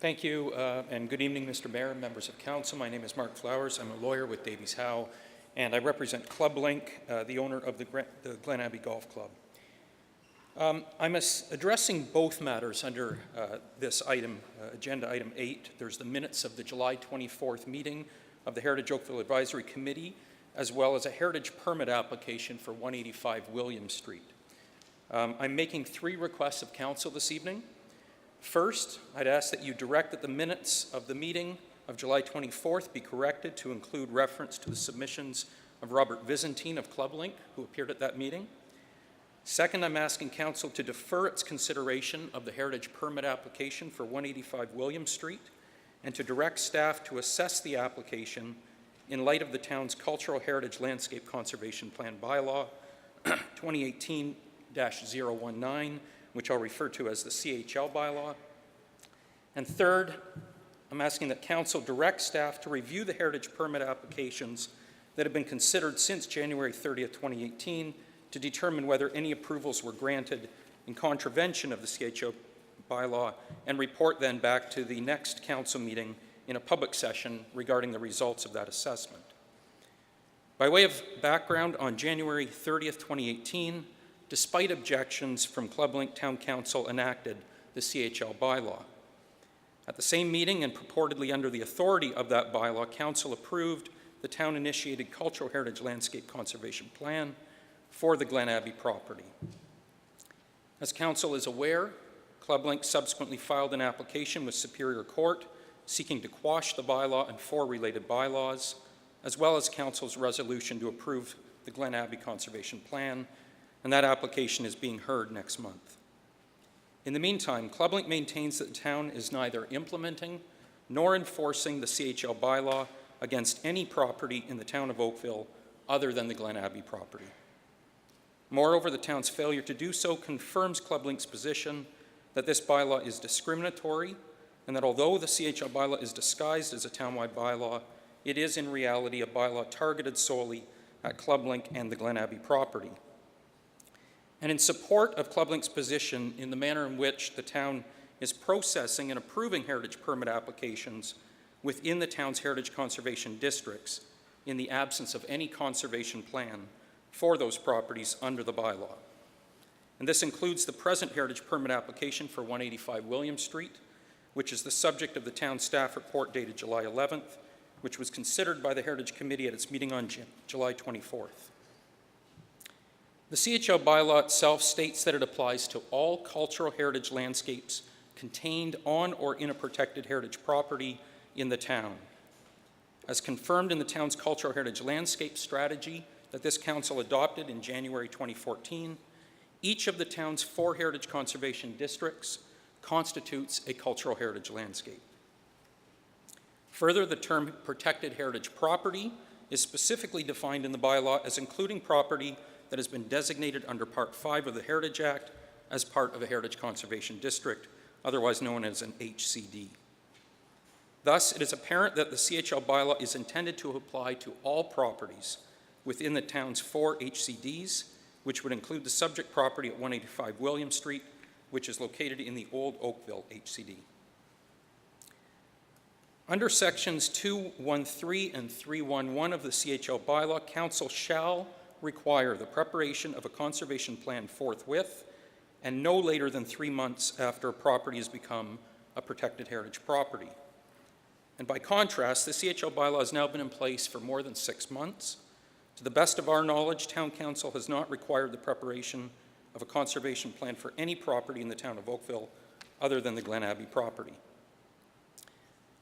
Thank you, and good evening, Mr. Mayor and members of council. My name is Mark Flowers. I'm a lawyer with Davies Howe, and I represent ClubLink, the owner of the Glen Abbey Golf Club. I'm addressing both matters under this item, agenda item 8. There's the minutes of the July 24th meeting of the Heritage Oakville Advisory Committee, as well as a heritage permit application for 185 William Street. I'm making 3 requests of council this evening. First, I'd ask that you direct that the minutes of the meeting of July 24th be corrected to include reference to the submissions of Robert Byzantine of ClubLink, who appeared at that meeting. Second, I'm asking council to defer its consideration of the heritage permit application for 185 William Street and to direct staff to assess the application in light of the town's Cultural Heritage Landscape Conservation Plan bylaw 2018-019, which I'll refer to as the CHL bylaw. And third, I'm asking that council direct staff to review the heritage permit applications that have been considered since January 30th, 2018 to determine whether any approvals were granted in contravention of the CHL bylaw and report then back to the next council meeting in a public session regarding the results of that assessment. By way of background, on January 30th, 2018, despite objections from ClubLink, Town Council enacted the CHL bylaw. At the same meeting, and purportedly under the authority of that bylaw, council approved the town-initiated Cultural Heritage Landscape Conservation Plan for the Glen Abbey property. As council is aware, ClubLink subsequently filed an application with Superior Court seeking to quash the bylaw and 4 related bylaws, as well as council's resolution to approve the Glen Abbey Conservation Plan, and that application is being heard next month. In the meantime, ClubLink maintains that the town is neither implementing nor enforcing the CHL bylaw against any property in the town of Oakville other than the Glen Abbey property. Moreover, the town's failure to do so confirms ClubLink's position that this bylaw is discriminatory and that although the CHL bylaw is disguised as a townwide bylaw, it is in reality a bylaw targeted solely at ClubLink and the Glen Abbey property. And in support of ClubLink's position in the manner in which the town is processing and approving heritage permit applications within the town's heritage conservation districts in the absence of any conservation plan for those properties under the bylaw. And this includes the present heritage permit application for 185 William Street, which is the subject of the town staff report dated July 11th, which was considered by the Heritage Committee at its meeting on July 24th. The CHL bylaw itself states that it applies to all cultural heritage landscapes contained on or in a protected heritage property in the town. As confirmed in the town's Cultural Heritage Landscape Strategy that this council adopted in January 2014, each of the town's 4 heritage conservation districts constitutes a cultural heritage landscape. Further, the term protected heritage property is specifically defined in the bylaw as including property that has been designated under Part 5 of the Heritage Act as part of a heritage conservation district, otherwise known as an HCD. Thus, it is apparent that the CHL bylaw is intended to apply to all properties within the town's 4 HCDs, which would include the subject property at 185 William Street, which is located in the old Oakville HCD. Under sections 213 and 311 of the CHL bylaw, council shall require the preparation of a conservation plan forthwith and no later than 3 months after a property has become a protected heritage property. And by contrast, the CHL bylaw has now been in place for more than 6 months. To the best of our knowledge, Town Council has not required the preparation of a conservation plan for any property in the town of Oakville other than the Glen Abbey property.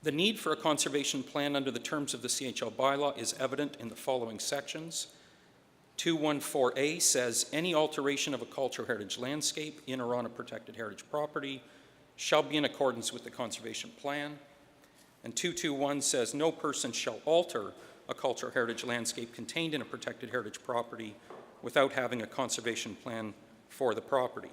The need for a conservation plan under the terms of the CHL bylaw is evident in the following sections. 214A says any alteration of a cultural heritage landscape in or on a protected heritage property shall be in accordance with the conservation plan. And 221 says no person shall alter a cultural heritage landscape contained in a protected heritage property without having a conservation plan for the property.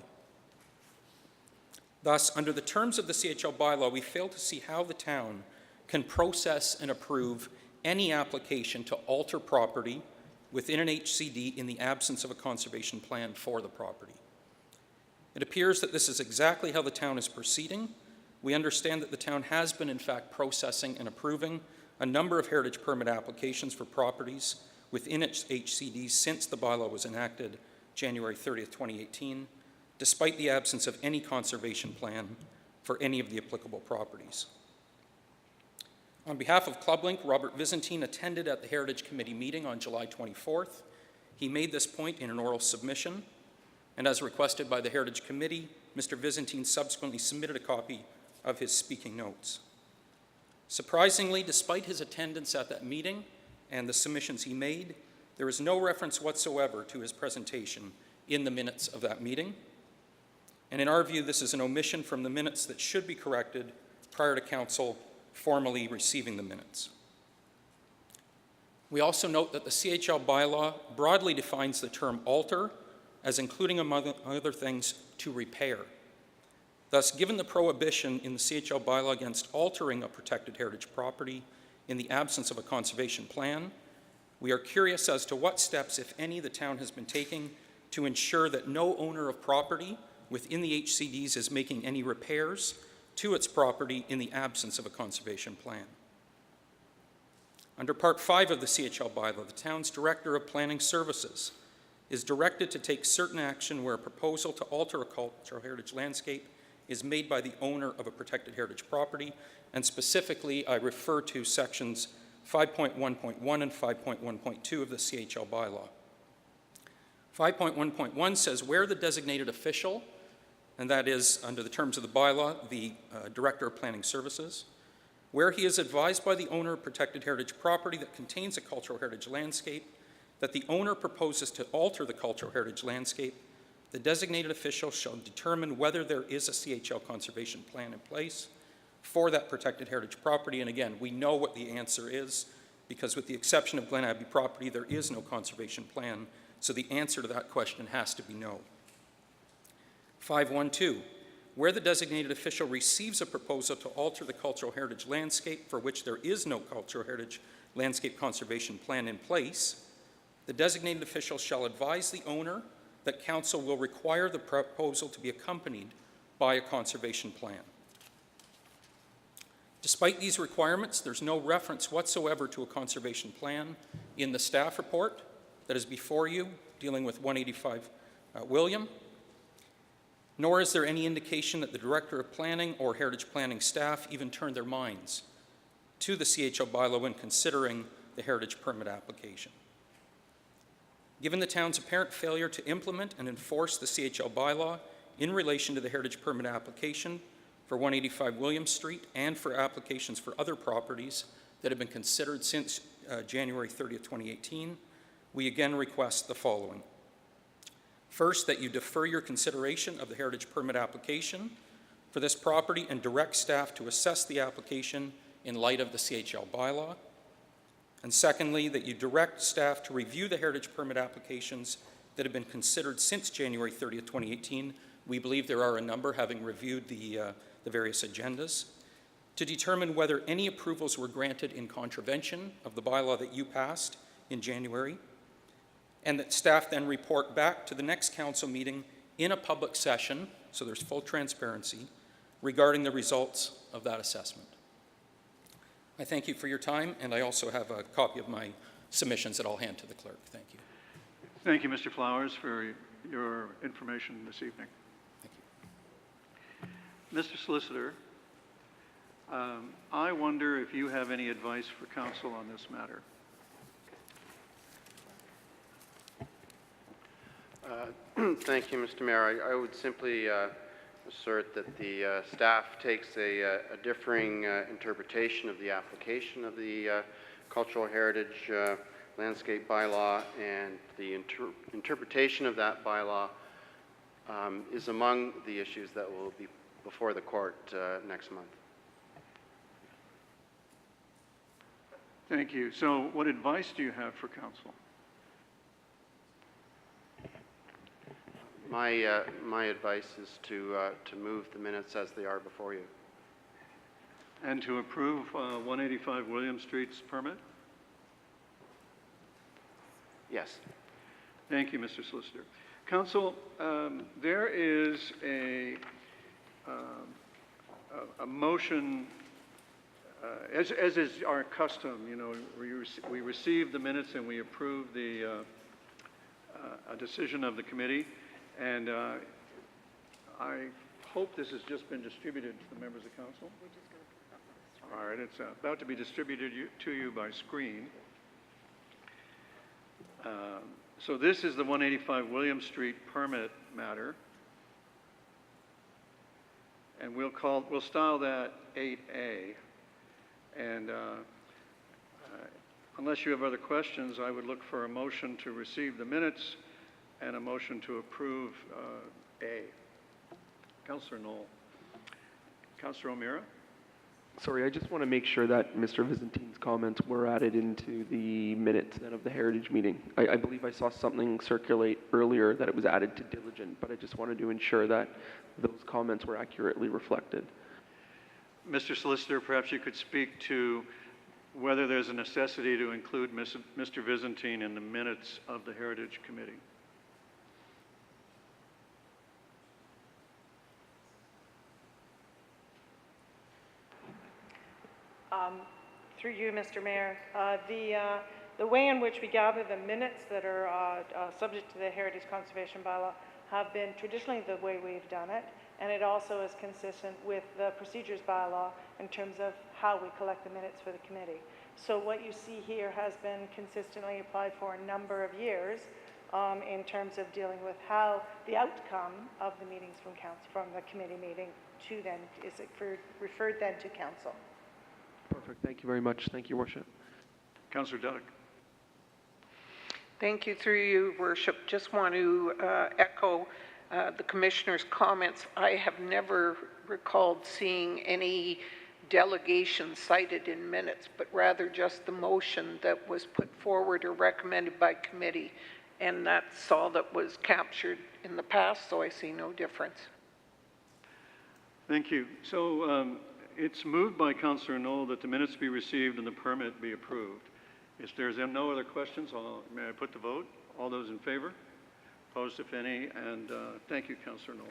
Thus, under the terms of the CHL bylaw, we fail to see how the town can process and approve any application to alter property within an HCD in the absence of a conservation plan for the property. It appears that this is exactly how the town is proceeding. We understand that the town has been, in fact, processing and approving a number of heritage permit applications for properties within its HCDs since the bylaw was enacted January 30th, 2018, despite the absence of any conservation plan for any of the applicable properties. On behalf of ClubLink, Robert Vizentine attended at the Heritage Committee meeting on July 24th. He made this point in an oral submission, and as requested by the Heritage Committee, Mr. Vizentine subsequently submitted a copy of his speaking notes. Surprisingly, despite his attendance at that meeting and the submissions he made, there is no reference whatsoever to his presentation in the minutes of that meeting. And in our view, this is an omission from the minutes that should be corrected prior to council formally receiving the minutes. We also note that the CHL bylaw broadly defines the term alter as including, among other things, to repair. Thus, given the prohibition in the CHL bylaw against altering a protected heritage property in the absence of a conservation plan, we are curious as to what steps, if any, the town has been taking to ensure that no owner of property within the HCDs is making any repairs to its property in the absence of a conservation plan. Under Part 5 of the CHL bylaw, the town's Director of Planning Services is directed to take certain action where a proposal to alter a cultural heritage landscape is made by the owner of a protected heritage property, and specifically I refer to sections 5.1.1 and 5.1.2 of the CHL bylaw. 5.1.1 says where the designated official, and that is under the terms of the bylaw, the Director of Planning Services, where he is advised by the owner of protected heritage property that contains a cultural heritage landscape that the owner proposes to alter the cultural heritage landscape, the designated official shall determine whether there is a CHL conservation plan in place for that protected heritage property. And again, we know what the answer is because with the exception of Glen Abbey property, there is no conservation plan. So the answer to that question has to be no. 5.1.2, where the designated official receives a proposal to alter the cultural heritage landscape for which there is no cultural heritage landscape conservation plan in place, the designated official shall advise the owner that council will require the proposal to be accompanied by a conservation plan. Despite these requirements, there's no reference whatsoever to a conservation plan in the staff report that is before you dealing with 185 William, nor is there any indication that the Director of Planning or Heritage Planning staff even turned their minds to the CHL bylaw when considering the heritage permit application. Given the town's apparent failure to implement and enforce the CHL bylaw in relation to the heritage permit application for 185 William Street and for applications for other properties that have been considered since January 30th, 2018, we again request the following. First, that you defer your consideration of the heritage permit application for this property and direct staff to assess the application in light of the CHL bylaw. And secondly, that you direct staff to review the heritage permit applications that have been considered since January 30th, 2018. We believe there are a number, having reviewed the various agendas. to determine whether any approvals were granted in contravention of the bylaw that you passed in January, and that staff then report back to the next council meeting in a public session, so there's full transparency, regarding the results of that assessment. I thank you for your time, and I also have a copy of my submissions that I'll hand to the clerk. Thank you. Thank you, Mr. Flowers, for your information this evening. Thank you. Mr. Solicitor, I wonder if you have any advice for council on this matter. Thank you, Mr. Mayor. I would simply assert that the staff takes a differing interpretation of the application of the cultural heritage landscape bylaw, and the interpretation of that bylaw is among the issues that will be before the court next month. Thank you. So what advice do you have for council? My advice is to move the minutes as they are before you. And to approve 185 William Street's permit? Yes. Thank you, Mr. Solicitor. Council, there is a motion, as is our custom, you know, we receive the minutes and we approve the a decision of the committee. And I hope this has just been distributed to the members of council. All right, it's about to be distributed to you by screen. So this is the 185 William Street permit matter. And we'll style that 8A. And unless you have other questions, I would look for a motion to receive the minutes and a motion to approve A. Councillor Knoll. Councillor O'Meara? Sorry, I just want to make sure that Mr. Vizintine's comments were added into the minutes then of the Heritage meeting. I believe I saw something circulate earlier that it was added to diligent, but I just wanted to ensure that those comments were accurately reflected. Mr. Solicitor, perhaps you could speak to whether there's a necessity to include Mr. Vizintine in the minutes of the Heritage Committee. Through you, Mr. Mayor, the way in which we gather the minutes that are subject to the Heritage Conservation Bylaw have been traditionally the way we've done it, and it also is consistent with the Procedures Bylaw in terms of how we collect the minutes for the committee. So what you see here has been consistently applied for a number of years in terms of dealing with how the outcome of the meetings from the committee meeting to then is referred then to council. Perfect. Thank you very much. Thank you, Worship. Councillor Duddick. Thank you, through you, Worship. Just want to echo the Commissioner's comments. I have never recalled seeing any delegation cited in minutes, but rather just the motion that was put forward or recommended by committee. And that's all that was captured in the past, so I see no difference. Thank you. So it's moved by Councillor Knoll that the minutes be received and the permit be approved. If there's no other questions, may I put the vote? All those in favor? Opposed, if any? And thank you, Councillor Knoll.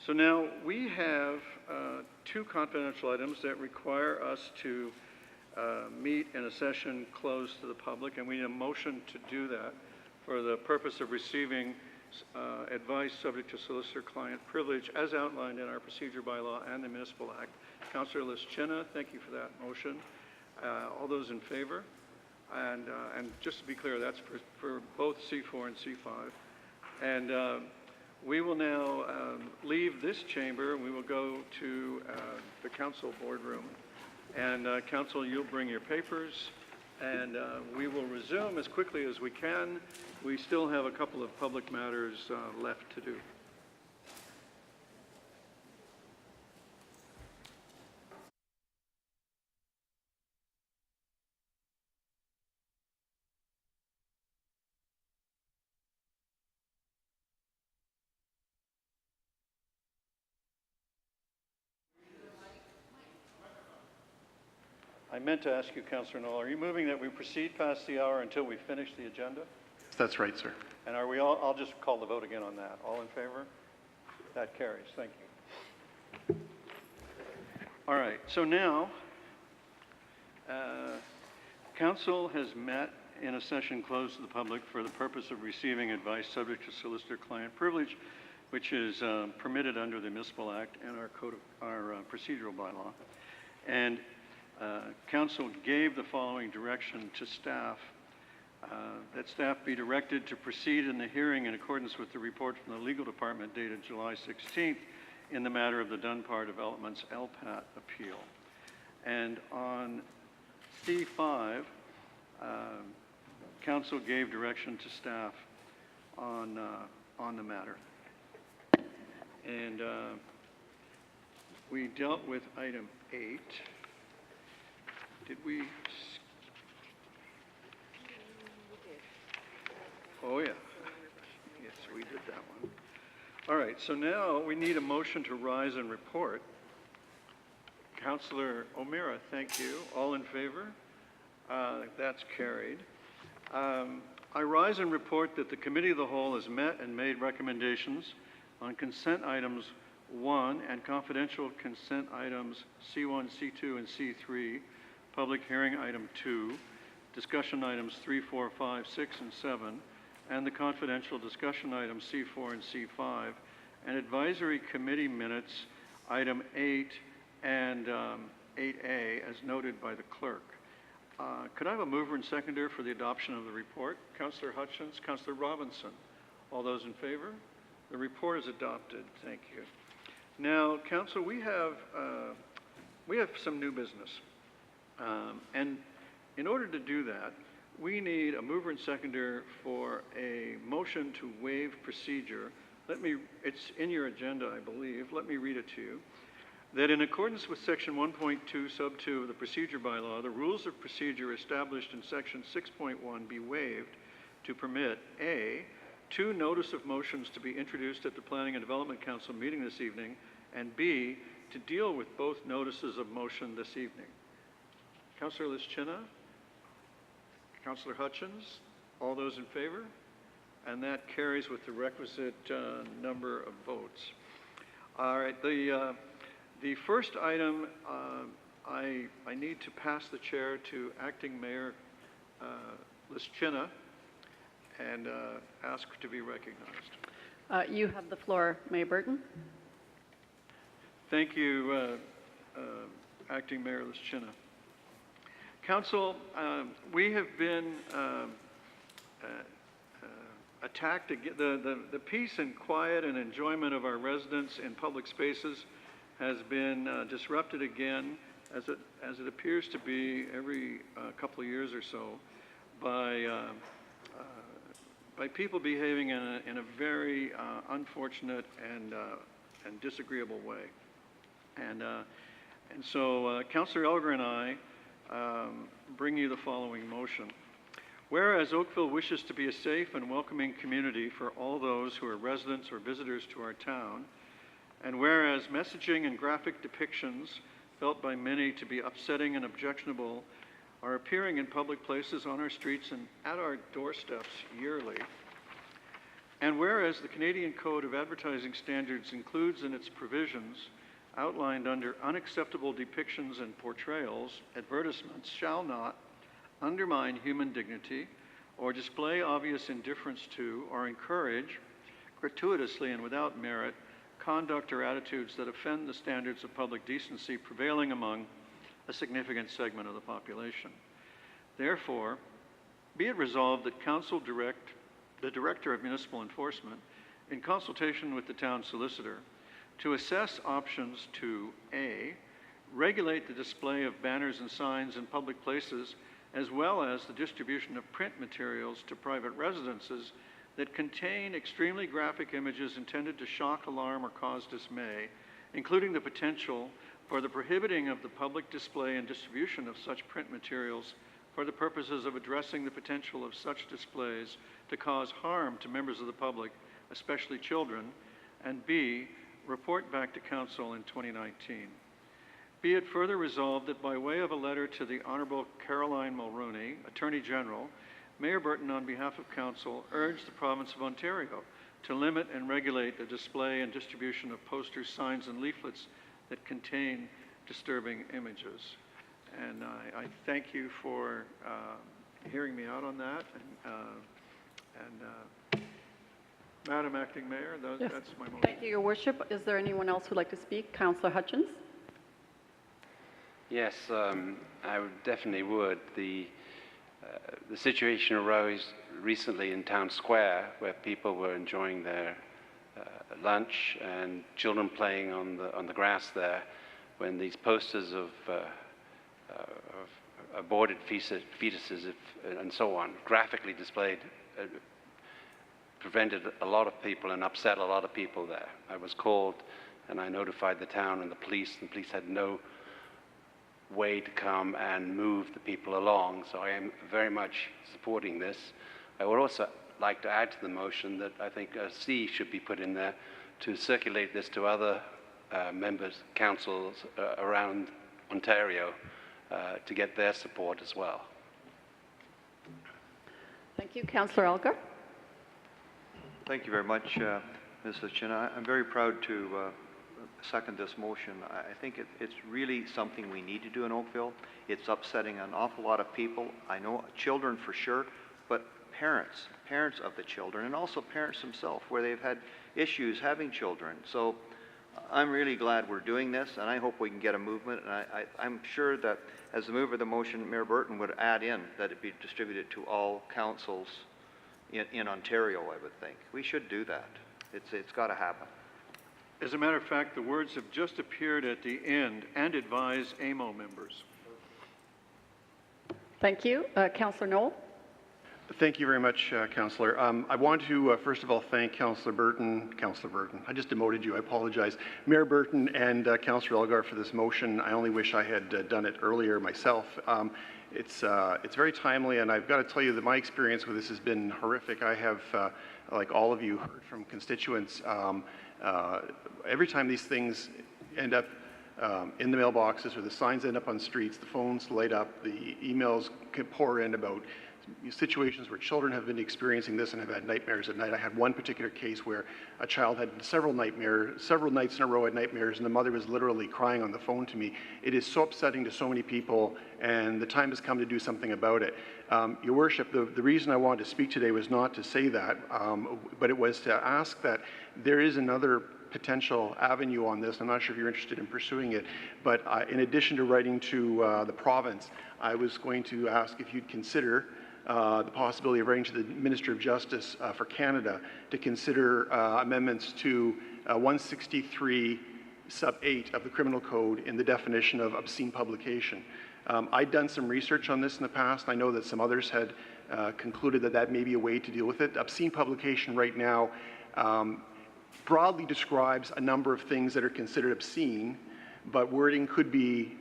So now we have two confidential items that require us to meet in a session closed to the public, and we need a motion to do that for the purpose of receiving advice subject to solicitor-client privilege as outlined in our procedure bylaw and the Municipal Act. Councillor Lischina, thank you for that motion. All those in favor? And just to be clear, that's for both C4 and C5. And we will now leave this chamber and we will go to the council boardroom. And council, you'll bring your papers and we will resume as quickly as we can. We still have a couple of public matters left to do. I meant to ask you, Councillor Knoll, are you moving that we proceed past the hour until we finish the agenda? That's right, sir. And are we all, I'll just call the vote again on that. All in favor? That carries. Thank you. All right, so now, Council has met in a session closed to the public for the purpose of receiving advice subject to solicitor-client privilege, which is permitted under the Municipal Act and our code of our procedural bylaw. And Council gave the following direction to staff, that staff be directed to proceed in the hearing in accordance with the report from the legal department dated July 16th in the matter of the Dunbar Development's LPAT appeal. And on C5, Council gave direction to staff on the matter. And we dealt with item 8. Did we? Oh, yeah. Yes, we did that one. All right, so now we need a motion to rise and report. Councillor O'Meara, thank you. All in favor? That's carried. I rise and report that the Committee of the Whole has met and made recommendations on consent items 1 and confidential consent items C1, C2, and C3, public hearing item 2, discussion items 3, 4, 5, 6, and 7, and the confidential discussion items C4 and C5, and advisory committee minutes item 8 and 8A as noted by the clerk. Could I have a mover and seconder for the adoption of the report? Councillor Hutchins, Councillor Robinson. All those in favor? The report is adopted. Thank you. Now, Council, we have some new business. And in order to do that, we need a mover and seconder for a motion to waive procedure. It's in your agenda, I believe. Let me read it to you. That in accordance with Section 1.2, Sub 2 of the Procedure Bylaw, the rules of procedure established in Section 6.1 be waived to permit A, 2 notice of motions to be introduced at the Planning and Development Council meeting this evening, and B, to deal with both notices of motion this evening. Councillor Lischina? Councillor Hutchins? All those in favor? And that carries with the requisite number of votes. All right, the first item, I need to pass the chair to Acting Mayor Lischina and ask to be recognized. You have the floor, Mayor Burton. Thank you, Acting Mayor Lischina. Council, we have been attacked. The peace and quiet and enjoyment of our residents in public spaces has been disrupted again, as it appears to be every couple of years or so, by people behaving in a very unfortunate and disagreeable way. And so Councillor Elgar and I bring you the following motion. Whereas Oakville wishes to be a safe and welcoming community for all those who are residents or visitors to our town, and whereas messaging and graphic depictions felt by many to be upsetting and objectionable are appearing in public places, on our streets, and at our doorsteps yearly, and whereas the Canadian Code of Advertising Standards includes in its provisions outlined under unacceptable depictions and portrayals, advertisements shall not undermine human dignity or display obvious indifference to or encourage gratuitously and without merit conduct or attitudes that offend the standards of public decency prevailing among a significant segment of the population. Therefore, be it resolved that Council direct the Director of Municipal Enforcement, in consultation with the town solicitor, to assess options to A, regulate the display of banners and signs in public places, as well as the distribution of print materials to private residences that contain extremely graphic images intended to shock, alarm, or cause dismay, including the potential for the prohibiting of the public display and distribution of such print materials for the purposes of addressing the potential of such displays to cause harm to members of the public, especially children, and B, report back to Council in 2019. Be it further resolved that by way of a letter to the Honorable Caroline Mulroney, Attorney General, Mayor Burton, on behalf of Council, urged the Province of Ontario to limit and regulate the display and distribution of posters, signs, and leaflets that contain disturbing images. And I thank you for hearing me out on that. Madam Acting Mayor, Yes. that's my motion. Thank you, Your Worship. Is there anyone else who'd like to speak? Councillor Hutchins? Yes, I definitely would. The situation arose recently in Town Square where people were enjoying their lunch and children playing on the grass there when these posters of aborted fetuses and so on, graphically displayed, prevented a lot of people and upset a lot of people there. I was called and I notified the town and the police had no way to come and move the people along, so I am very much supporting this. I would also like to add to the motion that I think a C should be put in there to circulate this to other members, councils around Ontario to get their support as well. Thank you. Councillor Elgar? Thank you very much, Ms. Lichina. I'm very proud to second this motion. I think it's really something we need to do in Oakville. It's upsetting an awful lot of people. I know children for sure, but parents of the children, and also parents themselves, where they've had issues having children. So I'm really glad we're doing this, and I hope we can get a movement. And I'm sure that as the mover of the motion, Mayor Burton would add in that it be distributed to all councils in Ontario, I would think. We should do that. It's got to happen. As a matter of fact, the words have just appeared at the end, and advise AMO members. Thank you. Councillor Knoll? Thank you very much, Councillor. I want to, first of all, thank Councillor Burton, I just demoted you, I apologize, Mayor Burton and Councillor Elgar for this motion. I only wish I had done it earlier myself. It's very timely, and I've got to tell you that my experience with this has been horrific. I have, like all of you, heard from constituents. Every time these things end up in the mailboxes or the signs end up on streets, the phones light up, the emails pour in about situations where children have been experiencing this and have had nightmares at night. I had one particular case where a child had several nights in a row had nightmares, and the mother was literally crying on the phone to me. It is so upsetting to so many people, and the time has come to do something about it. Your Worship, the reason I wanted to speak today was not to say that, but it was to ask that there is another potential avenue on this. I'm not sure if you're interested in pursuing it, but in addition to writing to the province, I was going to ask if you'd consider the possibility of writing to the Minister of Justice for Canada to consider amendments to 163 sub 8 of the Criminal Code in the definition of obscene publication. I'd done some research on this in the past, and I know that some others had concluded that that may be a way to deal with it. Obscene publication right now broadly describes a number of things that are considered obscene, but wording could be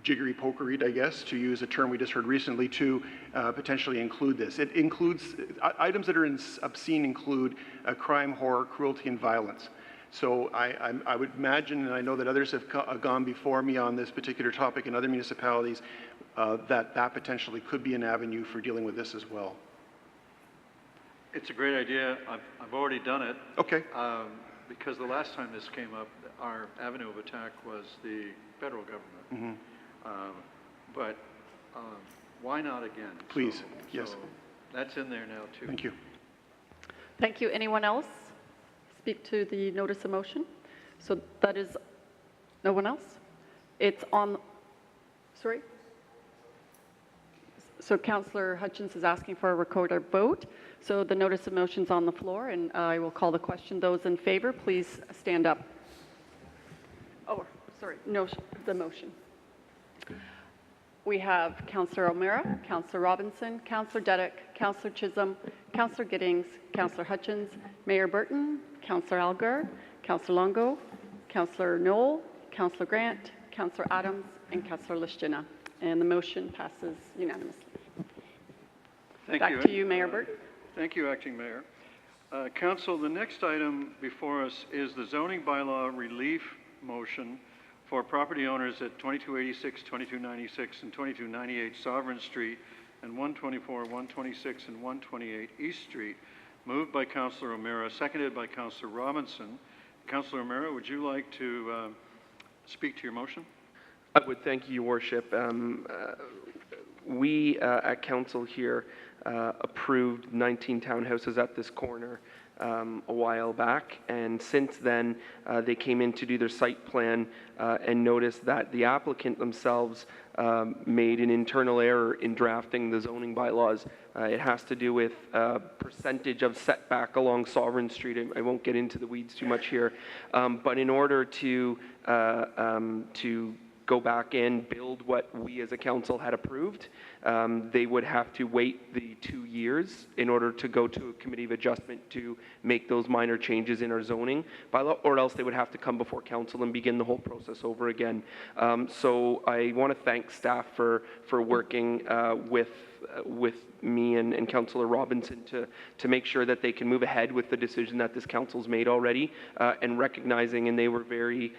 jiggery-pokeried, I guess, to use a term we just heard recently, to potentially include this. It includes, items that are obscene include crime, horror, cruelty, and violence. So I would imagine, and I know that others have gone before me on this particular topic in other municipalities, that potentially could be an avenue for dealing with this as well. It's a great idea. I've already done it. Okay. Because the last time this came up, our avenue of attack was the federal government. But why not again? Please, yes. So that's in there now, too. Thank you. Thank you. Anyone else speak to the notice of motion? So that is, no one else? It's on, sorry? So Councillor Hutchins is asking for a recorded vote. So the notice of motion is on the floor, and I will call the question. Those in favor, please stand up. Oh, sorry, no, the motion. We have Councillor O'Meara, Councillor Robinson, Councillor Dedek, Councillor Chisholm, Councillor Giddings, Councillor Hutchins, Mayor Burton, Councillor Elgar, Councillor Longo, Councillor Knoll, Councillor Grant, Councillor Adams, and Councillor Lichtina. And the motion passes unanimously. Back to you, Mayor Burton. Thank you, Acting Mayor. Council, the next item before us is the zoning bylaw relief motion for property owners at 2286, 2296, and 2298 Sovereign Street and 124, 126, and 128 East Street, moved by Councillor O'Meara, seconded by Councillor Robinson. Councillor O'Meara, would you like to speak to your motion? I would. Thank you, Your Worship. We at Council here approved 19 townhouses at this corner a while back, and since then they came in to do their site plan and noticed that the applicant themselves made an internal error in drafting the zoning bylaws. It has to do with percentage of setback along Sovereign Street. I won't get into the weeds too much here, but in order to go back and build what we as a council had approved, they would have to wait the 2 years in order to go to a committee of adjustment to make those minor changes in our zoning bylaw, or else they would have to come before council and begin the whole process over again. So I want to thank staff for working with me and Councillor Robinson to make sure that they can move ahead with the decision that this council's made already, and recognizing, and they were very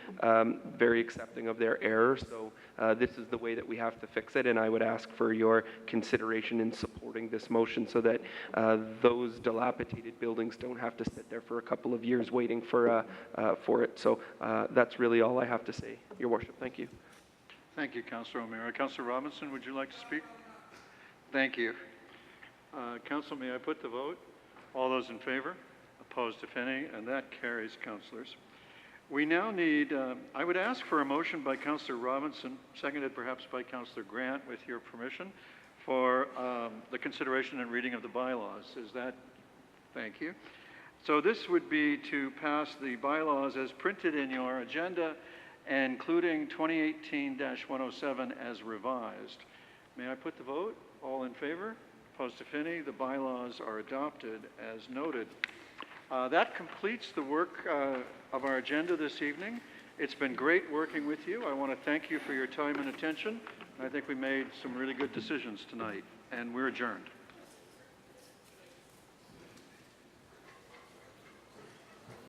accepting of their error. So this is the way that we have to fix it, and I would ask for your consideration in supporting this motion so that those dilapidated buildings don't have to sit there for a couple of years waiting for it. So that's really all I have to say, Your Worship. Thank you. Thank you, Councillor O'Meara. Councillor Robinson, would you like to speak? Thank you. Council, may I put the vote? All those in favor? Opposed, if any? And that carries, councillors. We now need, I would ask for a motion by Councillor Robinson, seconded perhaps by Councillor Grant, with your permission, for the consideration and reading of the bylaws. Is that? Thank you. So this would be to pass the bylaws as printed in your agenda, including 2018-107 as revised. May I put the vote? All in favor? Opposed, if any? The bylaws are adopted as noted. That completes the work of our agenda this evening. It's been great working with you. I want to thank you for your time and attention. I think we made some really good decisions tonight, and we're adjourned.